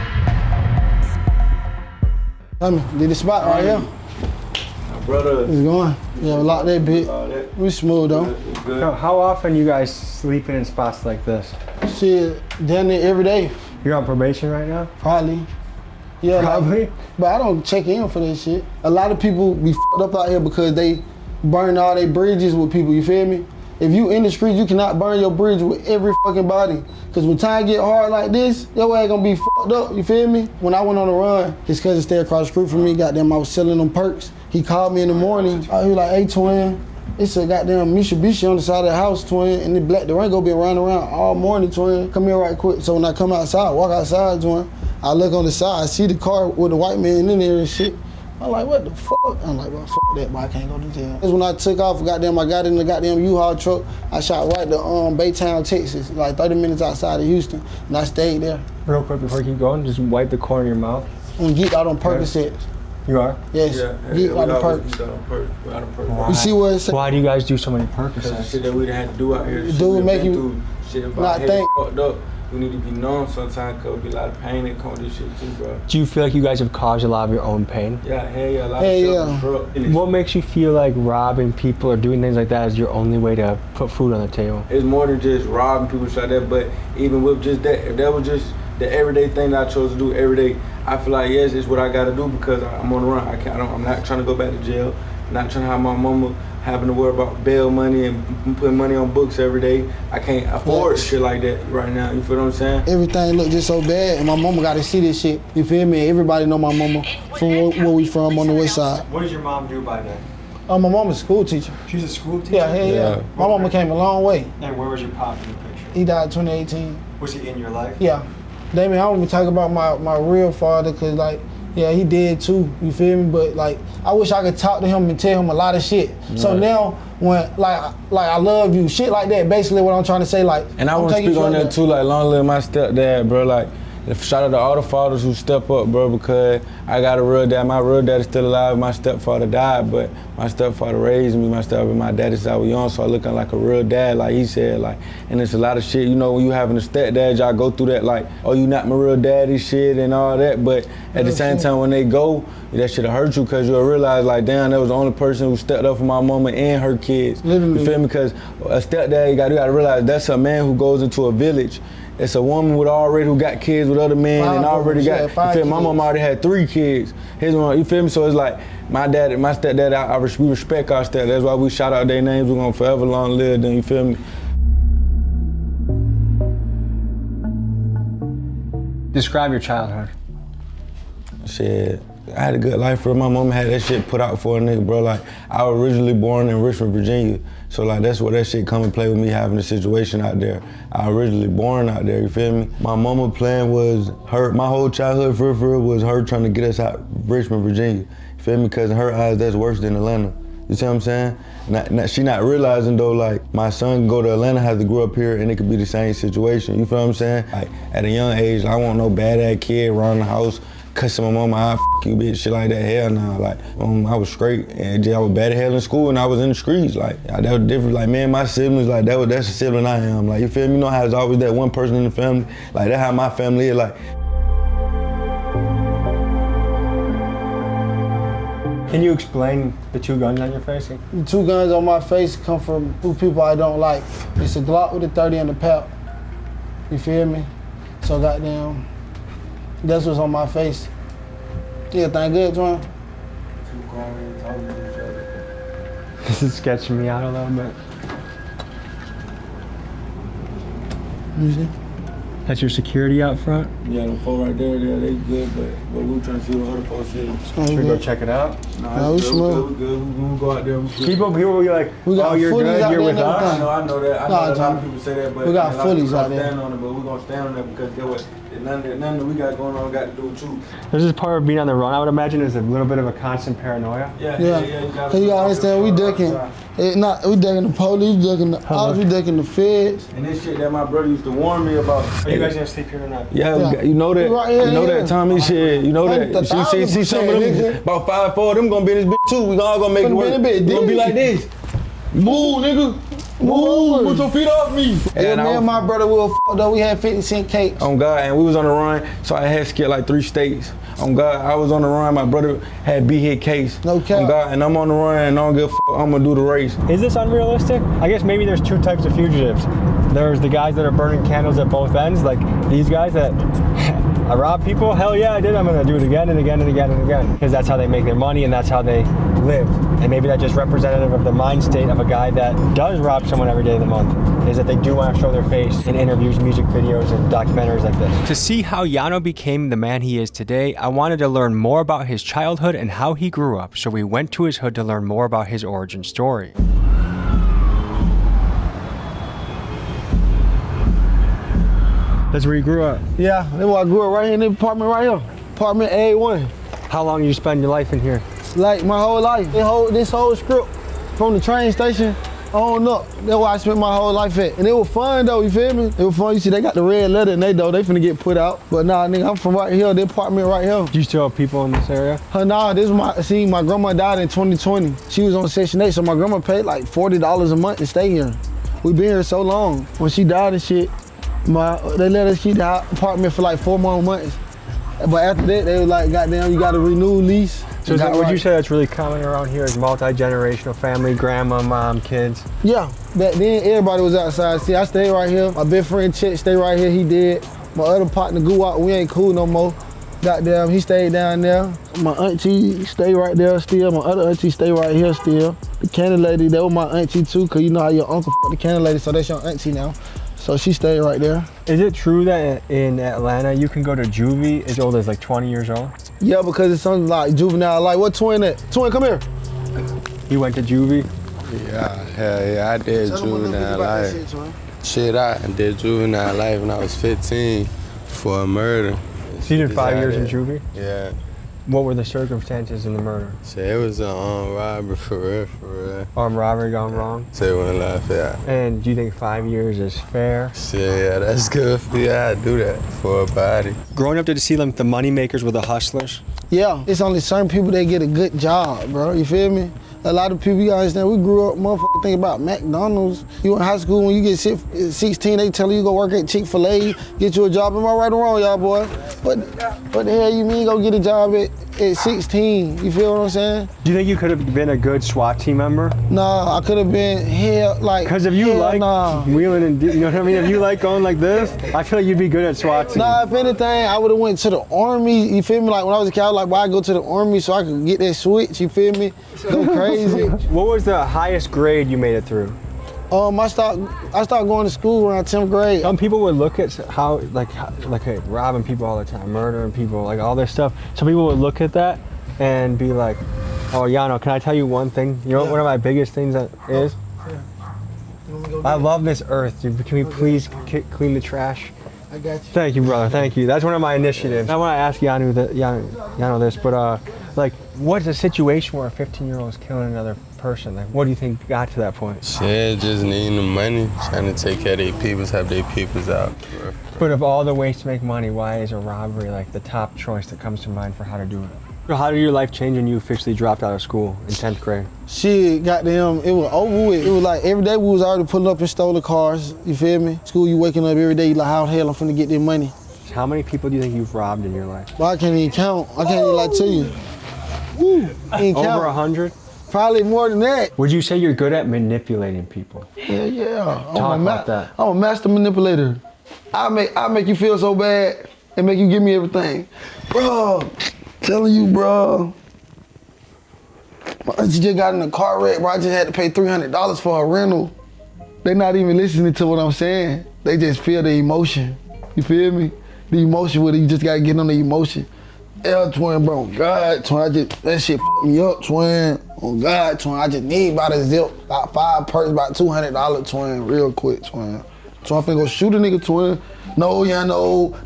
Did the spot right here? My brother. It's going. Yeah, we lock that bit. We smooth though. So how often you guys sleeping in spots like this? Shit, down there every day. You're on probation right now? Probably. Yeah, probably. But I don't check in for that shit. A lot of people be fucked up out here because they burn all their bridges with people, you feel me? If you in the streets, you cannot burn your bridge with every fucking body. Cause when time get hard like this, your ass gonna be fucked up, you feel me? When I went on the run, his cousin stayed across the street from me, goddamn, I was selling them perks. He called me in the morning, he was like, hey twin, it's a goddamn Mitsubishi on the side of the house, twin, and the black Durango been running around all morning, twin. Come here right quick. So when I come outside, walk outside, twin, I look on the side, I see the car with the white man in there and shit. I'm like, what the fuck? I'm like, well, fuck that, but I can't go to jail. That's when I took off, goddamn, I got in the goddamn U-Haul truck. I shot right to Baytown, Texas, like 30 minutes outside of Houston, and I stayed there. Real quick before you keep going, just wipe the corner of your mouth. I'm geeked out on Percocets. You are? Yes, geeked out on perks. You see what it says? Why do you guys do so many Percocets? Shit that we had to do out here. Dude, make you shit about not think. Fucked up. We need to be numb sometimes because there be a lot of pain that come with this shit too, bro. Do you feel like you guys have caused a lot of your own pain? Yeah, hell yeah, a lot of shit. What makes you feel like robbing people or doing things like that is your only way to put food on the table? It's more than just robbing people like that, but even with just that, if that was just the everyday thing that I chose to do every day, I feel like, yes, it's what I gotta do because I'm on the run. I'm not trying to go back to jail. I'm not trying to have my mama having to worry about bail money and putting money on books every day. I can't afford shit like that right now. You feel what I'm saying? Everything look just so bad, and my mama got to see this shit. You feel me? Everybody know my mama from where we from on the west side. What does your mom do by then? My mama's a school teacher. She's a school teacher? Yeah, hell yeah. My mama came a long way. And where was your pop in the picture? He died in 2018. Was he in your life? Yeah. Damien, I don't even talk about my real father, cause like, yeah, he dead too, you feel me? But like, I wish I could talk to him and tell him a lot of shit. Right. So now, when like I love you, shit like that, basically what I'm trying to say, like. And I want to speak on that too, like long live my stepdad, bro, like. Shout out to all the fathers who step up, bro, because I got a real dad. My real dad is still alive. My stepfather died, but my stepfather raised me. My daddy since I was young, so I looking like a real dad, like he said, like. And it's a lot of shit, you know, when you having a stepdad, y'all go through that, like, oh, you not my real daddy shit and all that. But at the same time, when they go, that shit'll hurt you, because you'll realize, like, damn, that was the only person who stepped up for my mama and her kids. Literally. You feel me? Because a stepdad, you gotta realize that's a man who goes into a village. It's a woman who got kids with other men and already got, you feel me? My mom already had 3 kids. His one, you feel me? So it's like, my stepdad, we respect our stepdad. That's why we shout out their names. We're gonna forever long live them, you feel me? Describe your childhood. Shit. I had a good life, bro. My mom had that shit put out for a nigga, bro. Like, I was originally born in Richmond, Virginia. So like, that's where that shit come and play with me having a situation out there. I originally born out there, you feel me? My mama plan was my whole childhood for real was her trying to get us out of Richmond, Virginia. You feel me? Because in her eyes, that's worse than Atlanta. You see what I'm saying? She not realizing though, like, my son can go to Atlanta, has to grow up here, and it could be the same situation. You feel what I'm saying? Like, at a young age, I want no bad-ass kid around the house, cussing my mama out, f you bitch, shit like that. Hell nah, like, I was straight, and I was bad as hell in school, and I was in the streets. Like, that was different. Like, man, my siblings, like, that's the sibling I am. Like, you feel me? You know how there's always that one person in the family? Like, that's how my family is. Like, can you explain the 2 guns on your face? The 2 guns on my face come from 2 people I don't like. It's a Glock with a 30 and a pep. You feel me? So goddamn, that's what's on my face. Everything good, John? This is sketching me out a little bit. You see? That's your security out front? yeah, them 4 right there, they good, but we trying to see what other folks see. Should we go check it out? Nah, we good. We gonna go out there. People be like, we got oh, you're fullies good, you're with us? I know that. I know a lot of people say that, but we got fullies out there. Stand on it, but we're gonna stand on that because get what? Nothing that we got going on got to do with you. This is part of being on the run, I would imagine, is a little bit of a constant paranoia. Yeah. You gotta understand, we ducking. We ducking the police, we ducking the ops, we ducking the feds. And this shit that my brother used to warn me about. Are you guys gonna sleep here tonight? Yeah, you know that. You know that Tommy shit. You know that. See some of them, about 5, 4 of them gonna be in this bitch too. We all gonna make it work. We gonna be like this. Move, nigga. Move, put your feet off me. Yeah, me and my brother will though. We had 50-cent cakes. On God, and we was on the run, so I had skipped like 3 states. On God, I was on the run. My brother had B-hit case. No cap. On God, and I'm on the run, and I don't give a f. I'm gonna do the race. Is this unrealistic? I guess maybe there's 2 types of fugitives. There's the guys that are burning candles at both ends, like these guys that I rob people. Hell yeah, I did. I'm gonna do it again and again and again and again, because that's how they make their money and that's how they live. And maybe that's just representative of the mind state of a guy that does rob someone every day of the month, is that they do want to show their face in interviews, music videos, and documentaries like this. To see how Yano became the man he is today, I wanted to learn more about his childhood and how he grew up, so we went to his hood to learn more about his origin story. That's where you grew up? Yeah, that's where I grew up, right here in the apartment right here. Apartment A1. How long did you spend your life in here? Like my whole life. This whole script from the train station on up. That's where I spent my whole life at. And it was fun though, you feel me? It was fun. You see, they got the red letter and they finna get put out. But nah, nigga, I'm from right here, the apartment right here. Do you still have people in this area? Nah, my grandma died in 2020. She was on Section 8, so my grandma paid like $40 a month to stay here. We been here so long. When she died and shit, they let us keep the apartment for like 4 more months. But after that, they was like, goddamn, you got a renewed lease. So would you say that's really common around here, is multi-generational family, grandma, mom, kids? Yeah, back then everybody was outside. See, I stayed right here. My best friend Chet stayed right here, he did. My other partner Guwap, we ain't cool no more. Goddamn, he stayed down there. My auntie stayed right there still. My other auntie stayed right here still. The candy lady, that was my auntie too, cause you know how your uncle the candy lady, so that's your auntie now. So she stayed right there. Is it true that in Atlanta you can go to Juvie as old as like 20 years old? Yeah, because it's something like juvenile. Like, what twin at? Twin, come here. You went to Juvie? Yeah, hell yeah, I did juvenile life. Shit, I did juvenile life when I was 15 for a murder. So you did 5 years in Juvie? Yeah. What were the circumstances in the murder? So it was an armed robbery for real. Armed robbery gone wrong? So it went left, yeah. And do you think 5 years is fair? Shit, yeah, that's good for you. I'd do that for a body. Growing up, did you see like the money makers were the hustlers? Yeah, it's only certain people that get a good job, bro. You feel me? A lot of people, you gotta understand, we grew up, motherfucker, think about McDonald's. You in high school, when you get 16, they tell you go work at Chick-fil-A, get you a job. Am I right or wrong, y'all, boy? What the hell you mean go get a job at 16? You feel what I'm saying? Do you think you could have been a good SWAT team member? Nah, I could have been Because if you like wheeling and, you know what I mean? If you like going like this, I feel like you'd be good at SWAT team. Nah, if anything, I would have went to the Army, you feel me? Like when I was a kid, I was like, why I go to the Army so I could get that switch, you feel me? Go crazy. What was the highest grade you made it through? I started going to school around 10th grade. Some people would look at how, like robbing people all the time, murdering people, like all this stuff. Some people would look at that and be like, oh, Yano, can I tell you one thing? You know what one of my biggest things that is? I love this earth, dude. Can we please clean the trash? I got you. Thank you, brother. Thank you. That's one of my initiatives. I want to ask Yano this, but like, what's a situation where a 15-year-old is killing another person? Like, what do you think got to that point? Shit, just needing the money, trying to take care of their peoples, have their peoples out. But of all the ways to make money, why is a robbery like the top choice that comes to mind for how to do it? So how did your life change when you officially dropped out of school in 10th grade? Shit, goddamn, it was over with. It was like every day we was already pulling up in stolen cars, you feel me? School, you waking up every day, you like, how the hell I'm finna get this money? How many people do you think you've robbed in your life? Well, I can't even count. I can't even lie to you. Woo, ain't count. Over 100? Probably more than that. Would you say you're good at manipulating people? Yeah. Talk about that. I'm a master manipulator. I make you feel so bad and make you give me everything. Bro, telling you, bro. I just got in a car wreck, bro. I just had to pay $300 for a rental. They not even listening to what I'm saying. They just feel the emotion. You feel me? The emotion with it, you just gotta get on the emotion. Yeah, twin, bro, God, twin, that shit f*** me up, twin. Oh God, twin, I just need about a zip, about 5 perks, about $200, twin, real quick, twin. So I'm finna go shoot a nigga, twin. No,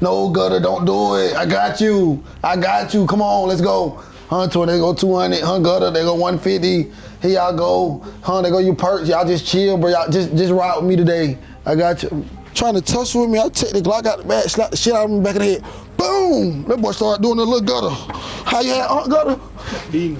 no, gutter, don't do it. I got you, come on, let's go. Huh, twin, they go 200, huh, gutter, they go 150. Here y'all go, huh, they go you perks, y'all just chill, bro, y'all just ride with me today. I got you. Trying to tussle with me, I take the Glock out the back, slap the shit out of him back of the head. Boom! That boy started doing the little gutter. How you had, gutter?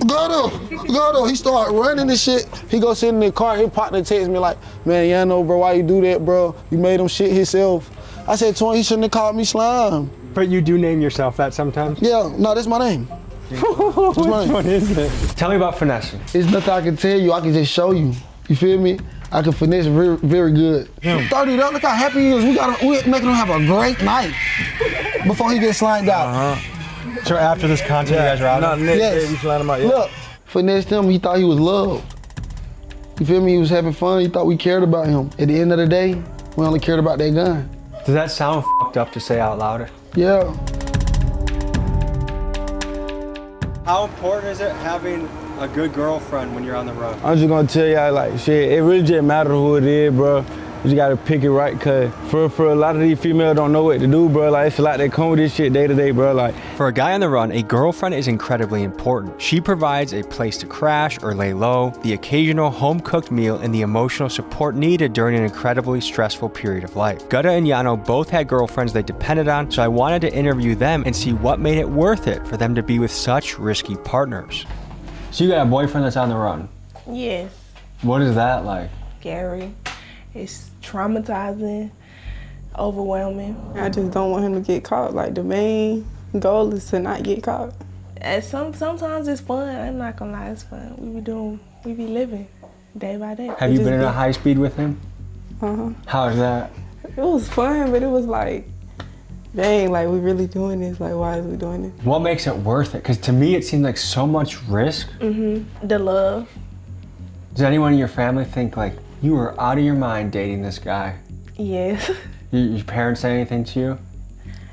Gutter. He started running and shit. He go sit in the car, his partner texts me like, man, Yano, bro, why you do that, bro? You made him shit himself. I said to him, he shouldn't have called me slime. But you do name yourself that sometimes? Yeah, no, that's my name. Which one is it? Tell me about finessing. It's nothing I can tell you, I can just show you. You feel me? I can finesse very, very good. 30, look how happy he is. We're making him have a great night before he gets slimed out. So after this content, you guys are out? Not next day, we slide him out. Yeah. Look, finessed him, he thought he was loved. You feel me? He was having fun, he thought we cared about him. At the end of the day, we only cared about that gun. Does that sound fucked up to say out louder? Yeah. How important is it having a good girlfriend when you're on the run? I'm just gonna tell y'all, like, shit, it really just matter who it is, bro. You just gotta pick it right, cause for a lot of these females don't know what to do, bro. Like, it's a lot that come with this shit day to day, bro. Like, for a guy on the run, a girlfriend is incredibly important. She provides a place to crash or lay low, the occasional home-cooked meal, and the emotional support needed during an incredibly stressful period of life. Gutta and Yano both had girlfriends they depended on, so I wanted to interview them and see what made it worth it for them to be with such risky partners. So you got a boyfriend that's on the run? Yes. What is that like? Scary. It's traumatizing, overwhelming. I just don't want him to get caught. Like, the main goal is to not get caught. And sometimes it's fun. I'm not gonna lie, it's fun. We be living day by day. Have you been in a high speed with him? How is that? It was fun, but it was like, dang, like, we really doing this? Like, why is we doing this? What makes it worth it? Because to me, it seemed like so much risk. The love. Does anyone in your family think, like, you were out of your mind dating this guy? Yes. Your parents say anything to you?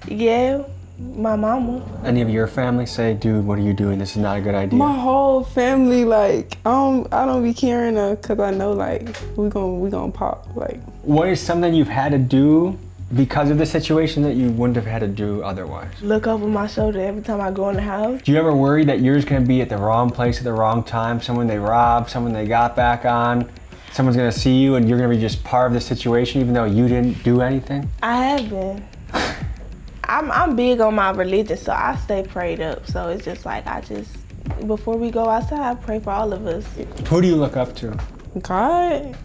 Yeah, my mama. Any of your family say, dude, what are you doing? This is not a good idea. My whole family, like, I don't be caring because I know, like, we gonna pop, like. What is something you've had to do because of the situation that you wouldn't have had to do otherwise? Look over my shoulder every time I go in the house. Do you ever worry that you're just gonna be at the wrong place at the wrong time? Someone they robbed, someone they got back on, someone's gonna see you and you're gonna be just part of the situation even though you didn't do anything? I have been. I'm big on my religion, so I stay prayed up. So it's just like, before we go outside, I pray for all of us. Who do you look up to? God.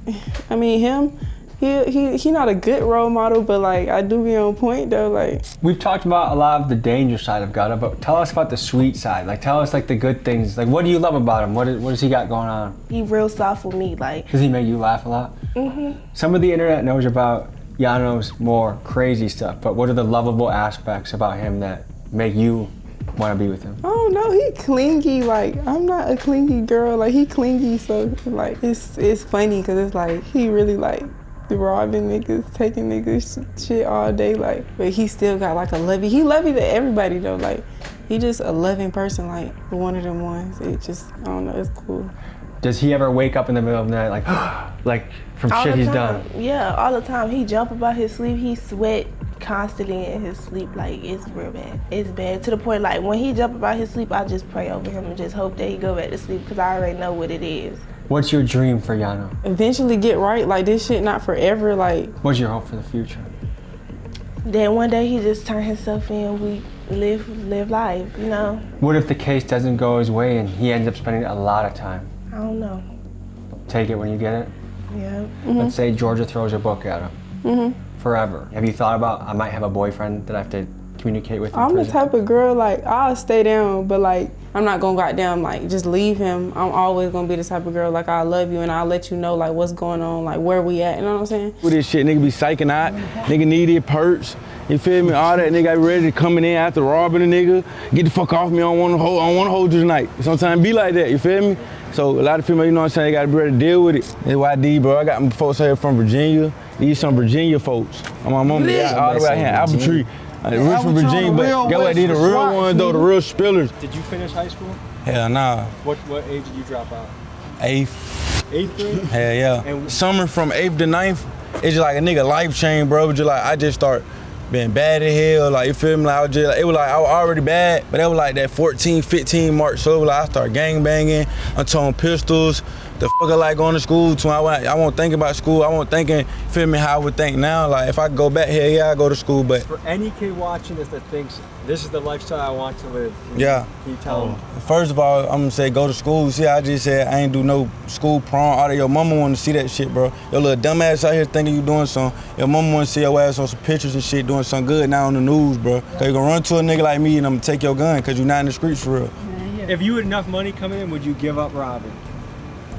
I mean, him. He not a good role model, but like, I do be on point though, like. We've talked about a lot of the danger side of Gutta, but tell us about the sweet side. Like, tell us like the good things. Like, what do you love about him? What does he got going on? He real soft with me, like. Does he make you laugh a lot? Some of the internet knows about Yano's more crazy stuff, but what are the lovable aspects about him that make you want to be with him? I don't know, he clingy. Like, I'm not a clingy girl. Like, he clingy, so like, it's funny because it's like, he really like robbing niggas, taking niggas shit all day, like, but he still got like a lovey. He lovey to everybody though, like, he just a loving person, like one of them ones. It just, I don't know, it's cool. Does he ever wake up in the middle of the night like from All shit the he's time. done? Yeah, all the time. He jump about his sleep. He sweat constantly in his sleep. Like, it's real bad. It's bad to the point, like, when he jump about his sleep, I just pray over him and just hope that he go back to sleep because I already know what it is. What's your dream for Yano? Eventually get right, like this shit not forever, like. What's your hope for the future? Then one day he just turn himself in, we live life, you know? What if the case doesn't go his way and he ends up spending a lot of time? I don't know. Take it when you get it? Yeah. Let's say Georgia throws a book at him. Forever. Have you thought about, I might have a boyfriend that I have to communicate with in I'm prison? the type of girl, like, I'll stay down, but like, I'm not gonna goddamn, like, just leave him. I'm always gonna be the type of girl, like, I love you and I'll let you know, like, what's going on, like, where we at, you know what I'm saying? With this shit, nigga be psyching out, nigga needed perks, you feel me? All that nigga be ready to coming in after robbing a nigga, get the fuck off me, I don't wanna hold you tonight. Sometimes be like that, you feel me? So a lot of people, you know what I'm saying, they gotta be ready to deal with it. That's why I did, bro. I got some folks here from Virginia. These some Virginia folks. On my mama, they all the way out here in Appletree. Rich from Virginia, but get what they the real ones though, the real spillers. Did you finish high school? Hell nah. What age did you drop out? 8th. 8th grade? Hell yeah. And summer from 8th to 9th, it's just like a nigga life change, bro. Just like I just start being bad as hell, like you feel me? Like I was just, it was like I was already bad, but it was like that 14, 15 mark. So it was like I started gang banging, I'm towing pistols. The fuck I like going to school too. I won't think about school. I won't thinking, feel me, how I would think now. Like if I go back here, yeah, I go to school, but. For any kid watching this that thinks, this is the lifestyle I want to live. Yeah. Can you tell them? First of all, I'm gonna say go to school. See, I just said I ain't do no school prom. All of your mama wanna see that shit, bro. Your little dumb ass out here thinking you doing something. Your mama wanna see your ass on some pictures and shit doing something good now on the news, bro. Cause you gonna run to a nigga like me and I'm gonna take your gun cause you not in the streets for real. If you had enough money coming in, would you give up robbing?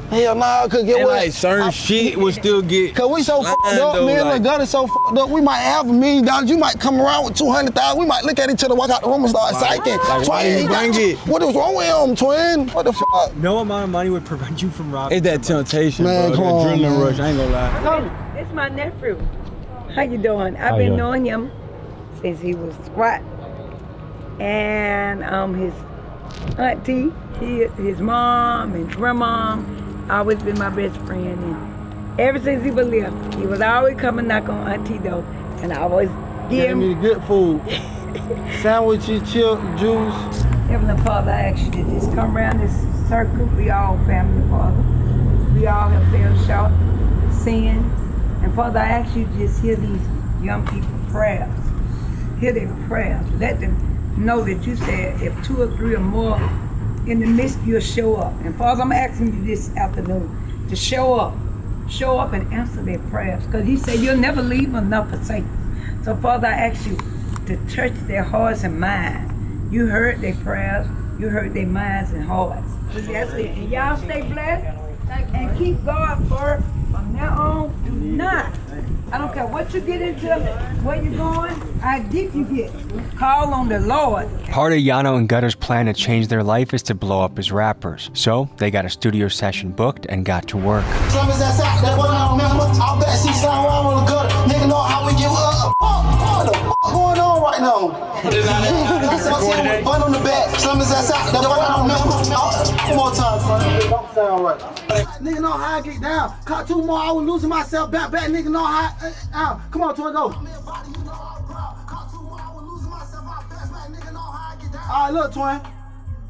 Hell nah, cause get And what? like certain shit would still get. Cause we so fucked up, though, me and like- the gun is so fucked up. We might have $1 million. You might come around with 200,000. We might look at each other, walk out the room and start psyching. Like, why Twin, did you bring it? What is wrong with him, twin? What the fuck? No amount of money would prevent you from robbing. It's that temptation, Man, bro. come That on, adrenaline man. rush. I ain't gonna lie. It's my nephew. How you doing? I've How been you knowing him since he was squat. And his auntie, his mom and grandma, always been my best friend. And ever since he was little, he was always coming knock on auntie door. And I always give him me good food. Sandwiches, chip, juice. Heavenly Father, I ask you to just come around this circle. We all family, Father. We all have fell short, sin. And Father, I ask you to just hear these young people's prayers. Hear their prayers. Let them know that you said if 2 or 3 or more in the midst, you'll show up. And Father, I'm asking you this afternoon to show up and answer their prayers. Because you said you'll never leave them nor forsake them. So Father, I ask you to touch their hearts and minds. You heard their prayers, you heard their minds and hearts. That's it. And y'all stay blessed and keep God first. From now on, do not. I don't care what you get into, where you're going, how deep you get. Call on the Lord. Part of Yano and Gutter's plan to change their life is to blow up as rappers. So they got a studio session booked and got to work. Slummers that's out, that's what I remember. I'll bet she slime around on the gutter. Nigga know how we give up. What the fuck going on right now? That's what bun on the back. Slummers that's out, that's what I remember. One more time, son. Don't sound right. Nigga know how I get down. Caught 2 more, I was losing myself. Back, nigga know how. Come on, twin, go. Alright, look, twin.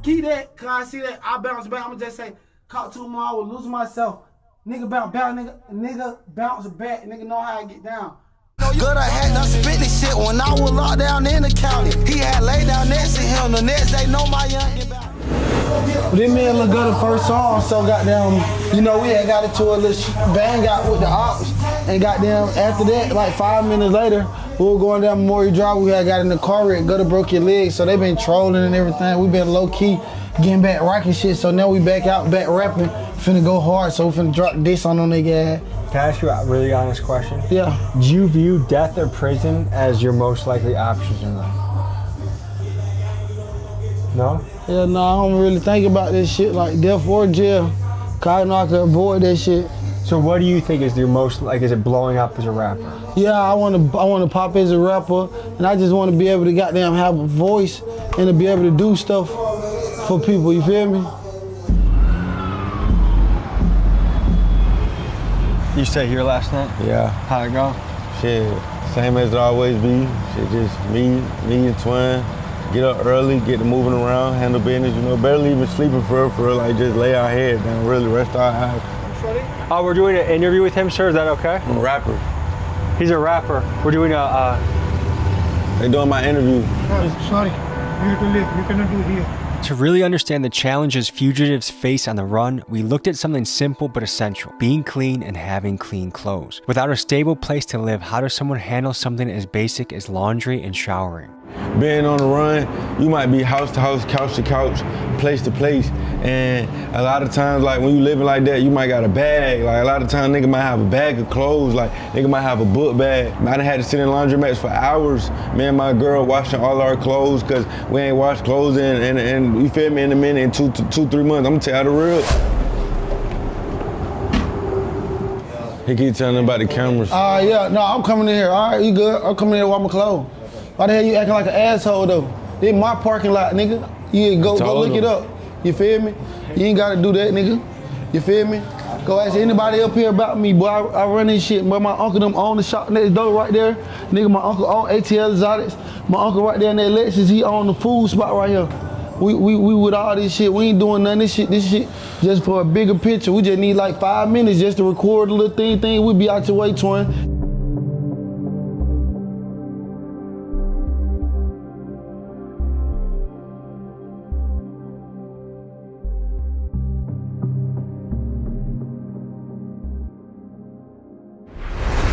Keep that, cause I see that. I bounce back. I'ma just say, caught 2 more, I was losing myself. Nigga bounce back, nigga bounce back. Nigga know how I get down. Good, I had done spit this shit when I was locked down in the county. He had laid down next to him. The next day, know my young get back. This me and Lil Gutta first song, so goddamn, you know, we had got into a little bang out with the ops, and goddamn, after that, like 5 minutes later, we were going down Memorial Drive, we had got in the car wreck, Gutta broke your leg, so they been trolling and everything. We been low key, getting back rocking shit, so now we back out, back rapping, finna go hard, so we finna drop this on nigga ass. Can I ask you a really honest question? Yeah. Do you view death or prison as your most likely options in life? No? Yeah, no, I don't really think about this shit like death or jail. Cause I know I can avoid that shit. So what do you think is your most, like, is it blowing up as a rapper? Yeah, I wanna pop as a rapper, and I just wanna be able to goddamn have a voice and to be able to do stuff for people, you feel me? You stay here last night? Yeah. How'd it go? Shit, same as it always be. Shit, just me and Twin. Get up early, get to moving around, handle business, you know, barely even sleeping for real, like just lay our head down, really rest our eyes. Oh, we're doing an interview with him, sir, is that okay? I'm a rapper. He's a rapper. We're doing They doing my interview. Sorry, you have to leave. You cannot do here. To really understand the challenges fugitives face on the run, we looked at something simple but essential: being clean and having clean clothes. Without a stable place to live, how does someone handle something as basic as laundry and showering? Being on the run, you might be house to house, couch to couch, place to place, and a lot of times, like when you living like that, you might got a bag. Like a lot of times, nigga might have a bag of clothes. Like nigga might have a book bag. I done had to sit in laundromats for hours. Me and my girl washing all our clothes because we ain't washed clothes and you feel me, in a minute, in two, 3 months. I'm gonna tell you the real. He keep telling them about the cameras. Yeah, no, I'm coming in here. All right, you good? I'm coming in here to wash my clothes. Why the hell you acting like an asshole though? This my parking lot, nigga. You go look it up. You feel me? You ain't gotta do that, nigga. You feel me? Go ask anybody up here about me, boy. I run this shit. But my uncle them own the shop next door right there. Nigga, my uncle own ATL Exotics. My uncle right there in that Lexus, he own the food spot right here. We with all this shit. We ain't doing none of this shit just for a bigger picture. We just need like 5 minutes just to record a little thing. We be out your way, Twin.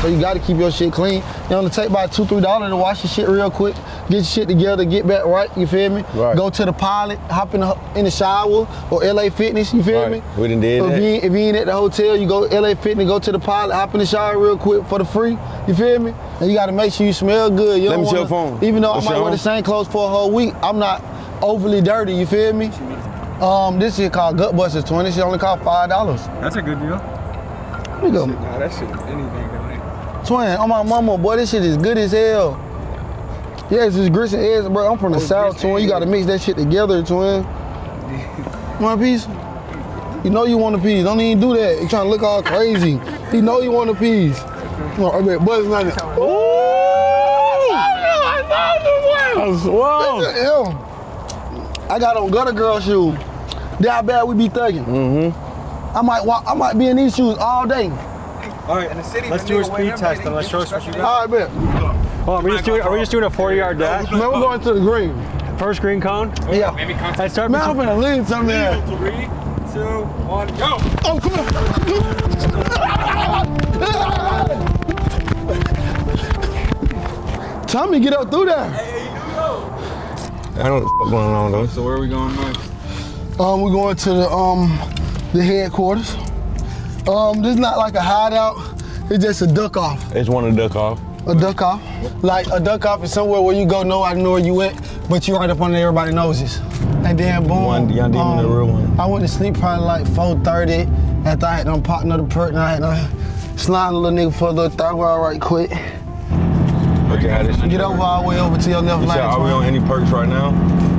So you gotta keep your shit clean. You only take about $2, $3 to wash your shit real quick, get your shit together, get back right, you feel me? Right. Go to the pilot, hop in the shower, or LA Fitness, you feel me? We done did that. If you ain't at the hotel, you go LA Fitness, go to the pilot, hop in the shower real quick for the free, you feel me? And you gotta make sure you smell good. You Let me see your phone. Even though What's I might wear the same clothes for a whole week, I'm not overly dirty, you feel me? This shit called Gut Busters, Twin. This shit only cost $5. That's a good deal. Nigga. Nah, that shit, anything. Twin, on my mama, boy, this shit is good as hell. Yeah, it's just grits and eggs, bro. I'm from the South, Twin. You gotta mix that shit together, Twin. You want a piece? You know you want a piece. Don't even do that. You trying to look all crazy. You know you want a piece. Come on, I bet Bud's not it. I got on gutter girl shoes. That's how bad we be thugging. I might be in these shoes all day. All right, let's do a speed test and let's show us what you got. All right, bet. Well, are we just doing a 40-yard dash? Man, we're going to the green. First green cone? Yeah. Let's start. Man, I'm finna lead something there. 3, 2, 1, go! Oh, come on. Tommy, get up through there. I don't know what's going on though. So where are we going next? We're going to the headquarters. This is not like a hideout. It's just a duck off. It's one to duck off. A duck off. Like a duck off is somewhere where you go, nobody know where you at, but you right up under everybody's noses. And then boom. One young demon, the real one. I went to sleep probably like 4:30 after I had done popped another perk and I had done sliding a little nigga for a little third while right quick. Okay, how this shit Get over all the way over to your left you lane. said, are we on any perks right now?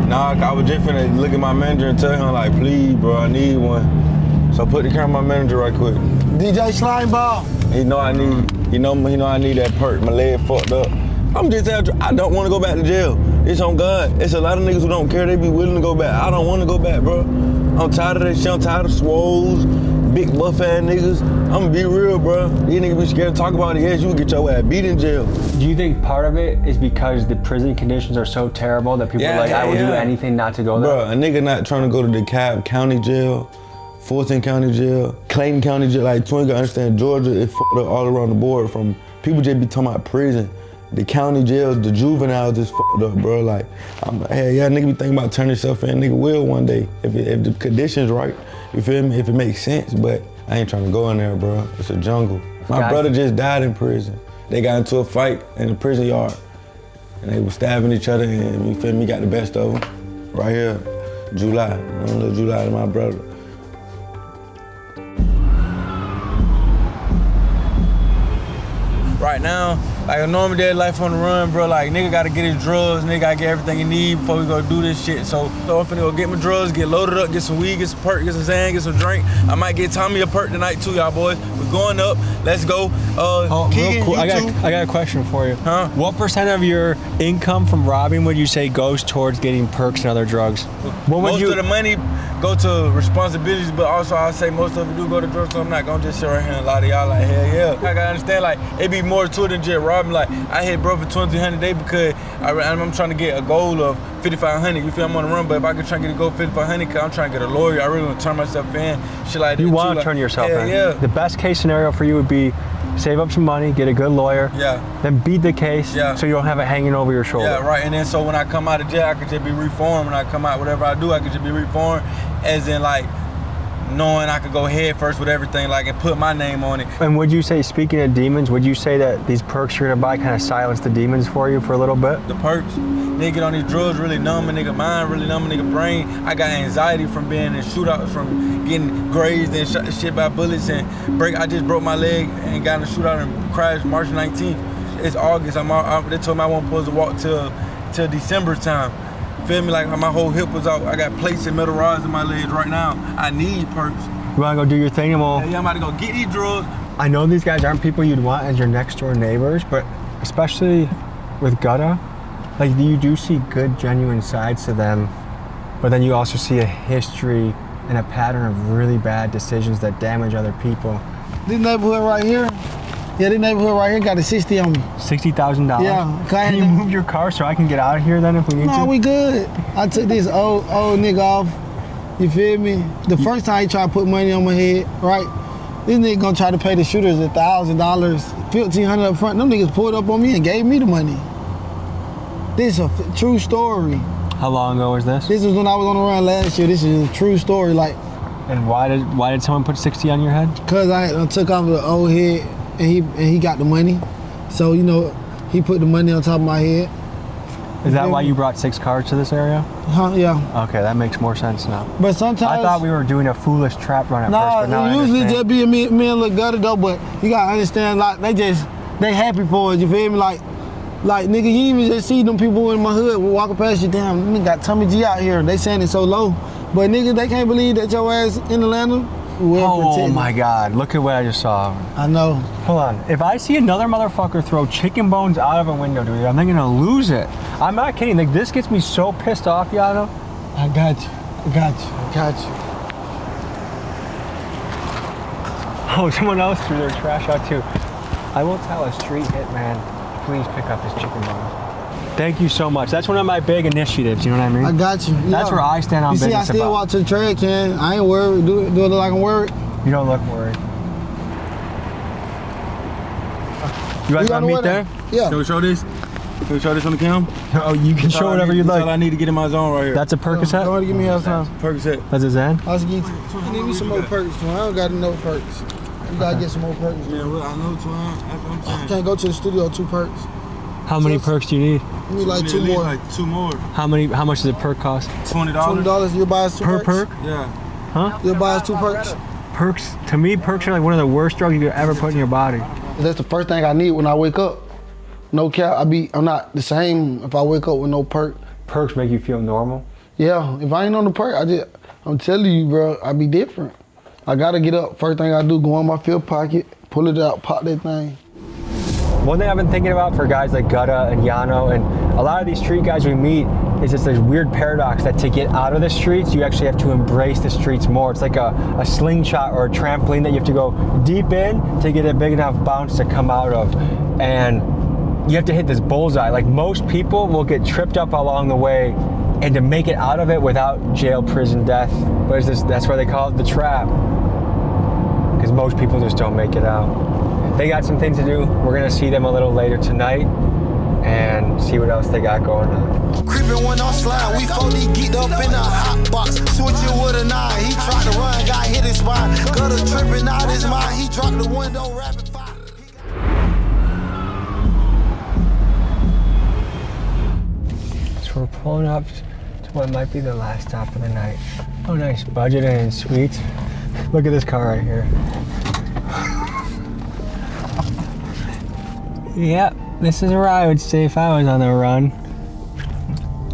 Nah, I was just finna look at my manager and tell him like, please, bro, I need one. So put the camera on my manager right quick. DJ Slime Ball. He know I need that perk. My leg fucked up. I'm just after, I don't want to go back to jail. It's on God. It's a lot of niggas who don't care. They be willing to go back. I don't want to go back, bro. I'm tired of that shit. I'm tired of swoles, big buff ass niggas. I'm gonna be real, bro. These niggas be scared to talk about it. Yes, you would get your ass beat in jail. Do you think part of it is because the prison conditions are so terrible that people are like, I will do anything not to go there? Bro, a nigga not trying to go to DeKalb County Jail, Fulton County Jail, Clayton County Jail. Like, Twin gotta understand, Georgia is fucked up all around the board. From people just be talking about prison. The county jails, the juveniles is fucked up, bro. Like, hey, yeah, nigga be thinking about turning yourself in. Nigga will one day, if the conditions right, you feel me? If it makes sense, but I ain't trying to go in there, bro. It's a jungle. My brother just died in prison. They got into a fight in the prison yard, and they were stabbing each other, and you feel me? Got the best of them. Right here, July. Little July, my brother. right now, like a normal day life on the run, bro, like nigga gotta get his drugs, nigga gotta get everything he need before we go do this shit. So I'm finna go get my drugs, get loaded up, get some weed, get some perk, get some Zan, get some drink. I might get Tommy a perk tonight too, y'all boys. We're going up, let's go. Keegan, real cool. I too? got a question for you. Huh? What percent of your income from robbing would you say goes towards getting perks and other drugs? What would most you? of the money go to responsibilities, but also I say most of it do go to drugs, so I'm not gonna just sit right here and lie to y'all like, hell yeah. I gotta understand, like, it be more to it than just robbing. Like, I hit bro for $2,300 a day because I'm trying to get a goal of $5,500. You feel I'm on the run, but if I could try to get a goal of $5,500, cause I'm trying to get a lawyer, I really wanna turn myself in, shit like that. You want to turn yourself in. Yeah. The best case scenario for you would be save up some money, get a good lawyer, then beat the case so you don't have it hanging over your shoulder. Yeah, right. And then so when I come out of jail, I could just be reformed. When I come out, whatever I do, I could just be reformed, as in like knowing I could go head first with everything, like, and put my name on it. And would you say, speaking of demons, would you say that these perks you're gonna buy kind of silence the demons for you for a little bit? The perks, nigga get on these drugs, really numb a nigga mind, really numb a nigga brain. I got anxiety from being in shootouts, from getting grazed and shit by bullets and I just broke my leg and got in a shootout and crashed March 19th. It's August. They told me I wasn't supposed to walk till December time. Feel me? Like my whole hip was out. I got plates and metal rods in my legs right now. I need perks. You wanna go do your thing and we'll... Yeah, I'm about to go get these drugs. I know these guys aren't people you'd want as your next door neighbors, but especially with Gutta, like you do see good, genuine sides to them, but then you also see a history and a pattern of really bad decisions that damage other people. This neighborhood right here, this neighborhood right here got a 60 on me. $60,000? Yeah. Can you move your car so I can get out of here then if we need to? No, we good. I took this old nigga off. You feel me? The first time he tried to put money on my head, right? This nigga gonna try to pay the shooters $1,000, $1,500 up front. Them niggas pulled up on me and gave me the money. This is a true story. How long ago was this? This was when I was on the run last year. This is a true story. Like. And why did someone put 60 on your head? Cause I took off the old head and he got the money. So, you know, he put the money on top of my head. Is that why you brought 6 cars to this area? Yeah. Okay, that makes more sense now. But sometimes I thought we were doing a foolish trap run at first, but now I usually understand. just be me and look gutted though, but you gotta understand, like, they happy for it, you feel me? Like nigga, you even just see them people in my hood walking past you, damn, nigga got Tommy G out here, they saying it so low. But nigga, they can't believe that your ass in Atlanta. Oh my God, look at what I just saw. I know. Hold on, if I see another motherfucker throw chicken bones out of a window, dude, I'm gonna lose it. I'm not kidding, like this gets me so pissed off, Yano. I got you. Oh, someone else threw their trash out too. I will tell a street hitman, please pick up his chicken bones. Thank you so much. That's one of my big initiatives, you know what I mean? I got you. That's where I stand on business about. You see, I still walk to the trash can. I ain't worried. Do it look like I'm worried? You don't look worried. You guys want to meet there? Yeah. Can we show this? Can we show this on the cam? Oh, you can show whatever you'd like. That's all I need to get in my zone right here. That's a Percocet? Don't give me half time. Percocet. That's a Zan? I was getting you need me some more perks, Twin. I don't got no perks. You gotta get some more perks. Yeah, well, I know, Twin. That's what I'm saying. Can't go to the studio 2 perks. How many perks do you need? You need like 2 more. Like 2 more. How much does a perk cost? $20. $20. You'll buy us 2 per perks? perk? Yeah. Huh? You'll buy us 2 perks? Perks, to me, perks are like one of the worst drugs you could ever put in your body. That's the first thing I need when I wake up. No cap, I'm not the same if I wake up with no perk. Perks make you feel normal? Yeah, if I ain't on the perk, I'm telling you, bro, I be different. I gotta get up, first thing I do, go in my field pocket, pull it out, pop that thing. One thing I've been thinking about for guys like Gutta and Yano and a lot of these street guys we meet is it's this weird paradox that to get out of the streets, you actually have to embrace the streets more. It's like a slingshot or a trampoline that you have to go deep in to get a big enough bounce to come out of. And you have to hit this bullseye. Like most people will get tripped up along the way and to make it out of it without jail, prison, death. What is this? That's why they call it the trap. Because most people just don't make it out. They got some things to do. We're gonna see them a little later tonight and see what else they got going on. Creeping when I'm slime, we 4D geeked up in a hot box. Switching with a 9, he tried to run, got hit his spine. Got a tripping out his mind, he dropped the window rapid fire. So we're pulling up to what might be the last stop of the night. Oh nice, budgeted and sweet. Look at this car right here. Yep, this is where I would stay if I was on the run.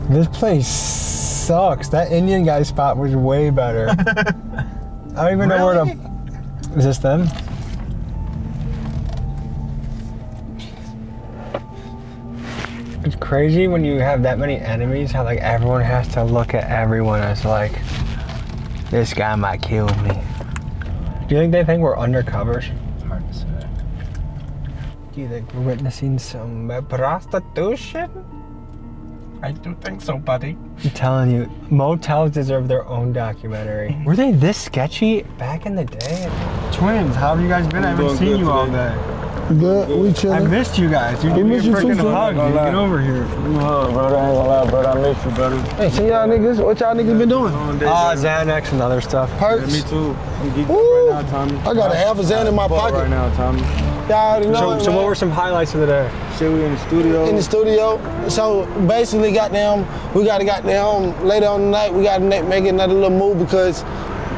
This place sucks. That Indian guy spot was way better. I don't even know where to... Is this them? It's crazy when you have that many enemies, how like everyone has to look at everyone as like, this guy might kill me. Do you think they think we're undercovers? Hard to say. Do you think we're witnessing some prostitution? I do think so, buddy. I'm telling you, motels deserve their own documentary. Were they this sketchy back in the day? Twins, how have you guys been? I haven't seen you all day. Good, we chilling. I missed you guys. You gave me a freaking hug, dude. Get over here. Brother, I ain't gonna lie, brother. I miss you, brother. Hey, so y'all niggas, what y'all niggas been doing? Xanax and other stuff. Perks? Me too. I'm geeked right now, Tommy. I got a half a Xan in my pocket. Right now, Tommy. Y'all already know So what were some highlights of the day? Shit, we in the studio. In the studio. So basically, goddamn, we gotta goddamn, later on the night, we gotta make another little move because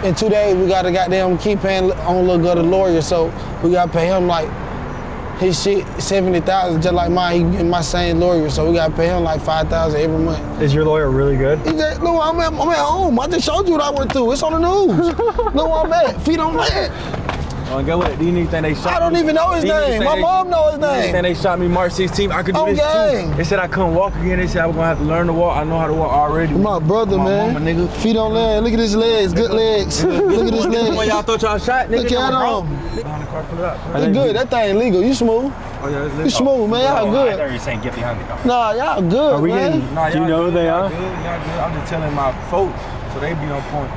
in 2 days, we gotta goddamn keep paying on Lil Gutter lawyer. So we gotta pay him like, his shit, 70,000, just like mine. He my same lawyer, so we gotta pay him like 5,000 every month. Is your lawyer really good? No, I'm at home. I just showed you what I went through. It's on the news. No, I'm at. Feet on land. Go what? Do you niggas think they shot me? I don't even know his name. My mom knows his name. Think they shot me March 16th? I could do this too. They said I couldn't walk again. They said I was gonna have to learn to walk. I know how to walk already. My brother, man. Mama, nigga. Feet on land. Look at his legs. Good legs. Look at his legs. When y'all thought y'all shot, nigga. Look at him. It's good. That thing legal. You smooth. Oh, yeah, it's legal. You smooth, man. Y'all good. I thought you were saying get behind me. Nah, y'all good, man. Do you know who they are? Y'all good. I'm just telling my folks so they be on point.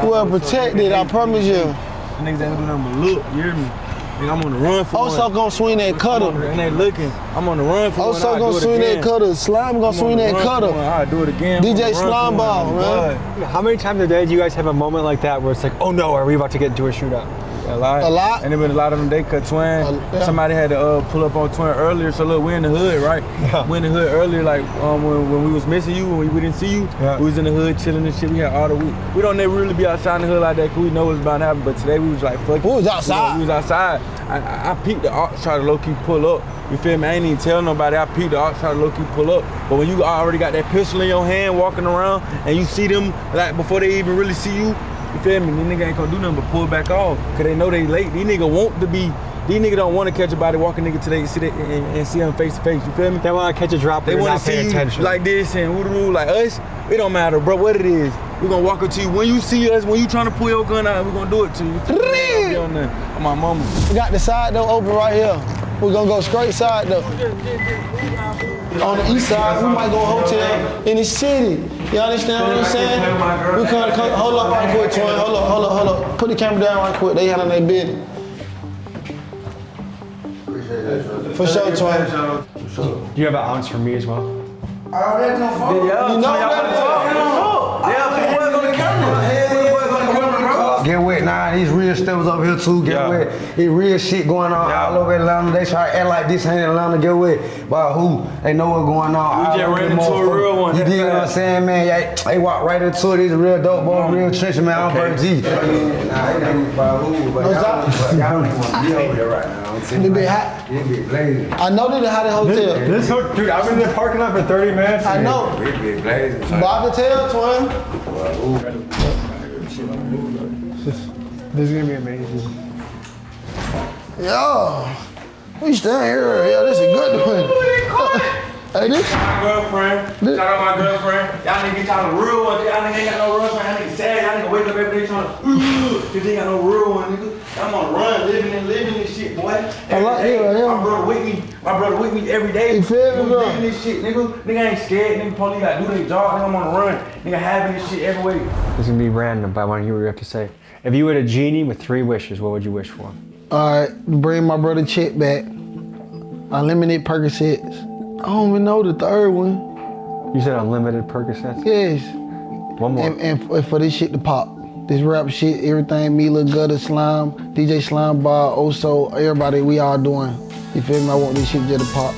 Well protected, I promise you. The niggas ain't gonna do nothing but look, you hear me? Nigga, I'm on the run for Also one. gonna swing that cutter. And they looking. I'm on the run for Also one. gonna swing that cutter. Slime gonna swing that cutter. I'll do it again. DJ Slime Ball, man. How many times a day do you guys have a moment like that where it's like, oh no, are we about to get into a shootout? A lot. A lot? And there been a lot of them, they cut Twin. Yeah. Somebody had to pull up on Twin earlier, so look, we in the hood, right? Yeah. We in the hood earlier, like when we was missing you, when we didn't see you, we was in the hood chilling and shit. We had all the week. We don't never really be outside in the hood like that because we know what's about to happen, but today we was like, fuck it. We was outside. We was outside. I peeped the ops try to low-key pull up. You feel me? I ain't even tell nobody. I peeped the ops try to low-key pull up. But when you already got that pistol in your hand walking around and you see them like before they even really see you, you feel me? These niggas ain't gonna do nothing but pull back off. Cause they know they late. These niggas don't want to catch a body walking nigga today and see them face to face. You feel me? They want to catch a drop. They want to see you like this and woo like us. It don't matter, bro. What it is, we gonna walk up to you when you see us. When you trying to pull your gun out, we gonna do it to you. On my mama. We got the side door open right here. We're gonna go straight side though. On the east side, we might go hotel in the city. You understand what I'm saying? We come hold up right quick, Twin. Hold up. Put the camera down right quick. They handling their business. For sure, Twin. Do you have an ounce for me as well? You know Get wet, nah, these real steppers up here too. Get wet. It's real shit going on all over Atlanta. They try to act like this ain't Atlanta. Get wet. But who? They know what's going on. We just ran into a real one. You dig what I'm saying, man? Yeah, they walk right into it. These real dope boy, real trenching, man. I'm Bert G. Nah, it ain't by who, but y'all don't even want to be over here right now. It be hot. It be blazing. I know they had a hotel. Dude, I've been in the parking lot for 30 minutes. I know. It be blazing. Bob the tail, Twin. This is gonna be amazing. Yo, we stand here. Yeah, this is a good one. Hey, this. My girlfriend. Shout out my girlfriend. Y'all niggas trying to real one. Y'all niggas ain't got no real one. Y'all niggas sad. Y'all niggas wake up every day trying to, cause they ain't got no real one, nigga. I'm on the run, living this shit, boy. I like you, yeah. My brother with me every day. You feel me, bro? Living this shit, nigga. Nigga ain't scared. Nigga police gotta do their job. Nigga, I'm on the run. Nigga having this shit every way. This is gonna be random, but I want to hear what you have to say. If you had a genie with 3 wishes, what would you wish for? All right, bring my brother Chet back. Unlimited Percocets. I don't even know the third one. You said unlimited Percocets? Yes. One more. And for this shit to pop. This rap shit, everything, me, Lil Gutter, Slime, DJ Slime Bar, Oso, everybody, we all doing. You feel me? I want this shit just to pop.